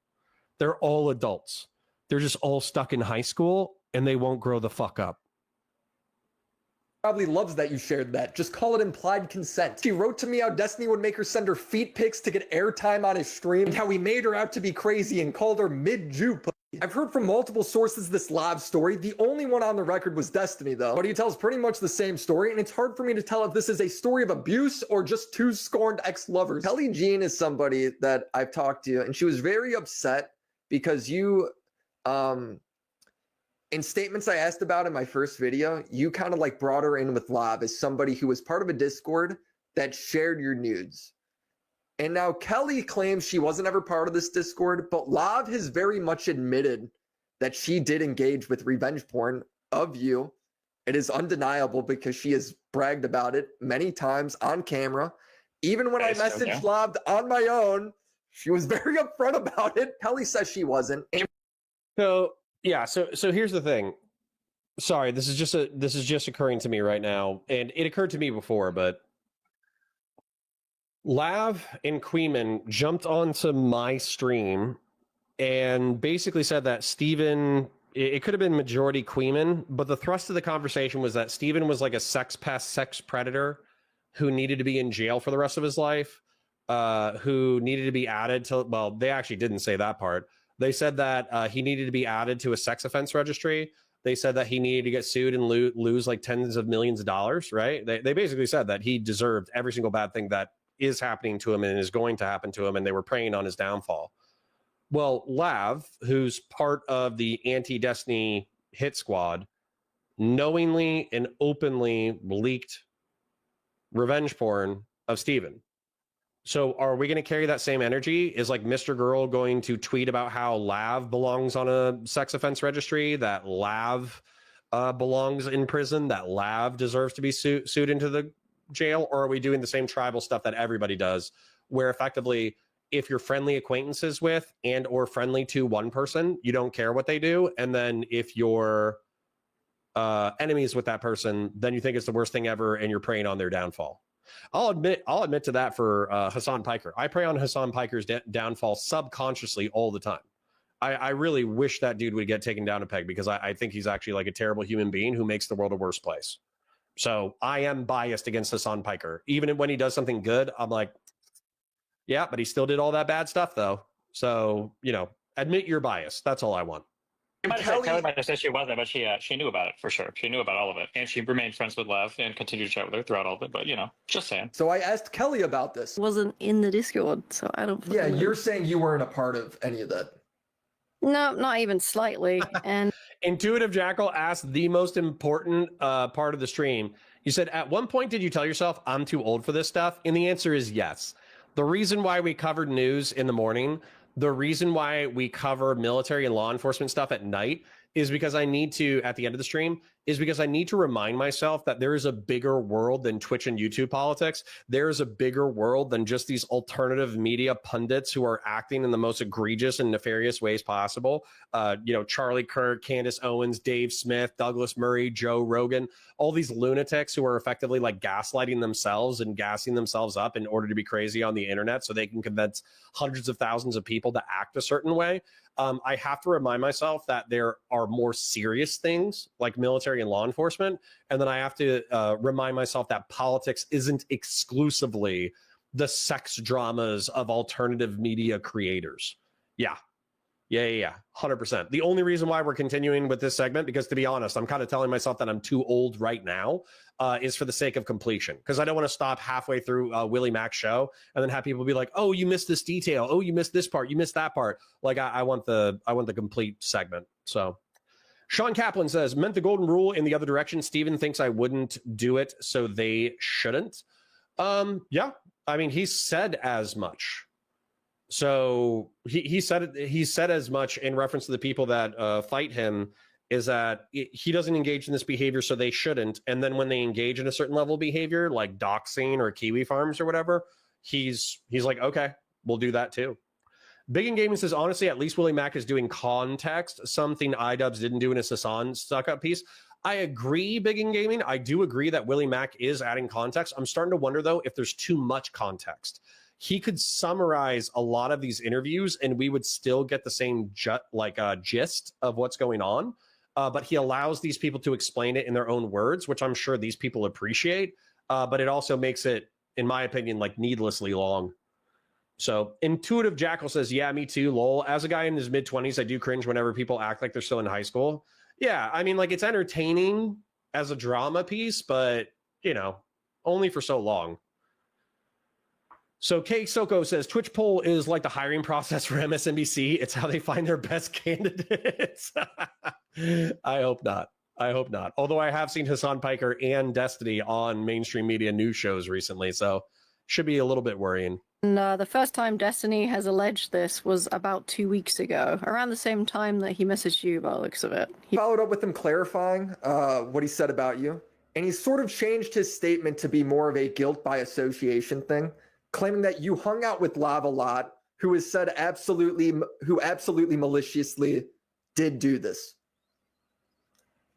They're all adults. They're just all stuck in high school and they won't grow the fuck up. Probably loves that you shared that. Just call it implied consent. She wrote to me how Destiny would make her send her feet pics to get airtime on his stream, and how he made her out to be crazy and called her mid-Jew. I've heard from multiple sources this Lav story. The only one on the record was Destiny, though. But he tells pretty much the same story, and it's hard for me to tell if this is a story of abuse or just two scorned ex-lovers. Kelly Jean is somebody that I've talked to, and she was very upset because you, in statements I asked about in my first video, you kind of like brought her in with Lav as somebody who was part of a Discord that shared your nudes. And now Kelly claims she wasn't ever part of this Discord, but Lav has very much admitted that she did engage with revenge porn of you. It is undeniable because she has bragged about it many times on camera. Even when I messaged Lav on my own, she was very upfront about it. Kelly says she wasn't. So yeah, so here's the thing. Sorry, this is just occurring to me right now, and it occurred to me before, but Lav and Queeman jumped onto my stream and basically said that Steven, it could have been majority Queeman, but the thrust of the conversation was that Steven was like a sex pest, sex predator who needed to be in jail for the rest of his life, who needed to be added to, well, they actually didn't say that part. They said that he needed to be added to a sex offense registry. They said that he needed to get sued and lose like tens of millions of dollars, right? They basically said that he deserved every single bad thing that is happening to him and is going to happen to him, and they were preying on his downfall. Well, Lav, who's part of the anti-Destiny hit squad, knowingly and openly leaked revenge porn of Steven. So are we going to carry that same energy? Is like Mr. Girl going to tweet about how Lav belongs on a sex offense registry, that Lav belongs in prison, that Lav deserves to be sued into the jail? Or are we doing the same tribal stuff that everybody does, where effectively if you're friendly acquaintances with and or friendly to one person, you don't care what they do, and then if you're enemies with that person, then you think it's the worst thing ever and you're preying on their downfall? I'll admit to that for Hassan Piker. I prey on Hassan Piker's downfall subconsciously all the time. I really wish that dude would get taken down a peg, because I think he's actually like a terrible human being who makes the world a worse place. So I am biased against Hassan Piker. Even when he does something good, I'm like, yeah, but he still did all that bad stuff though. So, you know, admit your bias. That's all I want. Kelly might have said she wasn't, but she knew about it for sure. She knew about all of it, and she remained friends with Lav and continued to chat with her throughout all of it. But you know, just saying. So I asked Kelly about this. Wasn't in the Discord, so I don't. Yeah, you're saying you weren't a part of any of that. No, not even slightly. And Intuitive Jackal asked the most important part of the stream. You said, at one point, did you tell yourself, I'm too old for this stuff? And the answer is yes. The reason why we covered news in the morning, the reason why we cover military and law enforcement stuff at night, is because I need to, at the end of the stream, is because I need to remind myself that there is a bigger world than Twitch and YouTube politics. There is a bigger world than just these alternative media pundits who are acting in the most egregious and nefarious ways possible. Charlie Kirk, Candace Owens, Dave Smith, Douglas Murray, Joe Rogan, all these lunatics who are effectively like gaslighting themselves and gassing themselves up in order to be crazy on the internet so they can convince hundreds of thousands of people to act a certain way. I have to remind myself that there are more serious things like military and law enforcement. And then I have to remind myself that politics isn't exclusively the sex dramas of alternative media creators. Yeah. 100%. The only reason why we're continuing with this segment, because to be honest, I'm kind of telling myself that I'm too old right now, is for the sake of completion. Because I don't want to stop halfway through WillyMacShow and then have people be like, "Oh, you missed this detail. Oh, you missed this part. You missed that part." Like I want the complete segment. So Sean Kaplan says, meant the golden rule in the other direction. Steven thinks I wouldn't do it, so they shouldn't. Yeah, I mean, he said as much. So he said as much in reference to the people that fight him, is that he doesn't engage in this behavior, so they shouldn't. And then when they engage in a certain level of behavior, like doxing or Kiwi Farms or whatever, he's like, okay, we'll do that too. Big in Gaming says, honestly, at least WillyMac is doing context, something iDubbbz didn't do in his Hassan stuck-up piece. I agree, Big in Gaming. I do agree that WillyMac is adding context. I'm starting to wonder, though, if there's too much context. He could summarize a lot of these interviews and we would still get the same gist of what's going on. But he allows these people to explain it in their own words, which I'm sure these people appreciate. But it also makes it, in my opinion, like needlessly long. So Intuitive Jackal says, yeah, me too, lol. As a guy in his mid-20s, I do cringe whenever people act like they're still in high school. Yeah, I mean, like, it's entertaining as a drama piece, but, only for so long. So Kay Soko says, Twitch poll is like the hiring process for MSNBC. It's how they find their best candidates. I hope not. Although I have seen Hassan Piker and Destiny on mainstream media news shows recently, so should be a little bit worrying. No, the first time Destiny has alleged this was about 2 weeks ago, around the same time that he messaged you by the looks of it. He followed up with him clarifying what he said about you, and he sort of changed his statement to be more of a guilt by association thing, claiming that you hung out with Lav a lot, who absolutely maliciously did do this.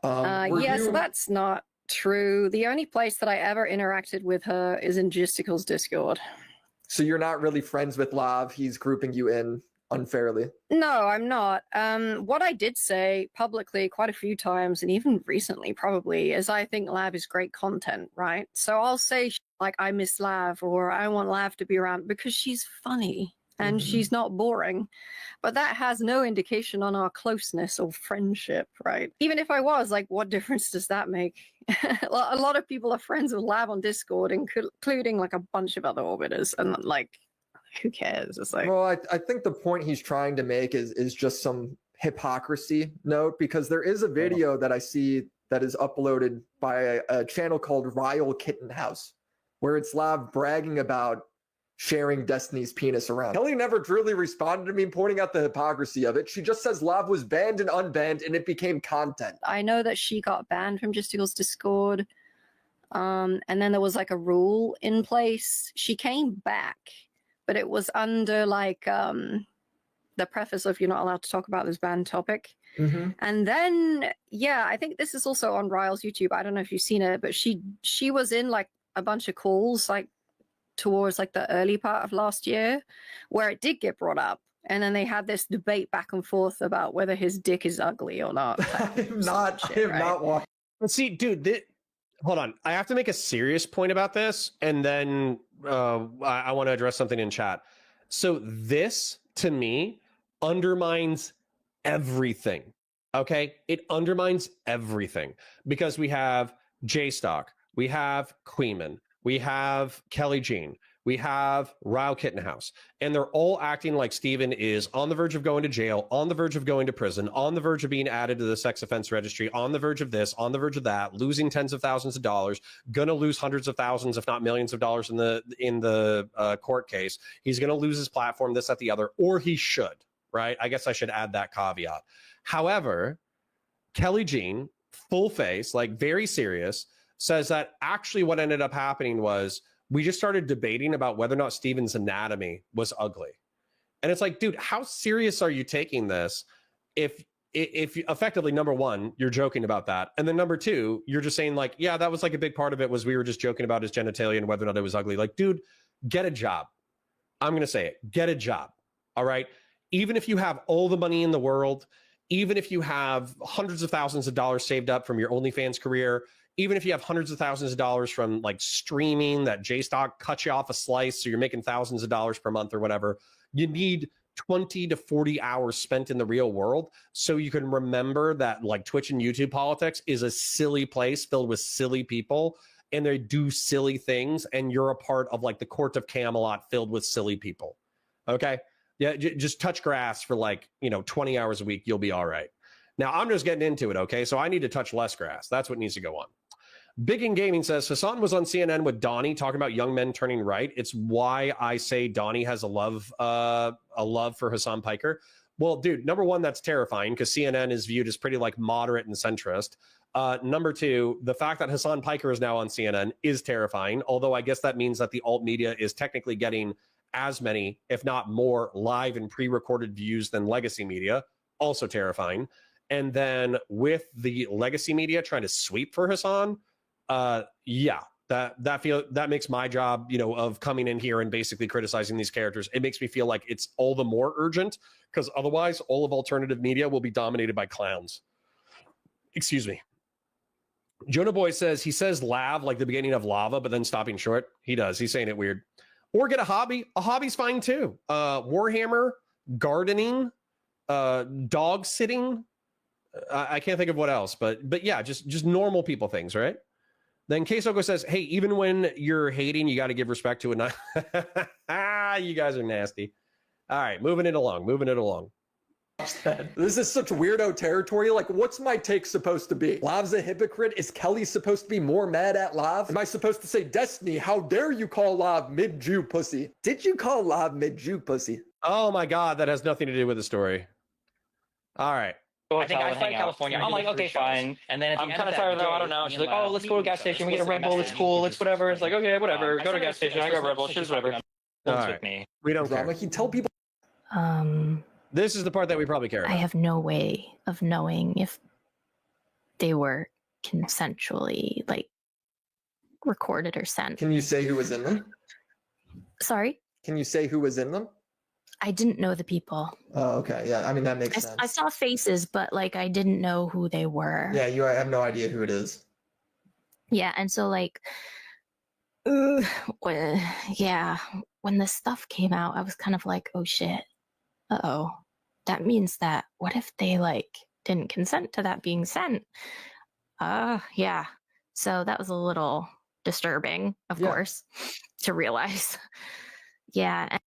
Yes, that's not true. The only place that I ever interacted with her is in Gisticle's Discord. So you're not really friends with Lav. He's grouping you in unfairly. No, I'm not. What I did say publicly quite a few times, and even recently probably, is I think Lav is great content, right? So I'll say like, I miss Lav, or I want Lav to be around because she's funny and she's not boring. But that has no indication on our closeness or friendship, right? Even if I was, like, what difference does that make? A lot of people are friends with Lav on Discord, including like a bunch of other orbiters, and like, who cares? It's like, well, I think the point he's trying to make is just some hypocrisy note, because there is a video that I see that is uploaded by a channel called Ryle Kitten House, where it's Lav bragging about sharing Destiny's penis around. Kelly never really responded to me pointing out the hypocrisy of it. She just says Lav was banned and unbanned and it became content. I know that she got banned from Justicle's Discord. And then there was like a rule in place. She came back, but it was under like the preface of you're not allowed to talk about this banned topic. And then, yeah, I think this is also on Ryle's YouTube. I don't know if you've seen it, but she was in like a bunch of calls like towards like the early part of last year where it did get brought up. And then they had this debate back and forth about whether his dick is ugly or not. I am not watching. Let's see, dude, hold on. I have to make a serious point about this, and then I want to address something in chat. So this, to me, undermines everything, okay? It undermines everything, because we have J-Stock, we have Queeman, we have Kelly Jean, we have Ryle Kittenhouse, and they're all acting like Steven is on the verge of going to jail, on the verge of going to prison, on the verge of being added to the sex offense registry, on the verge of this, on the verge of that, losing tens of thousands of dollars, gonna lose hundreds of thousands, if not millions of dollars in the court case. He's gonna lose his platform, this, that, the other, or he should, right? I guess I should add that caveat. However, Kelly Jean full face, like very serious, says that actually what ended up happening was we just started debating about whether or not Steven's anatomy was ugly. And it's like, dude, how serious are you taking this? If effectively, number one, you're joking about that. And then number two, you're just saying like, yeah, that was like a big part of it was we were just joking about his genitalia and whether or not it was ugly. Like, dude, get a job. I'm going to say it. Get a job. All right. Even if you have all the money in the world, even if you have hundreds of thousands of dollars saved up from your OnlyFans career, even if you have hundreds of thousands of dollars from like streaming that JStock cuts you off a slice, so you're making thousands of dollars per month or whatever, you need 20 to 40 hours spent in the real world so you can remember that like Twitch and YouTube politics is a silly place filled with silly people and they do silly things and you're a part of like the court of Camelot filled with silly people. Okay? Yeah, just touch grass for like, 20 hours a week. You'll be all right. Now, I'm just getting into it, okay? So I need to touch less grass. That's what needs to go on. Big in Gaming says, Hassan was on CNN with Donnie talking about young men turning right. It's why I say Donnie has a love for Hassan Piker. Well, dude, number one, that's terrifying because CNN is viewed as pretty like moderate and centrist. Number two, the fact that Hassan Piker is now on CNN is terrifying, although I guess that means that the alt media is technically getting as many, if not more, live and pre-recorded views than legacy media. Also terrifying. And then with the legacy media trying to sweep for Hassan, yeah, that makes my job, of coming in here and basically criticizing these characters. It makes me feel like it's all the more urgent because otherwise all of alternative media will be dominated by clowns. Excuse me. Jonah Boy says he says lav like the beginning of lava, but then stopping short. He does. He's saying it weird. Or get a hobby. A hobby's fine too. Warhammer, gardening, dog sitting. I can't think of what else, but yeah, just normal people things, right? Then Kesoko says, hey, even when you're hating, you got to give respect to it. You guys are nasty. All right, moving it along. This is such weirdo territory. Like, what's my take supposed to be? Lav's a hypocrite? Is Kelly supposed to be more mad at Lav? Am I supposed to say, Destiny, how dare you call Lav mid-Jew pussy? Did you call Lav mid-Jew pussy? Oh my God, that has nothing to do with the story. All right. I think I fly to California. I'm like, okay, fine. And then I'm kind of tired though. I don't know. She's like, oh, let's go to a gas station. We get a Red Bull. It's cool. It's whatever. It's like, okay, whatever. Go to a gas station. I got Red Bull. She's whatever. All right. We don't care. Like, you tell people. This is the part that we probably care about. I have no way of knowing if they were consensually like recorded or sent. Can you say who was in them? Sorry? Can you say who was in them? I didn't know the people. Oh, okay. Yeah, I mean, that makes sense. I saw faces, but like I didn't know who they were. Yeah, I have no idea who it is. Yeah, and so like, when this stuff came out, I was kind of like, oh shit. Uh-oh. That means that what if they like didn't consent to that being sent? Yeah. So that was a little disturbing, of course, to realize. Yeah.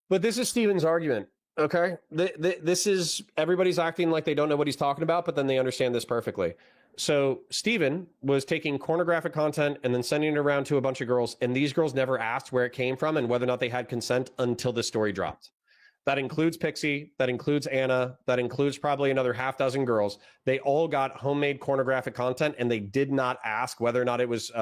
But this is Steven's argument, okay? This is everybody's acting like they don't know what he's talking about, but then they understand this perfectly. So Steven was taking pornographic content and then sending it around to a bunch of girls, and these girls never asked where it came from and whether or not they had consent until the story dropped. That includes Pixie, that includes Anna, that includes probably another half dozen girls. They all got homemade pornographic content and they did not ask whether or not it was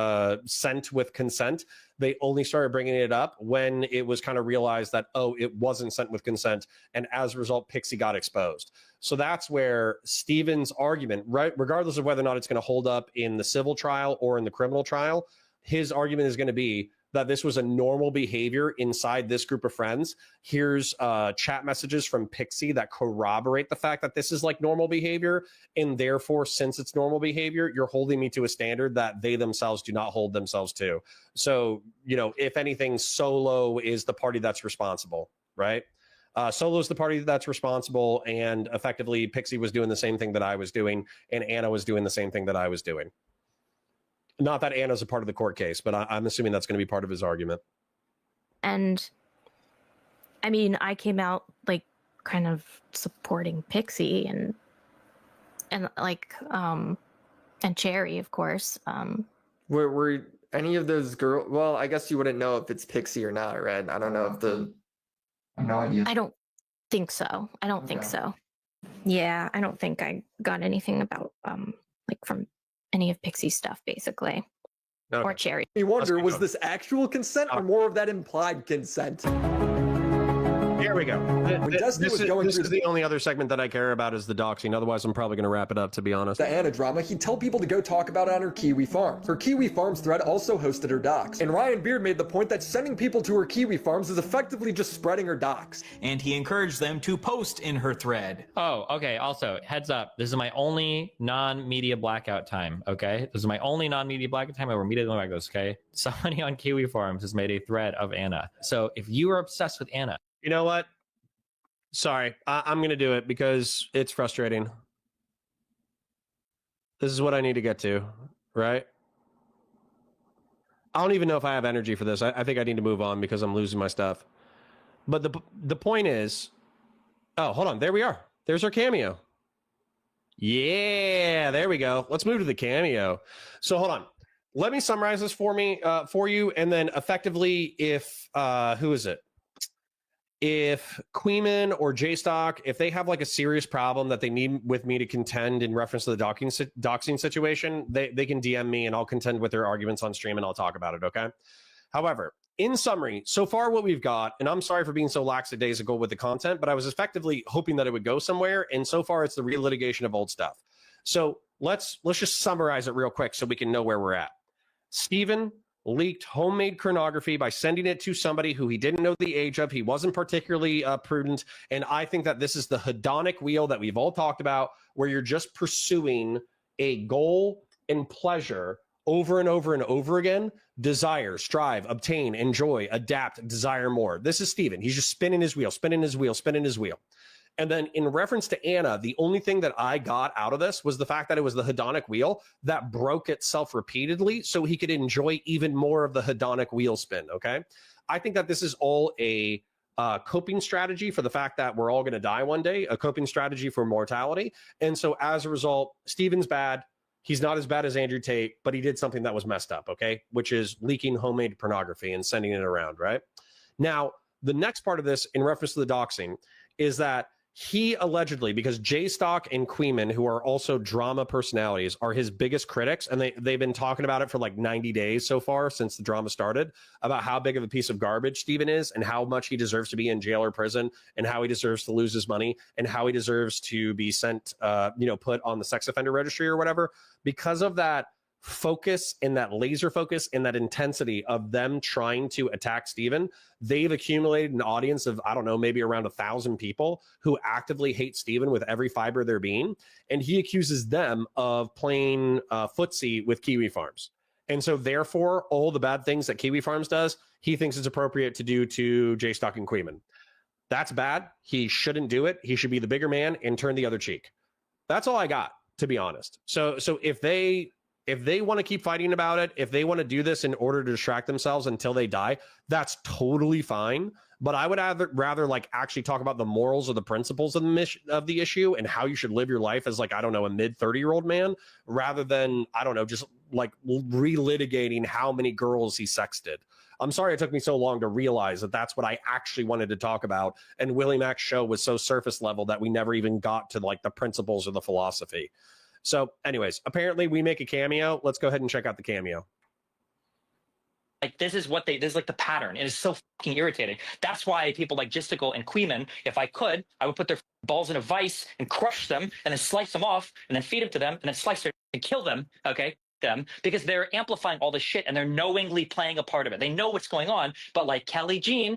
sent with consent. They only started bringing it up when it was kind of realized that, oh, it wasn't sent with consent. And as a result, Pixie got exposed. So that's where Steven's argument, right, regardless of whether or not it's going to hold up in the civil trial or in the criminal trial, his argument is going to be that this was a normal behavior inside this group of friends. Here's chat messages from Pixie that corroborate the fact that this is like normal behavior. And therefore, since it's normal behavior, you're holding me to a standard that they themselves do not hold themselves to. So, if anything, Solo is the party that's responsible, right? Solo's the party that's responsible. And effectively, Pixie was doing the same thing that I was doing. And Anna was doing the same thing that I was doing. Not that Anna's a part of the court case, but I'm assuming that's going to be part of his argument. And I mean, I came out like kind of supporting Pixie and like and Cherry, of course. Were any of those girls? Well, I guess you wouldn't know if it's Pixie or not, right? I don't know if I have no idea. I don't think so. I don't think so. Yeah, I don't think I got anything about like from any of Pixie's stuff, basically, or Cherry. You wonder, was this actual consent or more of that implied consent? Here we go. This Destiny was going is through the only other segment that I care about is the doxing. Otherwise, I'm probably going to wrap it up, to be honest. the Anna drama, he'd tell people to go talk about it on her Kiwi Farms. Her Kiwi Farms thread also hosted her docs. And Ryan Beard made the point that sending people to her Kiwi Farms is effectively just spreading her docs. And he encouraged them to post in her thread. Oh, okay. Also, heads up. This is my only non-media blackout time, okay? This is my only non-media blackout time. I will immediately back this, okay? Somebody on Kiwi Farms has made a thread of Anna. So if you are obsessed with Anna... You know what? Sorry, I'm going to do it because it's frustrating. This is what I need to get to, right? I don't even know if I have energy for this. I think I need to move on because I'm losing my stuff. But the point is... Oh, hold on. There we are. There's our cameo. Yeah, there we go. Let's move to the cameo. So hold on. Let me summarize this for you. And then effectively, if... who is it? If Queeman or JStock, if they have like a serious problem that they need with me to contend in reference to the doxing situation, they can DM me and I'll contend with their arguments on stream and I'll talk about it, okay? However, in summary, so far what we've got, and I'm sorry for being so lackadaisical with the content, but I was effectively hoping that it would go somewhere, and so far it's the relitigation of old stuff. So let's just summarize it real quick so we can know where we're at. Steven leaked homemade pornography by sending it to somebody who he didn't know the age of. He wasn't particularly prudent. And I think that this is the hedonic wheel that we've all talked about, where you're just pursuing a goal and pleasure over and over and over again. Desire, strive, obtain, enjoy, adapt, desire more. This is Steven. He's just spinning his wheel, spinning his wheel, spinning his wheel. And then in reference to Anna, the only thing that I got out of this was the fact that it was the hedonic wheel that broke itself repeatedly so he could enjoy even more of the hedonic wheel spin, okay? I think that this is all a coping strategy for the fact that we're all going to die one day, a coping strategy for mortality. And so as a result, Steven's bad. He's not as bad as Andrew Tate, but he did something that was messed up, okay? Which is leaking homemade pornography and sending it around, right? Now, the next part of this in reference to the doxing is that he allegedly, because JStock and Queeman, who are also drama personalities, are his biggest critics, and they've been talking about it for like 90 days so far since the drama started, about how big of a piece of garbage Steven is and how much he deserves to be in jail or prison and how he deserves to lose his money and how he deserves to be sent, put on the sex offender registry or whatever. Because of that focus and that laser focus and that intensity of them trying to attack Steven, they've accumulated an audience of, I don't know, maybe around 1,000 people who actively hate Steven with every fiber of their being. And he accuses them of playing footsie with Kiwi Farms. And so therefore, all the bad things that Kiwi Farms does, he thinks it's appropriate to do to JStock and Queeman. That's bad. He shouldn't do it. He should be the bigger man and turn the other cheek. That's all I got, to be honest. So if they want to keep fighting about it, if they want to do this in order to distract themselves until they die, that's totally fine. But I would rather like actually talk about the morals or the principles of the issue and how you should live your life as like, I don't know, a mid-30-year-old man, rather than, I don't know, just like relitigating how many girls he sexted. I'm sorry it took me so long to realize that that's what I actually wanted to talk about. And WillyMacShow was so surface level that we never even got to like the principles or the philosophy. So anyways, apparently we make a cameo. Let's go ahead and check out the cameo. Like this is like the pattern. It is so fucking irritating. That's why people like Gisticle and Queeman, if I could, I would put their balls in a vice and crush them and then slice them off and then feed them to them and then slice them and kill them. Okay. Them, because they're amplifying all this shit and they're knowingly playing a part of it. They know what's going on, but like Kelly Jean,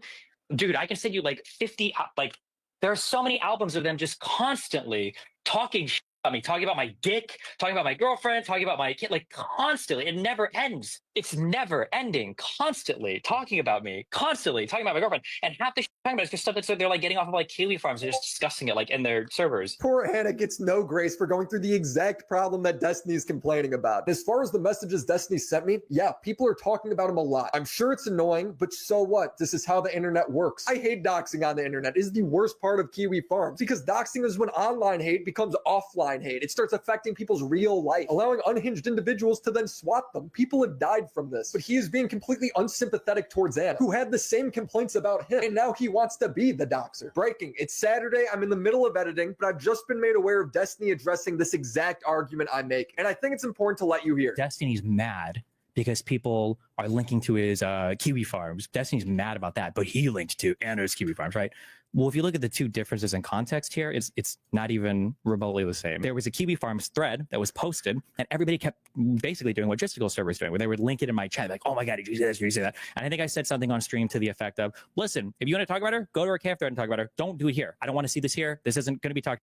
dude, I can send you like 50, like there are so many albums of them just constantly talking shit about me, talking about my dick, talking about my girlfriend, talking about my kid, like constantly. It never ends. It's never ending. Constantly talking about me, constantly talking about my girlfriend, and half the shit talking about is just stuff that's they're like getting off of like Kiwi Farms and just discussing it like in their servers. Poor Hannah gets no grace for going through the exact problem that Destiny's complaining about. As far as the messages Destiny sent me, yeah, people are talking about him a lot. I'm sure it's annoying, but so what? This is how the internet works. I hate doxing on the internet. It is the worst part of Kiwi Farms because doxing is when online hate becomes offline online hate. It starts affecting people's real life, allowing unhinged individuals to then swat them. People have died from this, but he is being completely unsympathetic towards Anna, who had the same complaints about him, and now he wants to be the doxer. Breaking. It's Saturday. I'm in the middle of editing, but I've just been made aware of Destiny addressing this exact argument I make, and I think it's important to let you hear. Destiny's mad because people are linking to his Kiwi Farms. Destiny's mad about that, but he linked to Anna's Kiwi Farms, right? Well, if you look at the two differences in context here, it's not even remotely the same. There was a Kiwi Farms thread that was posted, and everybody kept basically doing what Justical servers doing, where they would link it in my chat, like, oh my God, did you say this? Did you say that? And I think I said something on stream to the effect of, listen, if you want to talk about her, go to our KF thread and talk about her. Don't do it here. I don't want to see this here. This isn't going to be talked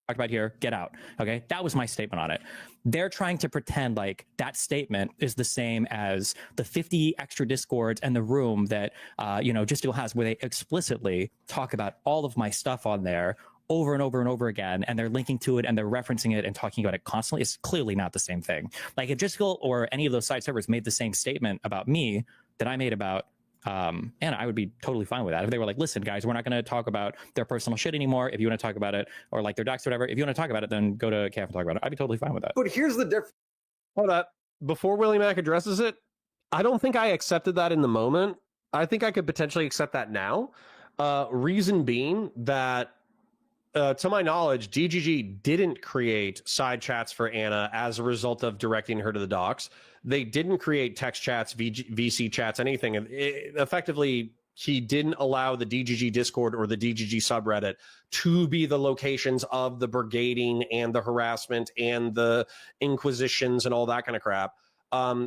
about here, get out. Okay, that was my statement on it. They're trying to pretend like that statement is the same as the 50 extra discords and the room that Justical has, where they explicitly talk about all of my stuff on there over and over and over again, and they're linking to it and they're referencing it and talking about it constantly. It's clearly not the same thing. Like if Justical or any of those side servers made the same statement about me that I made about and I would be totally fine with that. If they were like, listen, guys, we're not going to talk about their personal shit anymore. If you want to talk about it, or like their docs or whatever, if you want to talk about it, then go to CAF and talk about it. I'd be totally fine with that. But here's the difference. Hold up. Before WillyMac addresses it, I don't think I accepted that in the moment. I think I could potentially accept that now. Reason being that, to my knowledge, DGG didn't create side chats for Anna as a result of directing her to the docs. They didn't create text chats, VC chats, anything. Effectively, he didn't allow the DGG Discord or the DGG subreddit to be the locations of the brigading and the harassment and the inquisitions and all that kind of crap.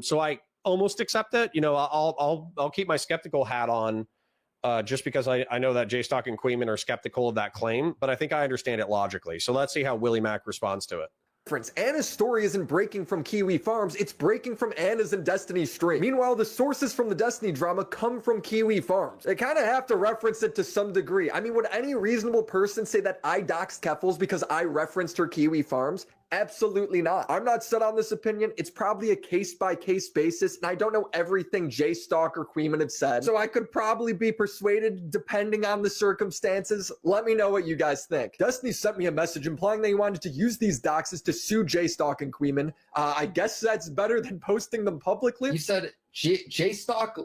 So I almost accept it. I'll keep my skeptical hat on just because I know that J-Stock and Queeman are skeptical of that claim, but I think I understand it logically. So let's see how WillyMac responds to it. Anna's story isn't breaking from Kiwi Farms, it's breaking from Anna's and Destiny's stream. Meanwhile, the sources from the Destiny drama come from Kiwi Farms. They kind of have to reference it to some degree. I mean, would any reasonable person say that I doxed Keffels because I referenced her Kiwi Farms? Absolutely not. I'm not set on this opinion. It's probably a case-by-case basis, and I don't know everything J-Stock or Queeman have said, so I could probably be persuaded depending on the circumstances. Let me know what you guys think. Destiny sent me a message implying they wanted to use these doxes to sue J-Stock and Queeman. I guess that's better than posting them publicly. You said J-Stock...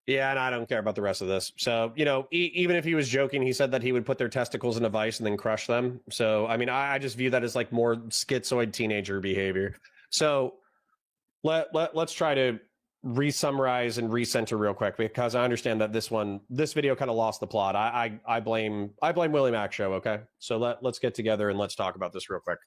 Yeah, and I don't care about the rest of this. So, even if he was joking, he said that he would put their testicles in a vice and then crush them. So, I mean, I just view that as like more schizoid teenager behavior. So let's try to re-summarize and recenter real quick, because I understand that this video kind of lost the plot. I blame WillyMacShow, okay? So let's get together and let's talk about this real quick.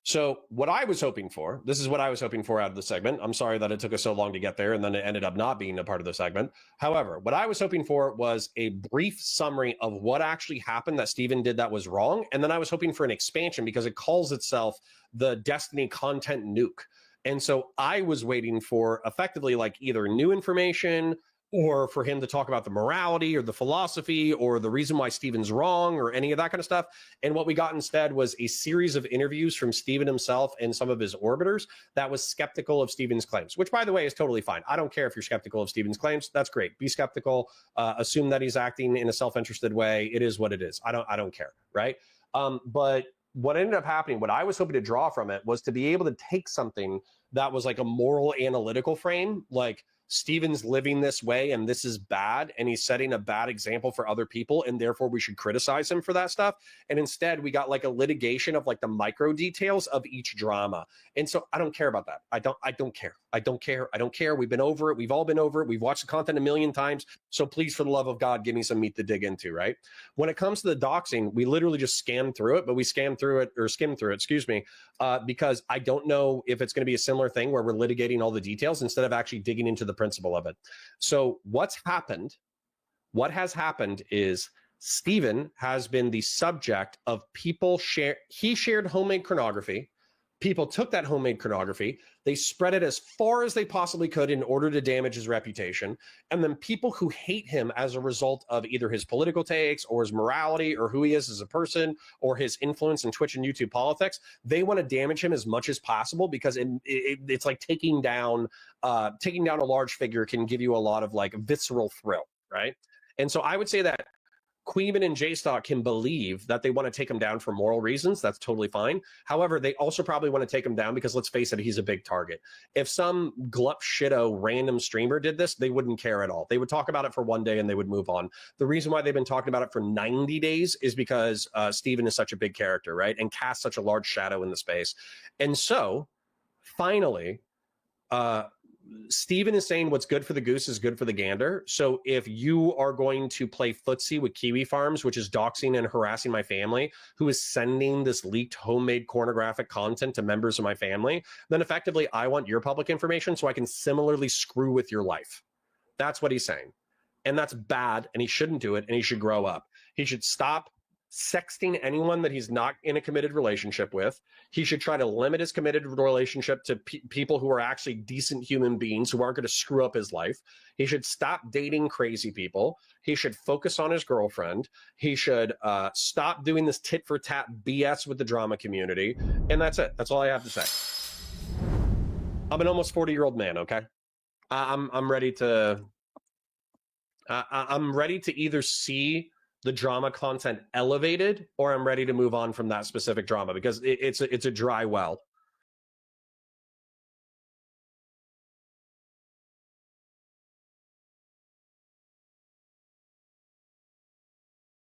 So what I was hoping for, this is what I was hoping for out of the segment. I'm sorry that it took us so long to get there and then it ended up not being a part of the segment. However, what I was hoping for was a brief summary of what actually happened that Steven did that was wrong. And then I was hoping for an expansion because it calls itself the Destiny content nuke. And so I was waiting for effectively like either new information or for him to talk about the morality or the philosophy or the reason why Steven's wrong or any of that kind of stuff. And what we got instead was a series of interviews from Steven himself and some of his orbiters that was skeptical of Steven's claims, which, by the way, is totally fine. I don't care if you're skeptical of Steven's claims. That's great. Be skeptical. Assume that he's acting in a self-interested way. It is what it is. I don't care, right? But what ended up happening, what I was hoping to draw from it was to be able to take something that was like a moral analytical frame, like Steven's living this way and this is bad and he's setting a bad example for other people and therefore we should criticize him for that stuff. And instead we got like a litigation of like the micro details of each drama. And so I don't care about that. I don't care. We've been over it. We've all been over it. We've watched the content a million times. So please, for the love of God, give me some meat to dig into, right? When it comes to the doxing, we literally just skimmed through it, because I don't know if it's going to be a similar thing where we're litigating all the details instead of actually digging into the principle of it. So what has happened is Steven has been the subject of people he shared homemade pornography. People took that homemade pornography, they spread it as far as they possibly could in order to damage his reputation. And then people who hate him as a result of either his political takes or his morality or who he is as a person or his influence in Twitch and YouTube politics, they want to damage him as much as possible because it's like taking down a large figure can give you a lot of like visceral thrill, right? And so I would say that Queeman and J-Stock can believe that they want to take him down for moral reasons. That's totally fine. However, they also probably want to take him down because, let's face it, he's a big target. If some glup shitto random streamer did this, they wouldn't care at all. They would talk about it for one day and they would move on. The reason why they've been talking about it for 90 days is because Steven is such a big character, right? And casts such a large shadow in the space. And so, finally, Steven is saying what's good for the goose is good for the gander. So if you are going to play footsie with Kiwi Farms, which is doxing and harassing my family, who is sending this leaked homemade pornographic content to members of my family, then effectively I want your public information so I can similarly screw with your life. That's what he's saying. And that's bad, and he shouldn't do it, and he should grow up. He should stop sexting anyone that he's not in a committed relationship with. He should try to limit his committed relationship to people who are actually decent human beings who aren't going to screw up his life. He should stop dating crazy people. He should focus on his girlfriend. He should stop doing this tit for tat BS with the drama community. And that's it. That's all I have to say. I'm an almost 40-year-old man, okay? I'm ready to I'm ready to either see the drama content elevated, or I'm ready to move on from that specific drama, because it's a dry well.